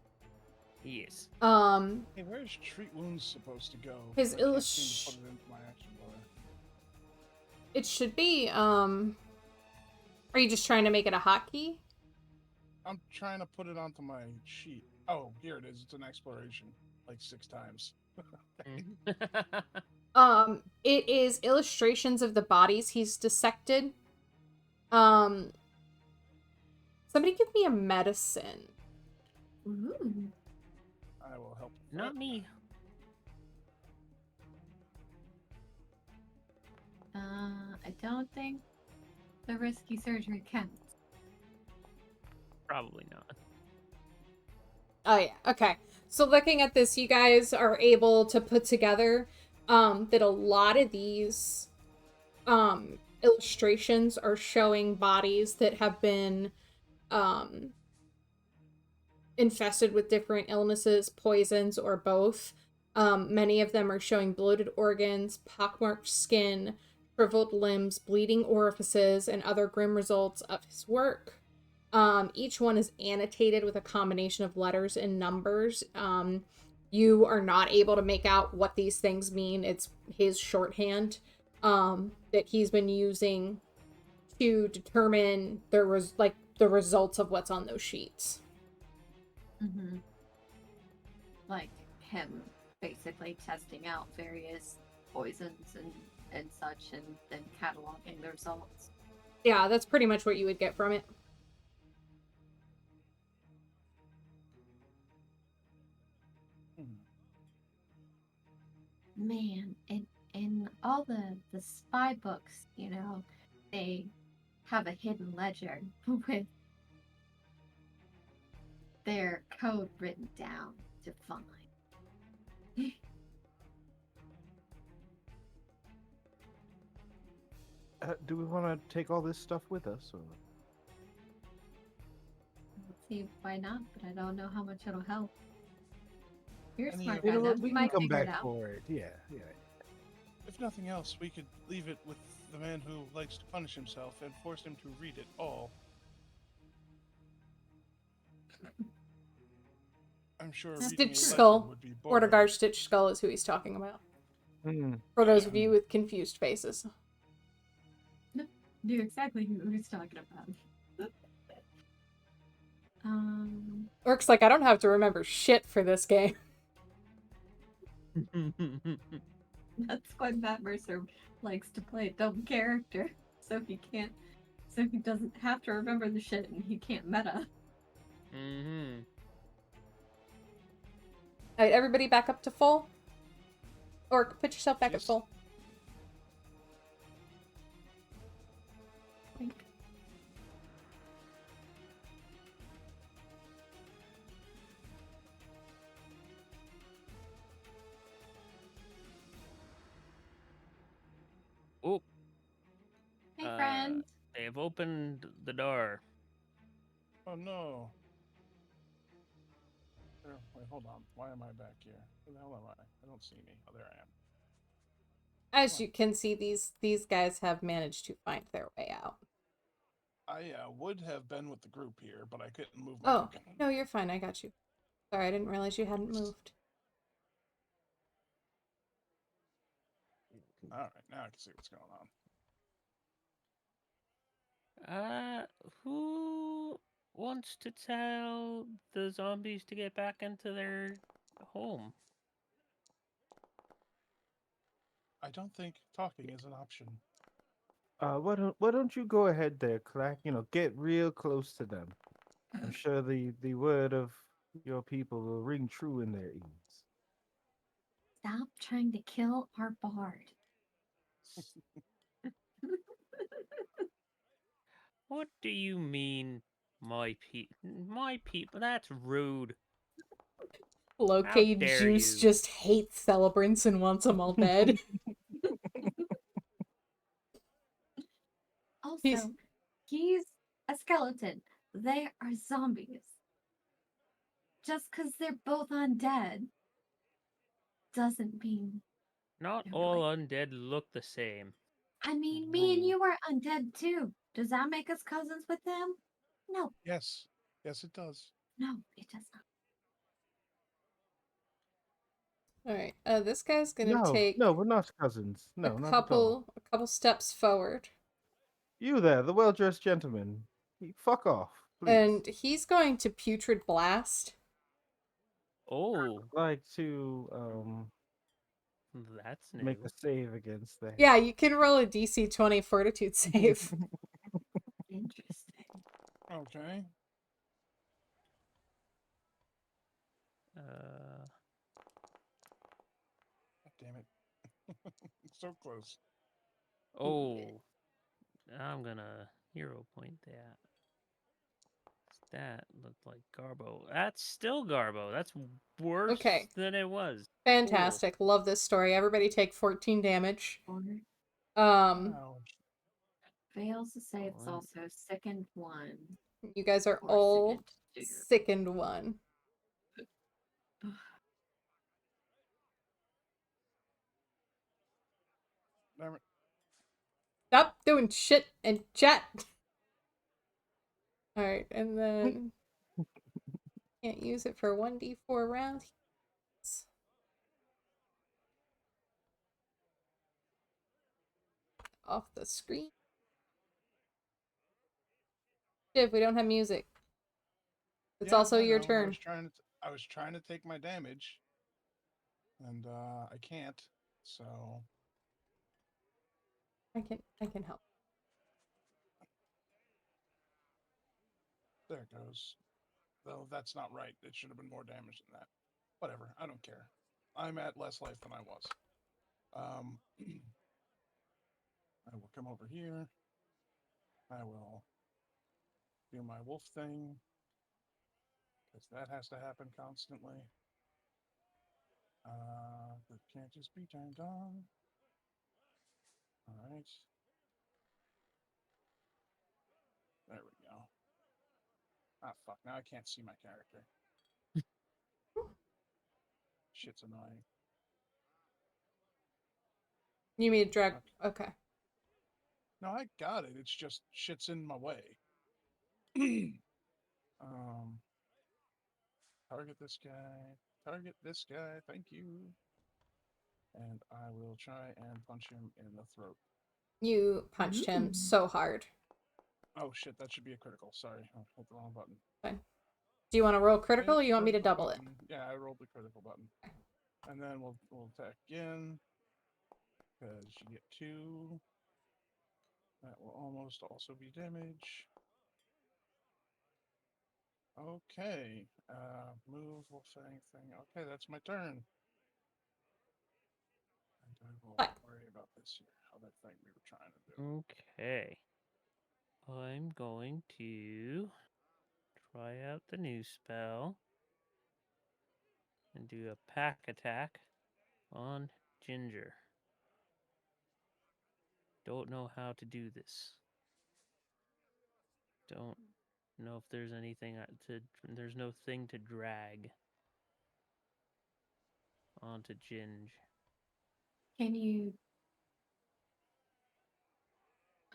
Yes. Hey, where's treat wounds supposed to go? His I can't seem to put it into my action bar. It should be, are you just trying to make it a hotkey? I'm trying to put it onto my sheet. Oh, here it is. It's an exploration, like 6 times. It is illustrations of the bodies he's dissected. Somebody give me a medicine. Ooh. I will help. with Not that. me. I don't think the risky surgery counts. Probably not. Oh yeah, okay. So looking at this, you guys are able to put together that a lot of these illustrations are showing bodies that have been infested with different illnesses, poisons, or both. Many of them are showing bloated organs, pockmarked skin, shriveled limbs, bleeding orifices, and other grim results of his work. Each one is annotated with a combination of letters and numbers. You are not able to make out what these things mean. It's his shorthand that he's been using to determine the results of what's on those sheets. Mm-hmm. Like him basically testing out various poisons and such and then cataloging the results. Yeah, that's pretty much what you would get from it. Man, in all the spy books, you know, they have a hidden ledger with their code written down to find. Do we want to take all this stuff with us? Or... Let's see, why not? But I don't know how much it'll help. You're I mean, smart You guy, know though. what? You We can might come figure it back out. for it. Yeah. If nothing else, we could leave it with the man who likes to punish himself and force him to read it all. I'm sure reading Stitch a Skull. ledger would be boring. Vortigard Stitch Skull is who he's talking about. For those of you with confused faces. Knew exactly who he's talking about. Orc's like, I don't have to remember shit for this game. That's why Matt Mercer likes to play a dumb character, so he doesn't have to remember the shit and he can't meta. Mm-hmm. Alright, everybody back up to full? Orc, put yourself back at Yes. full. Oh, Hey, friend. they have opened the door. Oh no. Wait, hold on. Why am I back here? Where the hell am I? I don't see me. Oh, there I am. As you can see, these guys have managed to find their way out. I would have been with the group here, but I couldn't move my Oh, token. no, you're fine. I got you. Sorry, I didn't realize you hadn't moved. All right, now I can see what's going on. Who wants to tell the zombies to get back into their home? I don't think talking is an option. Why don't you go ahead there, Clack? You know, get real close to them. I'm sure the word of your people will ring true in their ears. Stop trying to kill our bard. What do you mean, my people? My people? That's rude. How Locate dare Juice you? just hates celebrants and wants them all dead. He's- Also, he's a skeleton. They are zombies. Just because they're both undead doesn't mean. Not they're all related. undead look the same. I mean, me and you are undead too. Does that make us cousins with them? No, Yes. Yes, it does. no, it does not. Alright, this guy's gonna No, take no, we're not cousins. No, not at all. a couple steps forward. You there, the well-dressed gentleman. Fuck off, please. And he's going to Putrid Blast. Oh, I'd like to that's new. make a save against that. Yeah, you can roll a DC 20 Fortitude save. Interesting. Okay. God damn it. So close. Oh, I'm gonna hero point that. That looked like Garbo. That's still Garbo. That's worse Okay. than it was. Fantastic. Love this story. Everybody take 14 damage. Or Ouch. fails to say it's One. also sickened one You guys are or all sickened two. sickened one. Damn it. Stop doing shit and chat. Alright, and then can't use it for 1d4 round. Off the screen. Shiv, we don't have music. It's Yeah, also I your know. turn. I was trying to take my damage. And I can't. So I can help. there it goes. Though that's not right. It should have been more damage than that. Whatever. I don't care. I'm at less life than I was. I will come over here. I will do my wolf thing. Because that has to happen constantly. That can't just be turned on. Alright. There we go. Ah, fuck. Now I can't see my character. Shit's annoying. You mean drag? Okay. No, I got it. It's just shit's in my way. Target this guy. Target this guy. Thank you. And I will try and punch him in the throat. You punched him so hard. Oh shit, that should be a critical. Sorry, I hit the wrong button. Fine. Do you want to roll critical or Hit you want me to critical double it? button. Yeah, I rolled the critical button. And then we'll attack again. Because you get 2. That will almost also be damage. Okay. Move, wolf thing. Okay, that's my turn. And I will Fine. worry about this here. How that thing we were trying to do. Okay. I'm going to try out the new spell and do a pack attack on Ginger. Don't know how to do this. Don't know if there's anything there's no thing to drag onto Ginge. Can you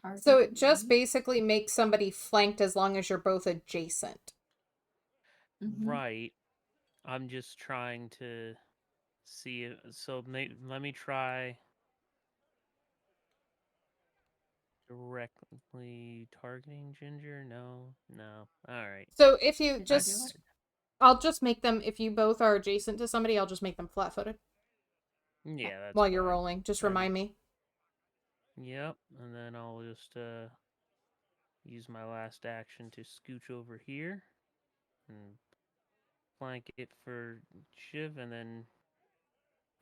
target So it just me? basically makes somebody flanked as long as you're both adjacent. Right. I'm just trying to see it. So let me try directly targeting Ginger. No. All right. So if you Did you do just, it? I'll just make them, if you both are adjacent to somebody, I'll just make them flat footed Yeah, that's while you're fine. rolling. Just Then- remind me. Yep, and then I'll just use my last action to scooch over here and flank it for Shiv, and then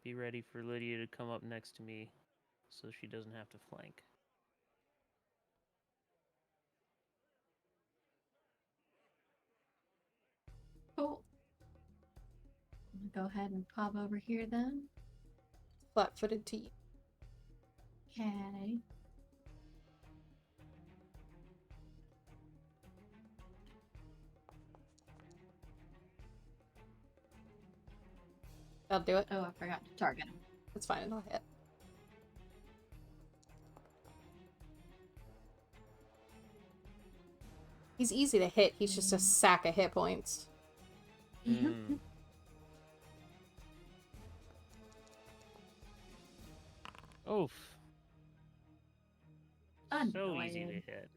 be ready for Lydia to come up next to me so she doesn't have to flank. Cool. I'm gonna go ahead and pop over here then. Flat-footed to you. Okay. That'll do it. Oh, I forgot to target him. That's fine. It'll hit. He's easy to hit. He's just a sack of hit points. Mm. Oof. So easy to Annoying. hit.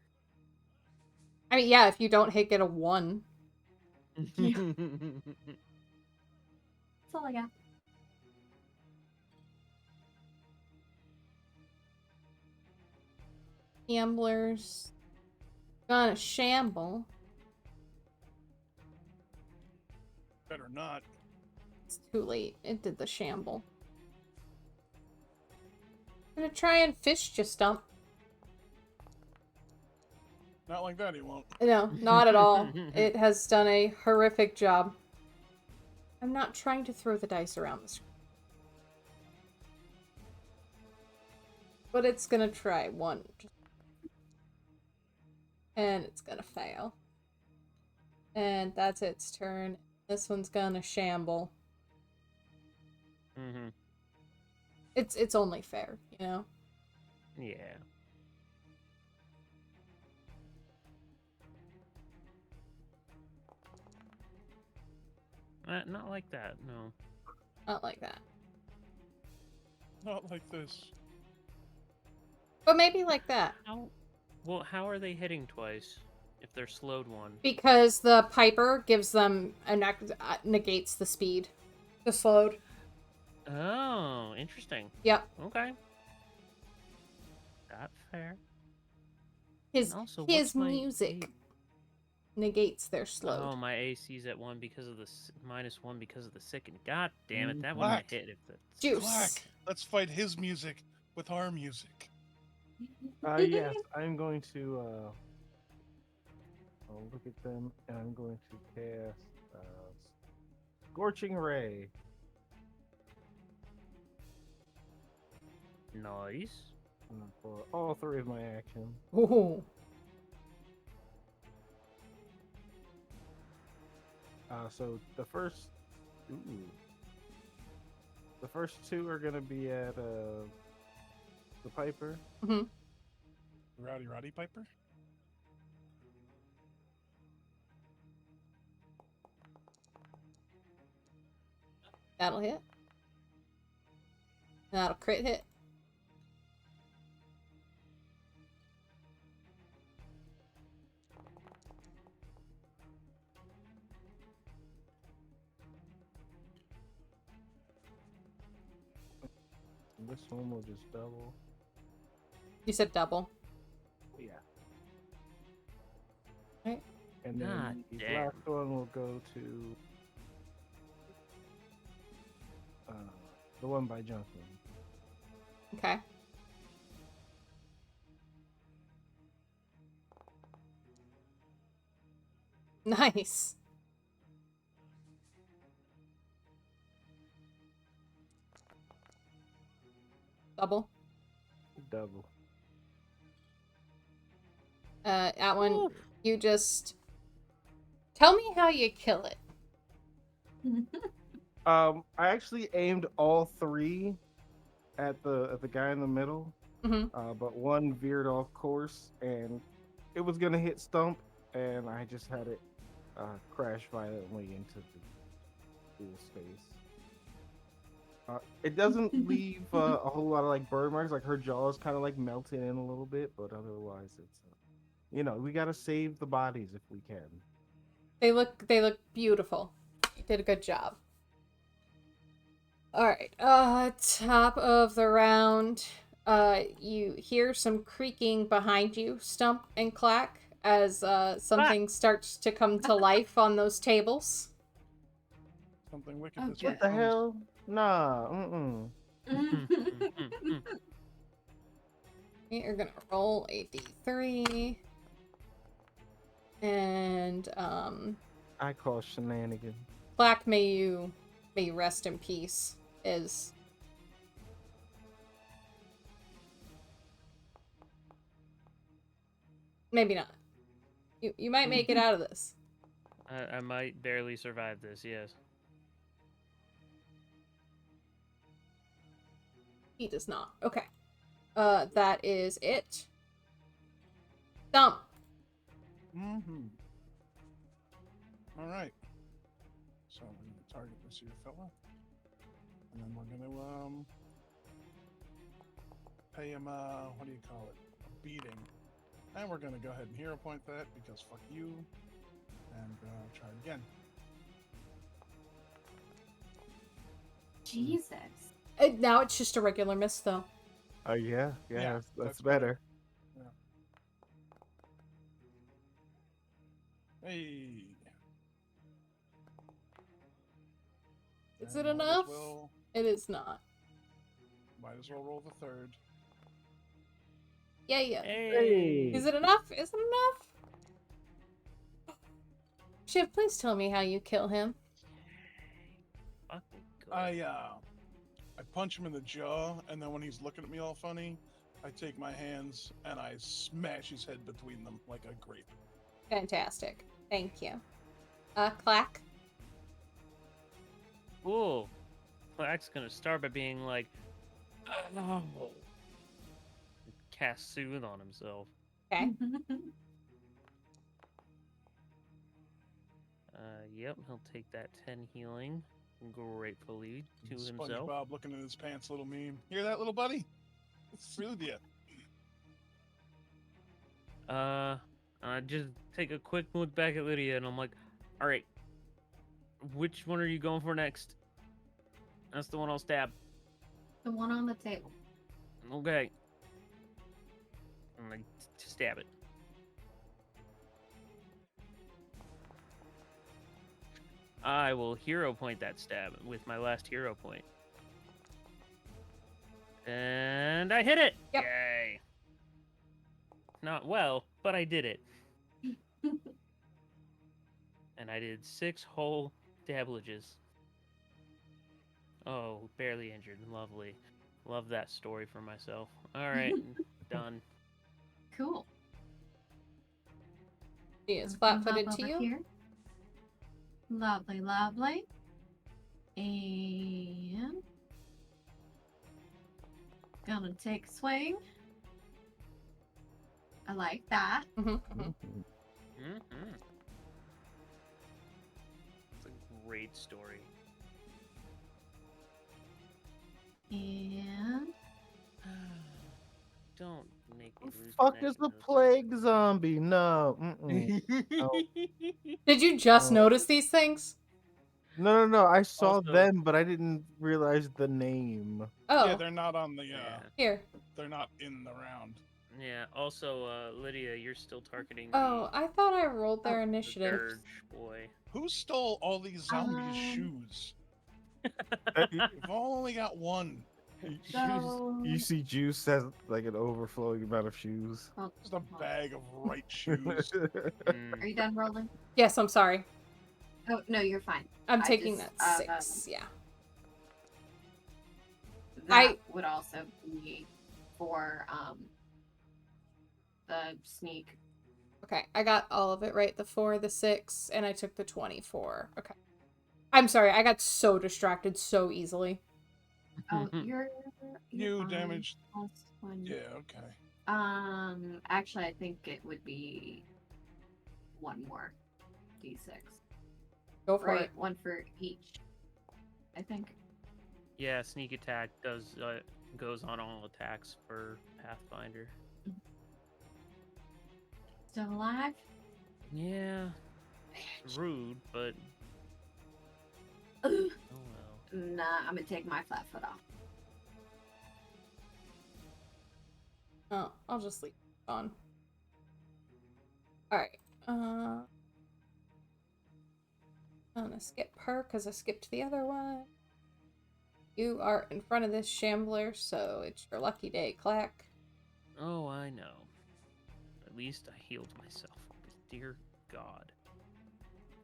I mean, yeah, if you don't hit, get a 1. Yeah. That's all I got. Gamblers. Gonna shamble. Better not. It's too late. It did the shamble. Gonna try and fish you, Stump. Not like that, he won't. No, not at all. It has done a horrific job. I'm not trying to throw the dice around the screen. But it's gonna try one. And it's gonna fail. And that's its turn. This one's gonna shamble. Mm-hmm. It's only fair, you know? Yeah. Not like that, no. Not like that. Not like this. But maybe like that. How are they hitting twice if they're slowed one? Because the Piper gives them negates the speed. The slowed. Oh, interesting. Yep. Okay. That's fair. His And also, what's my music negates their slowed. Oh, my AC's at 1 because of the -1 because of the sickened. God damn it, that Black. wouldn't have hit if the Juice. Black, let's fight his music with our music. Yes, I'm going to I'll look at them and I'm going to cast Scorching Ray. Nice. For all 3 of my actions. Ooh. So the first 2 are gonna be at the Piper. Mm-hmm. Rowdy Piper? That'll hit. That'll crit hit. This one will just double. You said double. Yeah. Right. And then God the damn. last one will go to the one by Junkin. Okay. Nice. Double. Double. That one, Oof. you just tell me how you kill it. I actually aimed all 3 at the guy in the middle, Mm-hmm. but one veered off course and it was gonna hit Stump, and I just had it crash violently into the fool's face. It doesn't leave a whole lot of like burn marks. Like her jaw is kind of like melted in a little bit, but otherwise it's we gotta save the bodies if we can. They look beautiful. You did a good job. Alright, top of the round. You hear some creaking behind you, Stump and Clack, as something starts to come to life on those tables. Something wicked Oh, this way What the comes. hell? Nah, You're gonna roll a d3. And I call shenanigans. Black, may you rest in peace. Is maybe not. You might make it out of this. I might barely survive this. Yes. He does not. Okay. That is it. Dump. Mm-hmm. All right. So we're gonna target this here fella, and then we're gonna pay him what do you call it? A beating. And we're gonna go ahead and hero point that because fuck you, and try it again. Jesus. Now it's just a regular miss, though. Oh yeah, Yeah, that's that's better. Hey. Is And it enough? Well, It is not. might as well roll the third. Yeah. Hey. Is it enough? Is it enough? Shiv, please tell me how you kill him. Fucking good. I punch him in the jaw, and then when he's looking at me all funny, I take my hands and I smash his head between them like a grape. Fantastic. Thank you. Clack. Cool. Clack's gonna start by being like, oh. Cast Soothe on himself. Okay. Yep, he'll take that 10 healing gratefully to himself. SpongeBob looking in his pants, little meme. Hear that, little buddy? What's through with you? I just take a quick look back at Lydia, and I'm like, all right, which one are you going for next? That's the one I'll stab. The one on the table. Okay. I'm gonna stab it. I will hero point that stab with my last hero point. And I hit it! Yep. Yay! Not well, but I did it. And I did 6 whole dablages. Oh, barely injured. Lovely. Love that story for myself. Alright, done. Cool. She is I'll come flat-footed up to over you. here. Lovely, lovely. And gonna take a swing. I like that. Mm-hmm. Mm-hmm. It's a great story. And Don't make me lose Fuck is connection a to this plague zombie? No. Mm-mm. No. Did you just Oh. notice these things? No. I saw Also- them, but I didn't realize the name. Oh, Yeah, they're not on the. Yeah. here. They're not in the round. Yeah. Also, Lydia, you're still targeting Oh, I thought I rolled their Oh, the initiative. Dirge boy. Who stole all these zombies' shoes? We've all only got one. so You see, Juice has like an overflowing amount of shoes. oh, Just a bag of right shoes. Mm, are you done rolling? Yes, I'm sorry. Oh no, you're fine. I'm I taking just, that 6. Yeah. That would also be for the sneak. Okay, I got all of it right. The 4, the 6, and I took the 24. Okay. I'm sorry, I got so distracted so easily. Oh, you're You fine. damaged. Plus one. Yeah, okay. Actually, I think it would be one more d6. Go for Right, it. one for each. I think. yeah, sneak attack goes on all attacks for Pathfinder. Still alive? Yeah. Rude, but Ugh. oh well. Nah, I'm gonna take my flat foot off. Oh, I'll just leave it on. Alright. I'm gonna skip her because I skipped the other one. You are in front of this shambler, so it's your lucky day, Clack. Oh, I know. At least I healed myself. Dear God.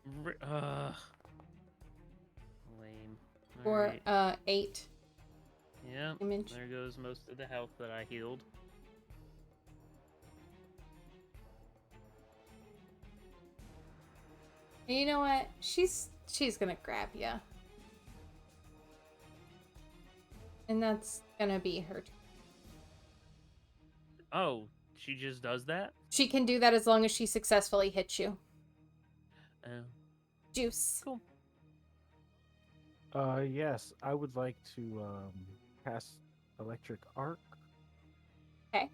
Lame. For Alright. 8 Yep. damage. There goes most of the health that I healed. And you know what? She's gonna grab you. And that's gonna be her turn. Oh, she just does that? She can do that as long as she successfully hits you. Oh. Juice. Cool. Yes, I would like to cast electric arc. Okay.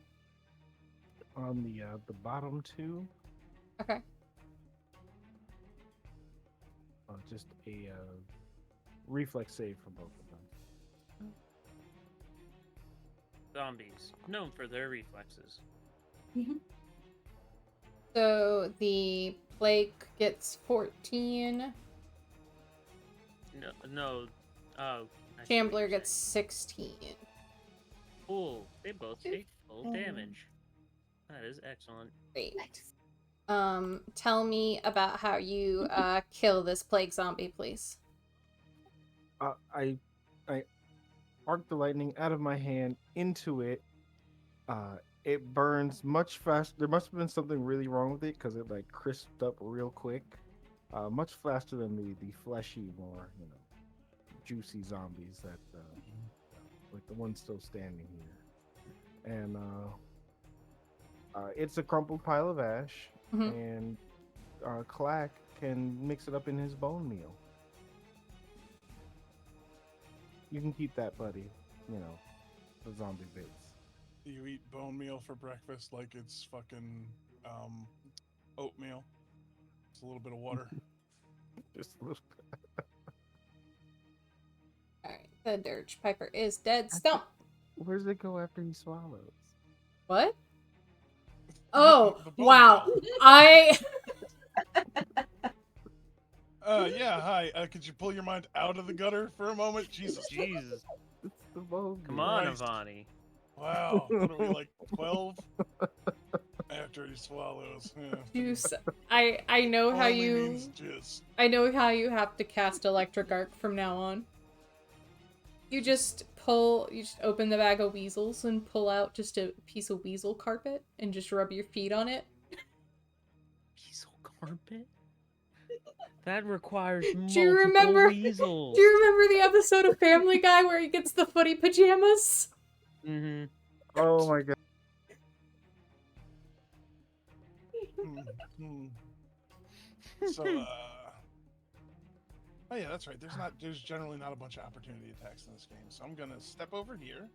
On the bottom two. Okay. Just a reflex save for both of them. Zombies, known for their reflexes. So the plague gets 14. No. Oh. I see what Shambler you're gets saying. 16. Cool. They both take full damage. That is excellent. Great. Nice. Tell me about how you kill this plague zombie, please. I arc the lightning out of my hand into it. It burns much faster. There must have been something really wrong with it because it like crisped up real quick. Much faster than the fleshy, more juicy zombies that like the one still standing here. And it's a crumpled pile of ash, Mhm. and Clack can mix it up in his bone meal. You can keep that, buddy. The zombie bits. You eat bone meal for breakfast like it's fucking oatmeal. It's a little bit of water. Just a little bit. Alright, the Dirge Piper is dead. Stump! Where does it go after he swallows? What? Oh, The bone wow. meal. I... Yeah, hi. Could you pull your mind out of the gutter for a moment? Jesus. Jesus. It's the bone Come meal. on, Christ. Avani. Wow. What are we, like 12? After he swallows. Yeah. Juice. I know how Only you... means jizz. I know how you have to cast Electric Arc from now on. You just open the bag of weasels and pull out just a piece of weasel carpet and just rub your feet on it. Weasel carpet? That requires Do multiple you remember? weasels. Do you remember the episode of Family Guy where he gets the footy pajamas? Mm-hmm. Oh my god. So, oh yeah, that's right. There's generally not a bunch of opportunity attacks in this game. So I'm gonna step over here.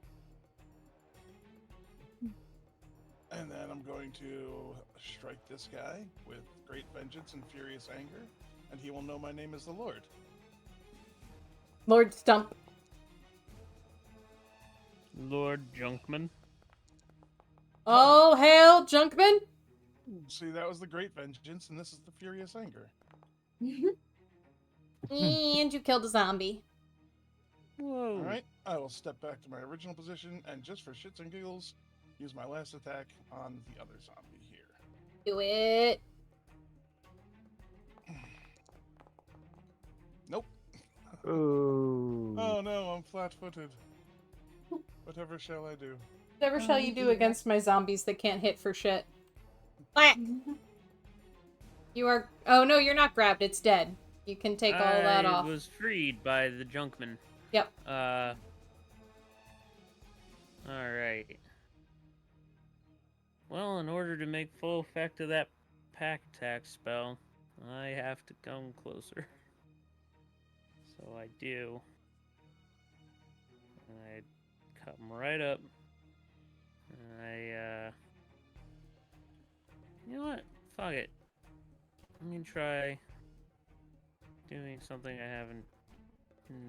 And then I'm going to strike this guy with great vengeance and furious anger. And he will know my name is the Lord. Lord Stump. Lord Junkman. Oh, hail, Junkman! See, that was the great vengeance, and this is the furious anger. And you killed a zombie. Whoa. Alright, I will step back to my original position, and just for shits and giggles, use my last attack on the other zombie here. Do it. Nope. Ooh. Oh no, I'm flat-footed. Whatever shall I do? Whatever shall you do against my zombies that can't hit for shit? Whack! You are... Oh no, you're not grabbed. It's dead. You can take all that off. I was freed by the Junkman. Yep. Alright. Well, in order to make full effect of that pack attack spell, I have to come closer. So I do. And I cut him right up. And you know what? Fuck it. I'm gonna try doing something I haven't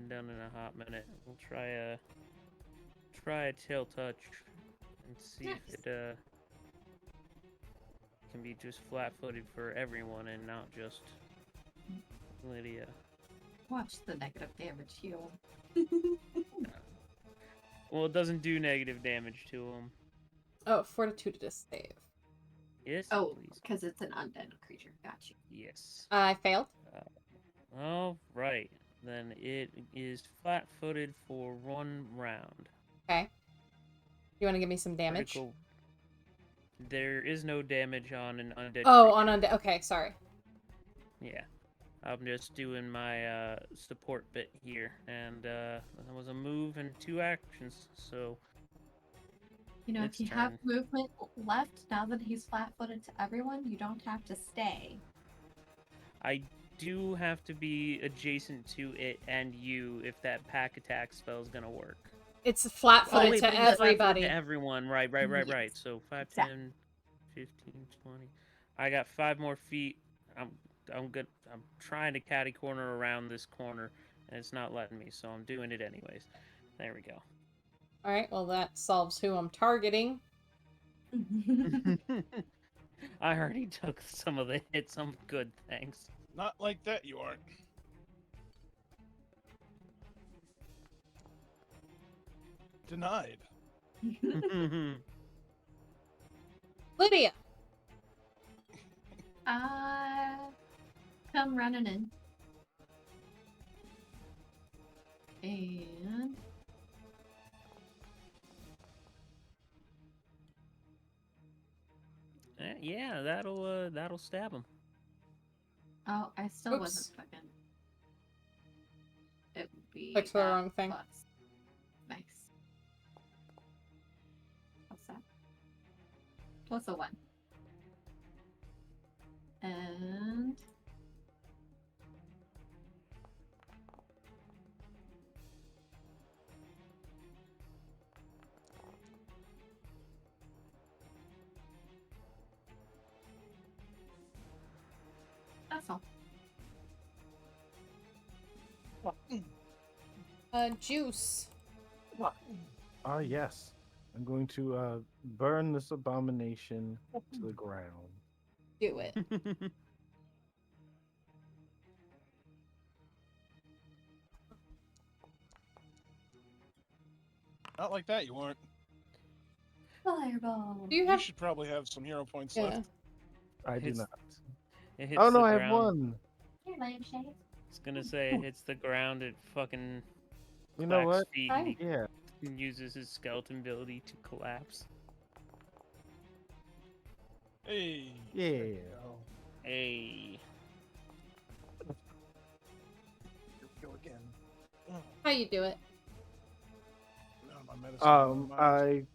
done in a hot minute. We'll try a tail touch and see if it can be just flat-footed for everyone and not just Lydia. Watch the negative damage heal. Well, it doesn't do negative damage to him. Oh, fortitude to save. Yes, Oh, please. because it's an undead creature. Got you. Yes. I failed. All right. Then it is flat-footed for 1 round. Okay. You want to give me some damage? Critical. There is no damage on an undead Oh, creature. on undead. Okay, sorry. Yeah. I'm just doing my support bit here, and that was a move and 2 actions, so You know, its if you have turn. movement left now that he's flat-footed to everyone, you don't have to stay. I do have to be adjacent to it and you if that pack attack spell is gonna work. It's flat-footed wait, to but he's flat-footed everybody. to everyone. Right. Yes. So 5, Exactly. 10, 15, 20. I got 5 more feet. I'm good. I'm trying to catty corner around this corner, and it's not letting me, so I'm doing it anyways. There we go. All right. Well, that solves who I'm targeting. I already took some of the hits. I'm good, thanks. Not like that, you aren't. Denied. Lydia. Come running in. And Yeah, that'll stab him. oh, I still Oops. wasn't fucking. It would be Clicked the wrong thing. plus. Nice. What's that? Plus a 1. And that's all. Juice. Yes. I'm going to burn this abomination to the ground. Do it. Not like that, you aren't. Fireball. Do you You have? should probably have some hero points Yeah. left. I do It's- not. It hits Oh no, the I have ground. one. Here, lampshade. I was gonna say it hits the ground. It fucking You know clacks what? feet Hi. and he Yeah. uses his skeleton ability to collapse. Hey. Yeah. There you go. Hey. Here we go again. Oh, How you do it? now my medicine on my mind. I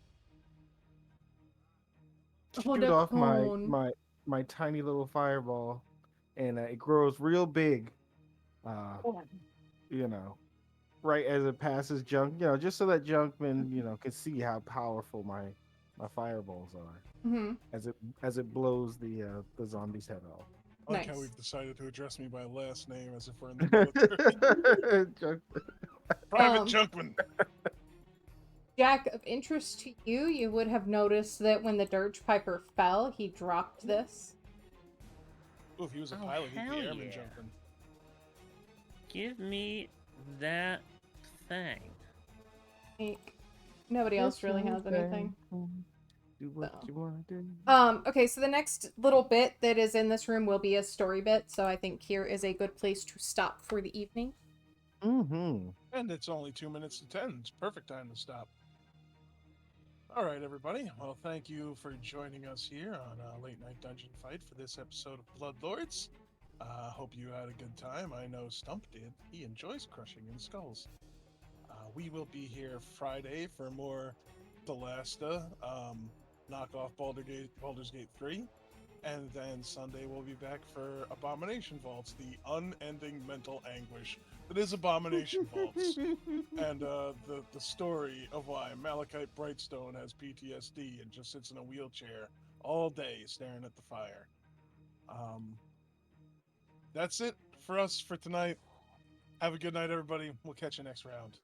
Oh, shoot the off cone. my tiny little fireball, and it grows real big. Uh, you know, right as it passes junk, just so that Junkman, can see how powerful my fireballs are Mm-hmm. as it blows the zombie's head off. I like how Nice. we've decided to address me by last name as if we're in the military. Private Junkman. Jack, of interest to you, you would have noticed that when the Dirge Piper fell, he dropped this. Ooh, if he was a Oh, pilot, he'd hell be airman yeah. Junkman. Give me that thing. Like, nobody else really has anything. Do what So. you want to do. Okay, so the next little bit that is in this room will be a story bit, so I think here is a good place to stop for the evening. Mm-hmm. And it's only 2 minutes to 10. It's perfect time to stop. All right, everybody. Well, thank you for joining us here on Late Night Dungeon Fight for this episode of Bloodlords. Hope you had a good time. I know Stump did. He enjoys crushing in skulls. We will be here Friday for more Thalasta, knockoff Baldur's Gate 3. And then Sunday we'll be back for Abomination Vaults, the unending mental anguish that is Abomination Vaults. And the story of why Malachite Brightstone has PTSD and just sits in a wheelchair all day staring at the fire. That's it for us for tonight. Have a good night, everybody. We'll catch you next round.